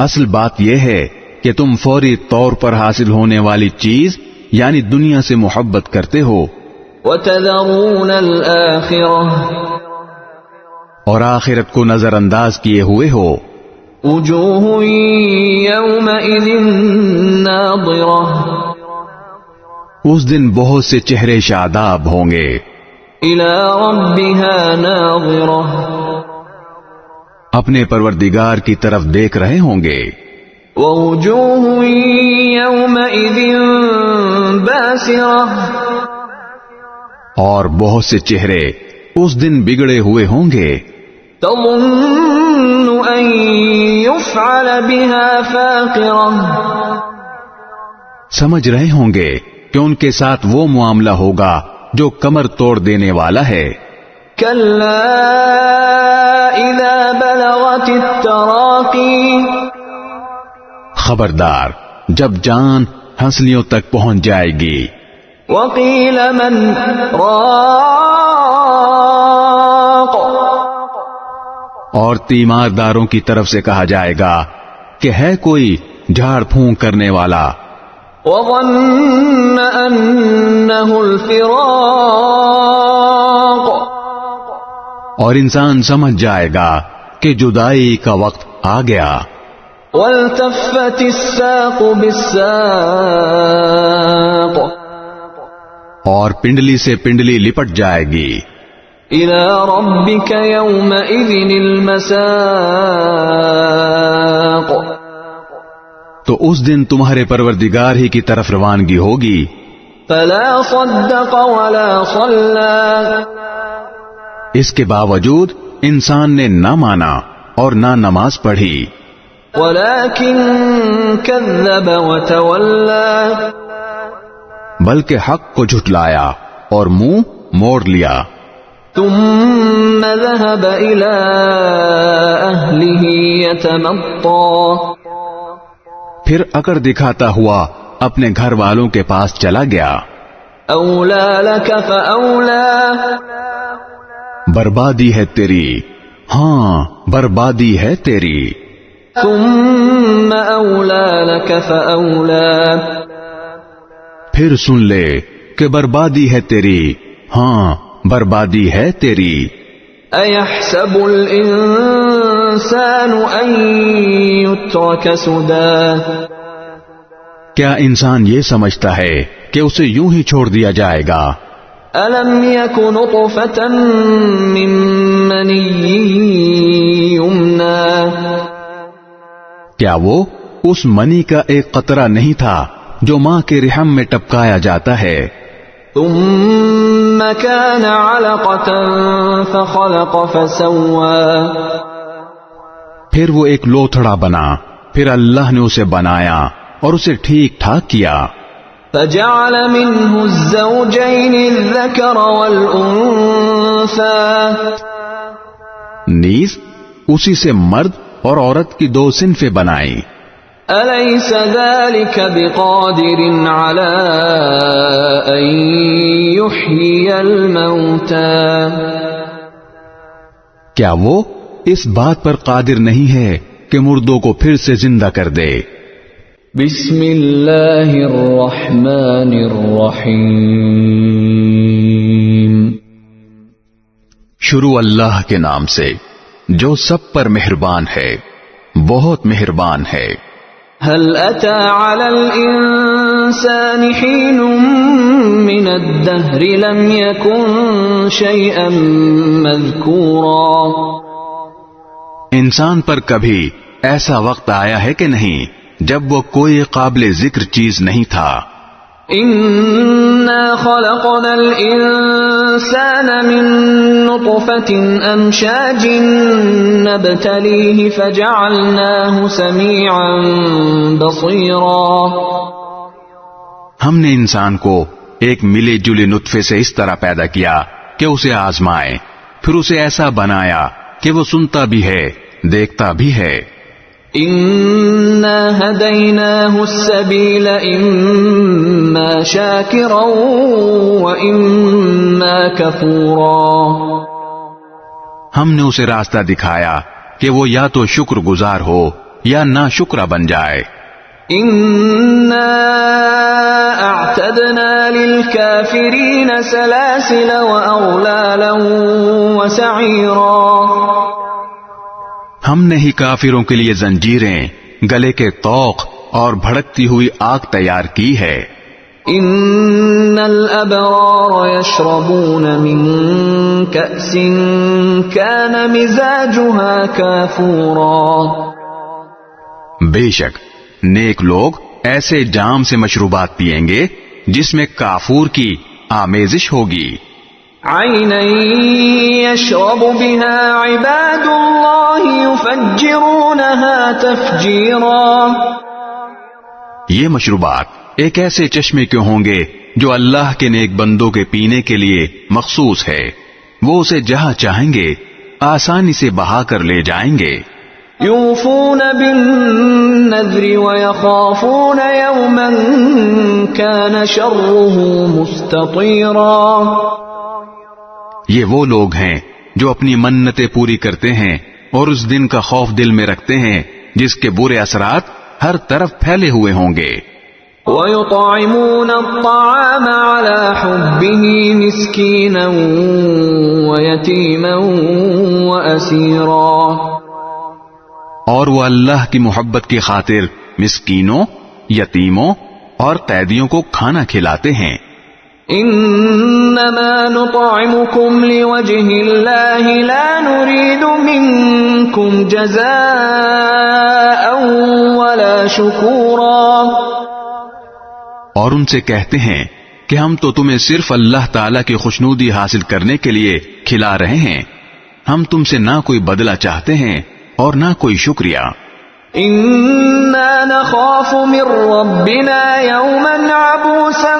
اصل بات یہ ہے کہ تم فوری طور پر حاصل ہونے والی چیز یعنی دنیا سے محبت کرتے ہو. وَتَذَرُونَ الْآخِرَةَ، اور آخرت کو نظر انداز کیے ہوئے ہو. وُجُوهٌ يَوْمَئِذٍ نَاضِرَةٌ، اس دن بہت سے چہرے شاداب ہوں گے. إِلَى رَبِّهَا نَاظِرَةٌ، اپنے پروردگار کی طرف دیکھ رہے ہوں گے. وَوُجُوهٌ يَوْمَئِذٍ بَاسِرَةٌ، اور بہت سے چہرے اس دن بگڑے ہوئے ہوں گے. تَظُنُّ أَن يُفْعَلَ بِهَا فَاقِرَةٌ، سمجھ رہے ہوں گے کہ ان کے ساتھ وہ معاملہ ہوگا جو کمر توڑ دینے والا ہے. كَلَّا إِذَا بَلَغَتِ التَّرَاقِي، خبردار جب جان ہنسلیوں تک پہنچ جائے گی. وَقِيلَ مَنْ رَاقٍ، اور تیمارداروں کی طرف سے کہا جائے گا کہ ہے کوئی جھاڑ پھونک کرنے والا. وَظَنَّ أَنَّهُ الْفِرَاقُ، اور انسان سمجھ جائے گا کہ جدائی کا وقت آ گیا. وَالْتَفَّتِ السَّاقُ بِالسَّاقِ، اور پنڈلی سے پنڈلی لپٹ جائے گی. إِلَى رَبِّكَ يَوْمَئِذٍ الْمَسَاقُ، تو اس دن تمہارے پروردگار ہی کی طرف روانگی ہوگی. فَلَا صَدَّقَ وَلَا صَلَّى، اس کے باوجود انسان نے نہ مانا اور نہ نماز پڑھی. وَلَكِنْ كَذَّبَ وَتَوَلَّى، بلکہ حق کو جھٹلایا اور منہ موڑ لیا. ثُمَّ ذَهَبَ إِلَى أَهْلِهِ يَتَمَطَّى، پھر اکڑ دکھاتا ہوا اپنے گھر والوں کے پاس چلا گیا. أَوْلَى لَكَ فَأَوْلَى، بربادی ہے تیری، ہاں بربادی ہے تیری. ثُمَّ أَوْلَى لَكَ فَأَوْلَى، پھر سن لے کہ بربادی ہے تیری، ہاں بربادی ہے تیری. أَيَحْسَبُ الْإِنسَانُ أَن يُتْرَكَ سُدًى، کیا انسان یہ سمجھتا ہے کہ اسے یوں ہی چھوڑ دیا جائے گا؟ أَلَمْ يَكُ نُطْفَةً مِّن مَّنِيٍّ يُمْنَىٰ، کیا وہ اس منی کا ایک قطرہ نہیں تھا جو ماں کے رحم میں ٹپکایا جاتا ہے؟ ثُمَّ كَانَ عَلَقَةً فَخَلَقَ فَسَوَّىٰ، پھر وہ ایک لوتھڑا بنا، پھر اللہ نے اسے بنایا اور اسے ٹھیک ٹھاک کیا. فَجَعَلَ مِنْهُ الزَّوْجَيْنِ الذَّكَرَ وَالْأُنثَىٰ، نیز اسی سے مرد اور عورت کی دو صنفیں بنائیں. أَلَيْسَ ذَلِكَ بِقَادِرٍ عَلَىٰ أَن يُحْيِيَ الْمَوْتَىٰ، کیا وہ اس بات پر قادر نہیں ہے کہ مردوں کو پھر سے زندہ کر دے؟ بسم اللہ الرحمن الرحیم، شروع اللہ کے نام سے جو سب پر مہربان ہے، بہت مہربان ہے. هل أتى على الإنسان حين من الدهر لم يكن شيئا مذكورا، انسان پر کبھی ایسا وقت آیا ہے کہ نہیں جب وہ کوئی قابل ذکر چیز نہیں تھا؟ إنا خلقنا الإنسان من نطفة أمشاج نبتليه فجعلناه سميعا بصيرا. ہم نے انسان کو ایک ملے جلے نطفے سے اس طرح پیدا کیا کہ اسے آزمائے، پھر اسے ایسا بنایا کہ وہ سنتا بھی ہے، دیکھتا بھی ہے. إنا هديناه السبيل إما شاكرا وإما كفورا. ہم نے اسے راستہ دکھایا کہ وہ یا تو شکر گزار ہو یا ناشکرا بن جائے. إنا أعتدنا للكافرين سلاسل وأغلالا وسعيرا. ہم نے ہی کافروں کے لیے زنجیریں، گلے کے طوق اور بھڑکتی ہوئی آگ تیار کی ہے. ان الابرار يشربون من كأس كان مزاجها كافورا. بے شک نیک لوگ ایسے جام سے مشروبات پیئیں گے جس میں کافور کی آمیزش ہوگی. عینا یشرب بها عباد اللہ یفجرونها تفجیرا. یہ مشروبات ایک ایسے چشمے کے ہوں گے جو اللہ کے نیک بندوں کے پینے کے لیے مخصوص ہے، وہ اسے جہاں چاہیں گے آسانی سے بہا کر لے جائیں گے. یوفون بالنذر ویخافون یوما کان شره مستطیرا. یہ وہ لوگ ہیں جو اپنی منتیں پوری کرتے ہیں اور اس دن کا خوف دل میں رکھتے ہیں جس کے برے اثرات ہر طرف پھیلے ہوئے ہوں گے. وَيُطْعِمُونَ الطَّعَامَ عَلَى حُبِّهِ مِسْكِينًا وَيَتِيمًا وَأَسِيرًا. اور وہ اللہ کی محبت کی خاطر مسکینوں، یتیموں اور قیدیوں کو کھانا کھلاتے ہیں. انما نطعمكم لوجه الله لا نريد منكم جزاء ولا شكورا. اور ان سے کہتے ہیں کہ ہم تو تمہیں صرف اللہ تعالیٰ کی خوشنودی حاصل کرنے کے لیے کھلا رہے ہیں، ہم تم سے نہ کوئی بدلہ چاہتے ہیں اور نہ کوئی شکریہ. انا نخاف من ربنا يوما عبوسا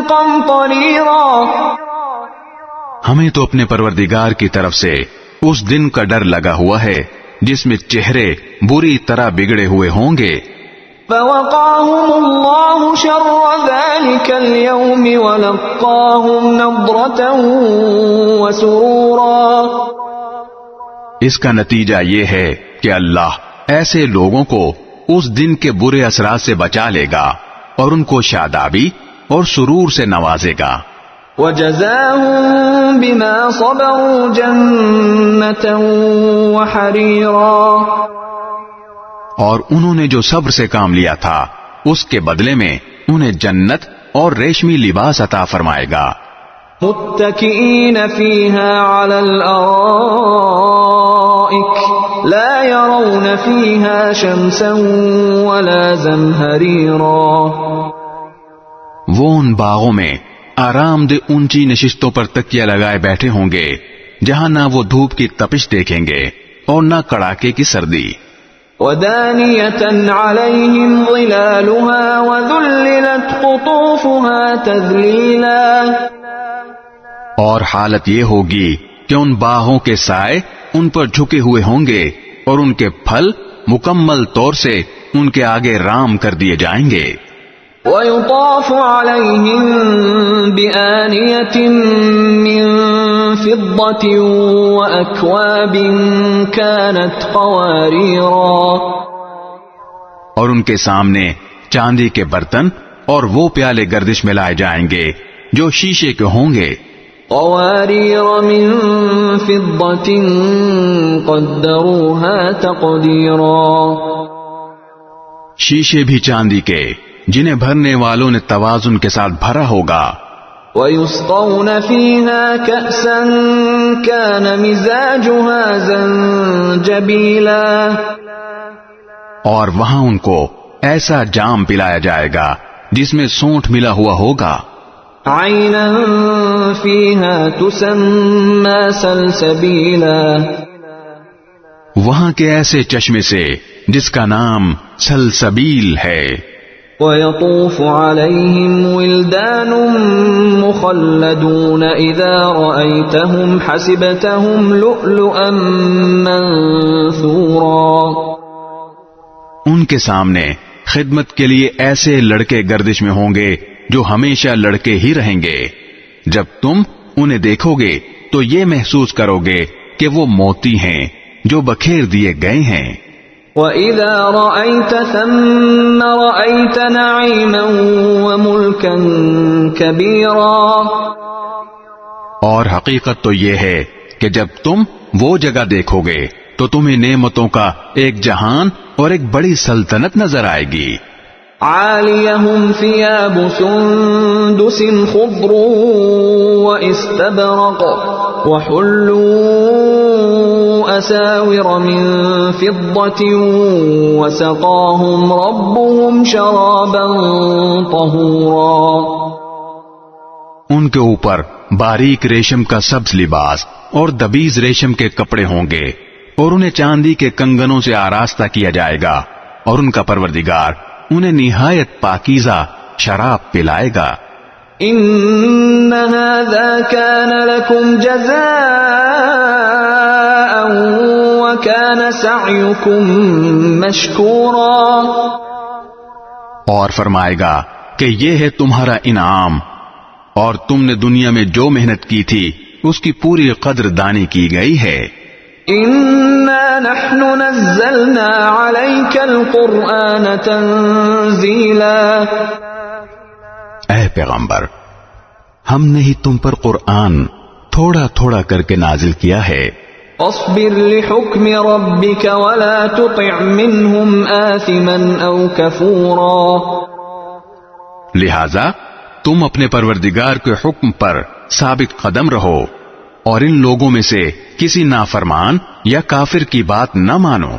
قمطريرا. ہمیں تو اپنے پروردگار کی طرف سے اس دن کا ڈر لگا ہوا ہے جس میں چہرے بری طرح بگڑے ہوئے ہوں گے. فوقاهم الله شر ذلك اليوم ولقاهم نضرة وسرورا. اس کا نتیجہ یہ ہے کہ اللہ ایسے لوگوں کو اس دن کے برے اثرات سے بچا لے گا اور ان کو شادابی اور سرور سے نوازے گا. وَجَزَاهُم بِمَا صَبَرُوا جَنَّةً وَحَرِيرًا. اور انہوں نے جو صبر سے کام لیا تھا اس کے بدلے میں انہیں جنت اور ریشمی لباس عطا فرمائے گا. متكئين فيها على الارائك لا يرون فيها شمسا ولا زمهريرا. وہ ان باغوں میں آرام دہ اونچی نشستوں پر تکیہ لگائے بیٹھے ہوں گے جہاں نہ وہ دھوپ کی تپش دیکھیں گے اور نہ کڑاکے کی سردی. ودانية عليهم ظلالها وذللت قطوفها تذليلا. اور حالت یہ ہوگی کہ ان باغوں کے سائے ان پر جھکے ہوئے ہوں گے اور ان کے پھل مکمل طور سے ان کے آگے رام کر دیے جائیں گے. وَيُطَافُ عَلَيْهِمْ بِآنِيَةٍ مِّن فِضَّةٍ وَأَكْوَابٍ كَانَتْ قَوَارِيرًا. اور ان کے سامنے چاندی کے برتن اور وہ پیالے گردش میں لائے جائیں گے جو شیشے کے ہوں گے. قوارير من فضة قدروها تقديرا. شیشے بھی چاندی کے جنہیں بھرنے والوں نے توازن کے ساتھ بھرا ہوگا. ويسقون فيها كأسا كان مزاجها زنجبيلا اور وہاں ان کو ایسا جام پلایا جائے گا جس میں سونٹھ ملا ہوا ہوگا. عينا فيها تسمى سلسبيلا وہاں کے ایسے چشمے سے جس کا نام سلسبیل ہے. ويطوف عليهم ولدان مخلدون إذا رأيتهم حسبتهم لؤلؤا منثورا ان کے سامنے خدمت کے لیے ایسے لڑکے گردش میں ہوں گے جو ہمیشہ لڑکے ہی رہیں گے. جب تم انہیں دیکھو گے تو یہ محسوس کرو گے کہ وہ موتی ہیں جو بکھیر دیے گئے ہیں. وَإِذَا رَأَيْتَ ثَمَّ رَأَيْتَ نَعِيمًا وَمُلْكًا كَبِيرًا اور حقیقت تو یہ ہے کہ جب تم وہ جگہ دیکھو گے تو تمہیں نعمتوں کا ایک جہان اور ایک بڑی سلطنت نظر آئے گی. عَالِيَهُمْ ثِيَابُ سُنْدُسٍ خُضْرٌ وَإِسْتَبْرَقٌ وَحُلُّوا أَسَاوِرَ مِنْ فِضَّةٍ وَسَقَاهُمْ رَبُّهُمْ شَرَابًا طَهُورًا ان کے اوپر باریک ریشم کا سبز لباس اور دبیز ریشم کے کپڑے ہوں گے اور انہیں چاندی کے کنگنوں سے آراستہ کیا جائے گا اور ان کا پروردگار انہیں نہایت پاکیزہ شراب پلائے گا. ان هذا كان لكم جزاء وكان سعيكم مشكورا اور فرمائے گا کہ یہ ہے تمہارا انعام اور تم نے دنیا میں جو محنت کی تھی اس کی پوری قدر دانی کی گئی ہے. انا نحن نزلنا عليك القرآن تنزيلا اے پیغمبر ہم نے ہی تم پر قرآن تھوڑا تھوڑا کر کے نازل کیا ہے. اصبر لحكم ربك ولا تطع منهم آثما او كفورا لہذا تم اپنے پروردگار کے حکم پر ثابت قدم رہو اور ان لوگوں میں سے کسی نافرمان یا کافر کی بات نہ مانو.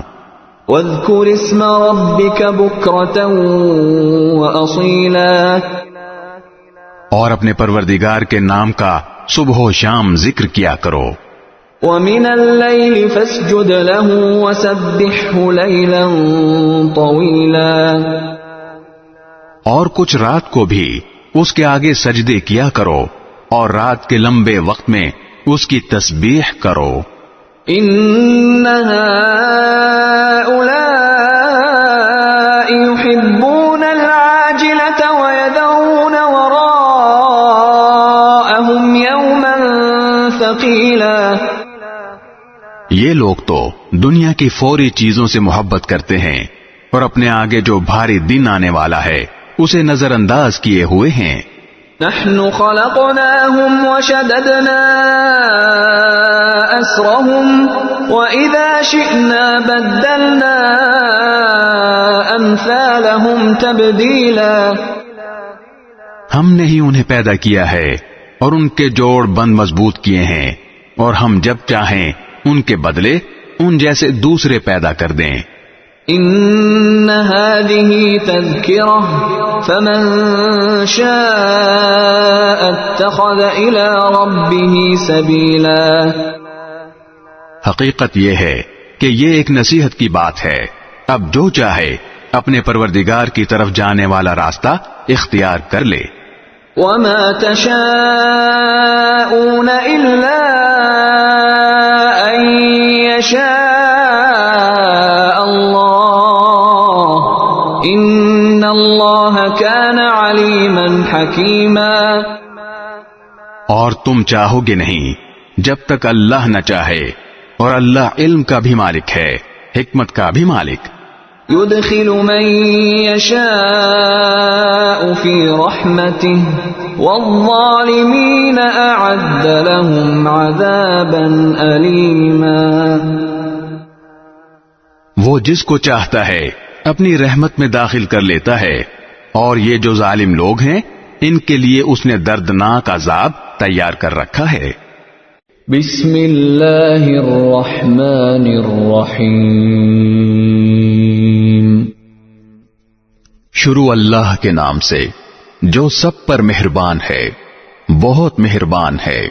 واذكر اسم ربك بكرة وأصيلا اور اپنے پروردگار کے نام کا صبح و شام ذکر کیا کرو. ومن الليل فاسجد له وسبحه ليلا طويلا اور کچھ رات کو بھی اس کے آگے سجدے کیا کرو اور رات کے لمبے وقت میں اس کی تسبیح کرو. ان هؤلاء يحبون العاجلة ويذرون وراءهم يوما ثقيلا یہ لوگ تو دنیا کی فوری چیزوں سے محبت کرتے ہیں اور اپنے آگے جو بھاری دن آنے والا ہے اسے نظر انداز کیے ہوئے ہیں. نحن خلقناهم وشددنا أسرهم وإذا شئنا بدلنا أمثالهم تبديلا ہم نے ہی انہیں پیدا کیا ہے اور ان کے جوڑ بند مضبوط کیے ہیں اور ہم جب چاہیں ان کے بدلے ان جیسے دوسرے پیدا کر دیں. ان هذه تذكرة فمن شاء اتخذ الى ربه سبيلا حقیقت یہ ہے کہ یہ ایک نصیحت کی بات ہے. اب جو چاہے اپنے پروردگار کی طرف جانے والا راستہ اختیار کر لے. وما تشاءون الا ان يشاء الله ان اللہ كان علیما حکیما اور تم چاہو گے نہیں جب تک اللہ نہ چاہے اور اللہ علم کا بھی مالک ہے حکمت کا بھی مالک. يدخل من يشاء في رحمته والظالمين أعد لهم عذابا أليما وہ جس کو چاہتا ہے اپنی رحمت میں داخل کر لیتا ہے اور یہ جو ظالم لوگ ہیں ان کے لیے اس نے دردناک عذاب تیار کر رکھا ہے. بسم اللہ الرحمن الرحیم. شروع اللہ کے نام سے جو سب پر مہربان ہے، بہت مہربان ہے.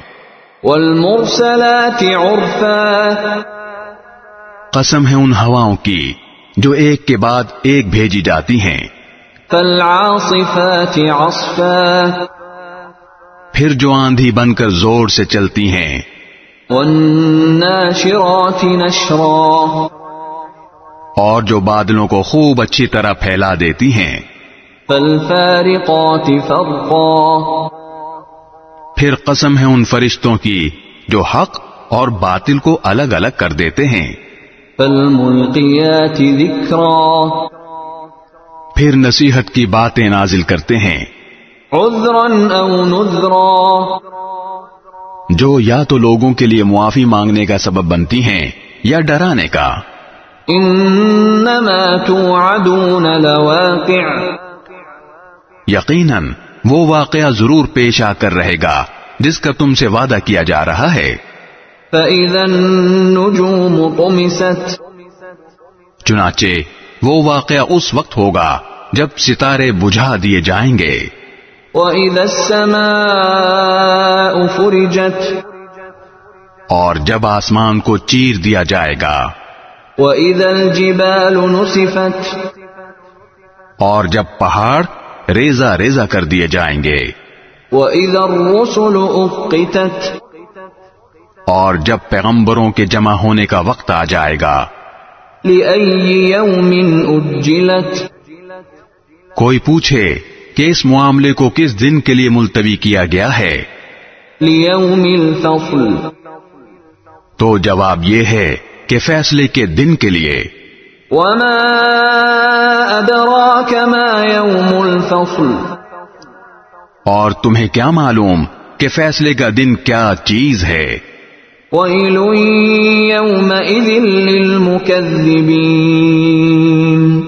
والمرسلات عرفا. قسم ہے ان ہواؤں کی جو ایک کے بعد ایک بھیجی جاتی ہیں. فالعاصفات عصفا. پھر جو آندھی بن کر زور سے چلتی ہیں. والناشرات نشرا. اور جو بادلوں کو خوب اچھی طرح پھیلا دیتی ہیں. فالفارقات فرقا. پھر قسم ہے ان فرشتوں کی جو حق اور باطل کو الگ الگ کر دیتے ہیں. فالملقیات ذکرا. پھر نصیحت کی باتیں نازل کرتے ہیں. عذرا او نذرا. جو یا تو لوگوں کے لیے معافی مانگنے کا سبب بنتی ہیں یا ڈرانے کا. انما توعدون لواقع. یقیناً وہ واقعہ ضرور پیش آ کر رہے گا جس کا تم سے وعدہ کیا جا رہا ہے. فَإِذَا النُّجُومُ طُمِسَتْ. چنانچہ وہ واقعہ اس وقت ہوگا جب ستارے بجھا دیے جائیں گے. وَإِذَا السَّمَاءُ فُرِجَتْ. اور جب آسمان کو چیر دیا جائے گا. وَإِذَا الْجِبَالُ نُسِفَتْ. اور جب پہاڑ ریزہ ریزہ کر دیے جائیں گے. وَإِذَا الرُّسُلُ أُقِّتَتْ. اور جب پیغمبروں کے جمع ہونے کا وقت آ جائے گا. لِأَيِّ يَوْمٍ أُجِّلَتْ. کوئی پوچھے کہ اس معاملے کو کس دن کے لیے ملتوی کیا گیا ہے؟ لِيَوْمِ الْفَصْلِ. تو جواب یہ ہے کہ فیصلے کے دن کے لیے. وَمَا أَدْرَاكَ مَا يَوْمُ الْفَصْلِ. اور تمہیں کیا معلوم کہ فیصلے کا دن کیا چیز ہے؟ وَيْلٌ يَوْمَئِذٍ لِّلْمُكَذِّبِينَ.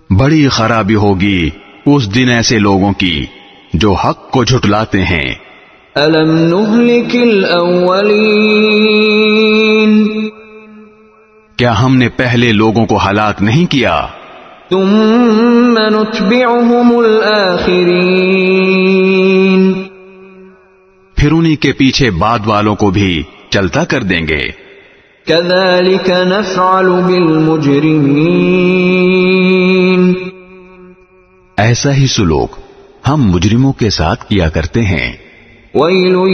بڑی خرابی ہوگی اس دن ایسے لوگوں کی جو حق کو جھٹلاتے ہیں. أَلَمْ نُهْلِكِ الْأَوَّلِينَ. کیا ہم نے پہلے لوگوں کو ہلاک نہیں کیا؟ ثُمَّ نُتْبِعُهُمُ الْآخِرِينَ. پھر انہی کے پیچھے بعد والوں کو بھی چلتا کر دیں گے. كَذَلِكَ نَفْعَلُ بِالْمُجْرِمِينَ. ایسا ہی سلوک ہم مجرموں کے ساتھ کیا کرتے ہیں. وَيْلٌ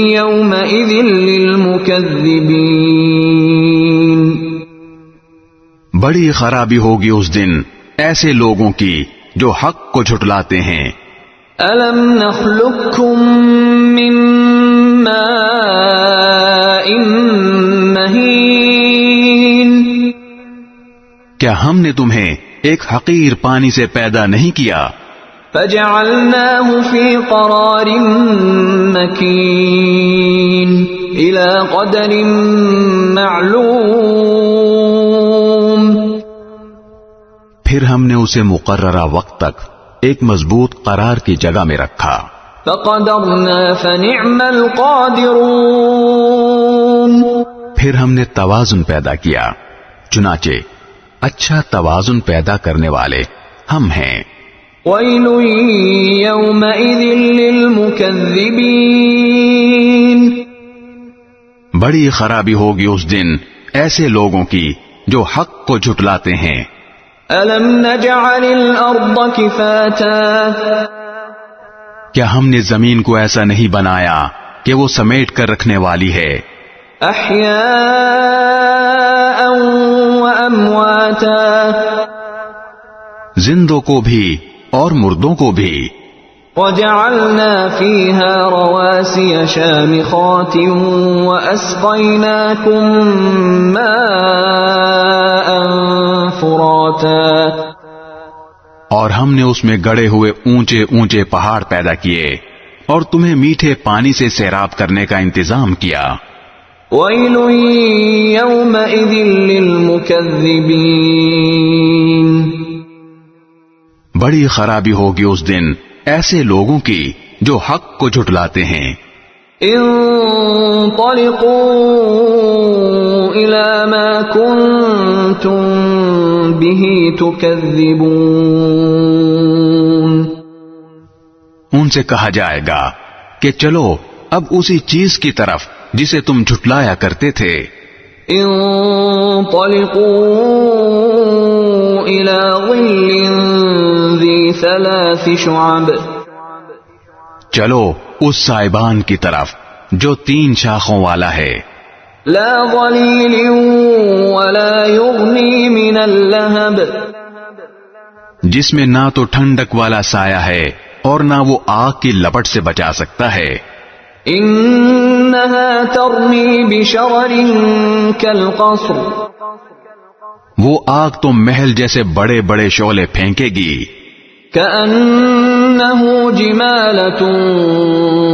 يَوْمَئِذٍ لِّلْمُكَذِّبِينَ. بڑی خرابی ہوگی اس دن ایسے لوگوں کی جو حق کو جھٹلاتے ہیں. أَلَمْ نَخْلُقكُّم مِّن مَّاءٍ مَّهِينٍ. کیا ہم نے تمہیں ایک حقیر پانی سے پیدا نہیں کیا؟ فَجَعَلْنَاهُ فِي قَرَارٍ مَّكِينٍ إِلَى قَدَرٍ مَّعْلُومٍ. پھر ہم نے اسے مقررہ وقت تک ایک مضبوط قرار کی جگہ میں رکھا. فَقَدَرْنَا فَنِعْمَ الْقَادِرُونَ. پھر ہم نے توازن پیدا کیا، چنانچہ اچھا توازن پیدا کرنے والے ہم ہیں. وَيْلٌ يَوْمَئِذٍ لِّلْمُكَذِّبِينَ. بڑی خرابی ہوگی اس دن ایسے لوگوں کی جو حق کو جھٹلاتے ہیں. أَلَمْ نَجْعَلِ الْأَرْضَ كِفَاتًا. کیا ہم نے زمین کو ایسا نہیں بنایا کہ وہ سمیٹ کر رکھنے والی ہے؟ أَحْيَاءً وَأَمْوَاتًا. زندوں کو بھی اور مردوں کو بھی. وَجَعَلْنَا فِيهَا رَوَاسِيَ شَامِخَاتٍ وَأَسْقَيْنَاكُم مَّاءً فُرَاتًا. اور ہم نے اس میں گڑے ہوئے اونچے اونچے پہاڑ پیدا کیے اور تمہیں میٹھے پانی سے سیراب کرنے کا انتظام کیا. وَيْلٌ يَوْمَئِذٍ لِّلْمُكَذِّبِينَ. بڑی خرابی ہوگی اس دن ایسے لوگوں کی جو حق کو جھٹلاتے ہیں. انطلقوا إلى ما كنتم به تكذبون. ان سے کہا جائے گا کہ چلو اب اسی چیز کی طرف جسے تم جھٹلایا کرتے تھے. انطلقوا إلى ظل ذي 3 شعب. چلو اس سائبان کی طرف جو 3 شاخوں والا ہے. لا ظليل ولا يغني من اللهب. جس میں نہ تو ٹھنڈک والا سایہ ہے اور نہ وہ آگ کی لپٹ سے بچا سکتا ہے. انها ترمي بشرر كالقصر. وہ آگ تو محل جیسے بڑے بڑے شعلے پھینکے گی. كأنه جمالة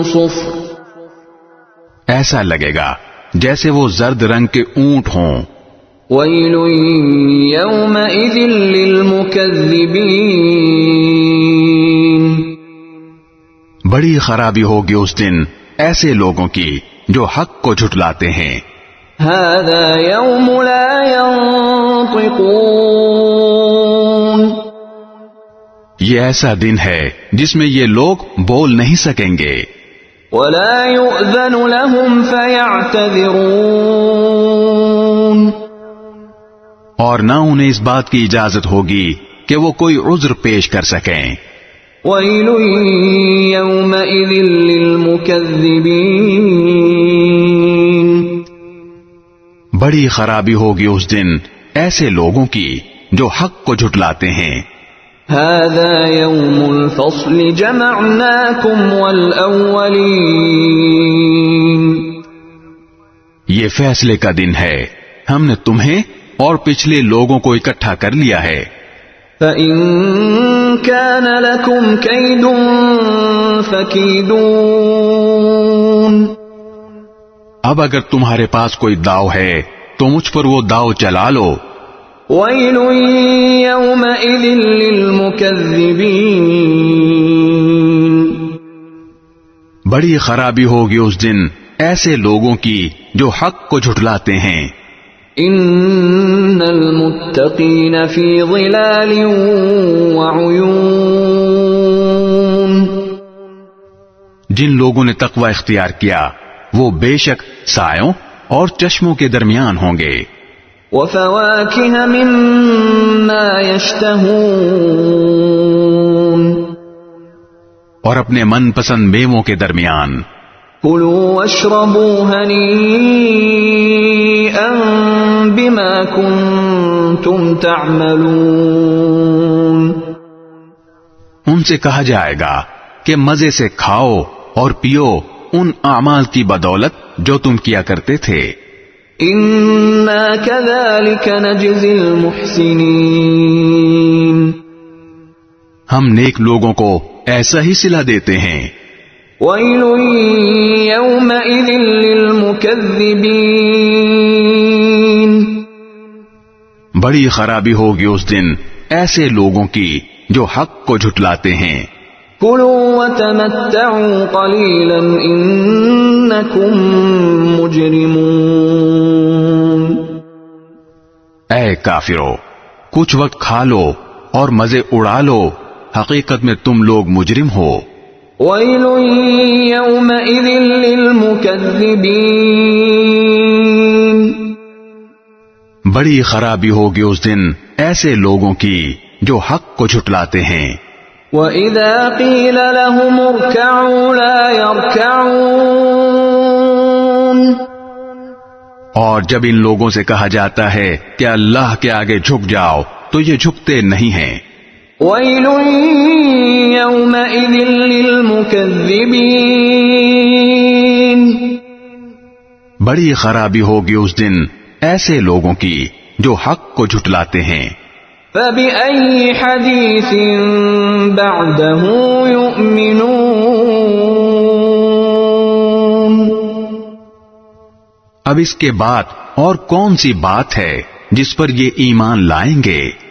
صفر. ایسا لگے گا جیسے وہ زرد رنگ کے اونٹ ہوں. ويل يومئذ للمكذبين. بڑی خرابی ہوگی اس دن ایسے لوگوں کی جو حق کو جھٹلاتے ہیں. هذا يوم لا ينطقون. یہ ایسا دن ہے جس میں یہ لوگ بول نہیں سکیں گے. ولا يؤذن لهم فيعتذرون. اور نہ انہیں اس بات کی اجازت ہوگی کہ وہ کوئی عذر پیش کر سکیں. ويل يومئذ للمكذبين. بڑی خرابی ہوگی اس دن ایسے لوگوں کی جو حق کو جھٹلاتے ہیں. هذا يوم الفصل جمعناكم والأولين. یہ فیصلے کا دن ہے، ہم نے تمہیں اور پچھلے لوگوں کو اکٹھا کر لیا ہے. فَإِن كَانَ لَكُمْ كَيْدٌ فَكِيدُونِ. اب اگر تمہارے پاس کوئی داؤ ہے تو مجھ پر وہ داؤ چلا لو. وَيْلٌ يَوْمَئِذٍ لِّلْمُكَذِّبِينَ. بڑی خرابی ہوگی اس دن ایسے لوگوں کی جو حق کو جھٹلاتے ہیں. ان المتقین فی ظلال وعیون. جن لوگوں نے تقوی اختیار کیا وہ بے شک سایوں اور چشموں کے درمیان ہوں گے. وفواکہ مما یشتہون. اور اپنے من پسند میووں کے درمیان. کلوا واشربوا ہنیئا بما کنتم تعملون. ان سے کہا جائے گا کہ مزے سے کھاؤ اور پیو ان اعمال کی بدولت جو تم کیا کرتے تھے. انا کذالک نجزی المحسنین. ہم نیک لوگوں کو ایسا ہی صلہ دیتے ہیں. ویل یومئذ للمکذبین. بڑی خرابی ہوگی اس دن ایسے لوگوں کی جو حق کو جھٹلاتے ہیں. کلوا وتمتعوا قلیلا انکم مجرمون. اے کافرو، کچھ وقت کھا لو اور مزے اڑا لو، حقیقت میں تم لوگ مجرم ہو. ویل یومئذ للمکذبین. بڑی خرابی ہوگی اس دن ایسے لوگوں کی جو حق کو جھٹلاتے ہیں. وَإِذَا قِيلَ لَهُمُ ارْكَعُوا لَا يَرْكَعُونَ. اور جب ان لوگوں سے کہا جاتا ہے کہ اللہ کے آگے جھک جاؤ تو یہ جھکتے نہیں ہیں. وَيْلٌ يَوْمَئِذٍ لِّلْمُكَذِّبِينَ. بڑی خرابی ہوگی اس دن ایسے لوگوں کی جو حق کو جھٹلاتے ہیں. فَبِأَيِّ حَدِيثٍ بَعْدَهُ يُؤْمِنُونَ. اب اس کے بعد اور کون سی بات ہے جس پر یہ ایمان لائیں گے؟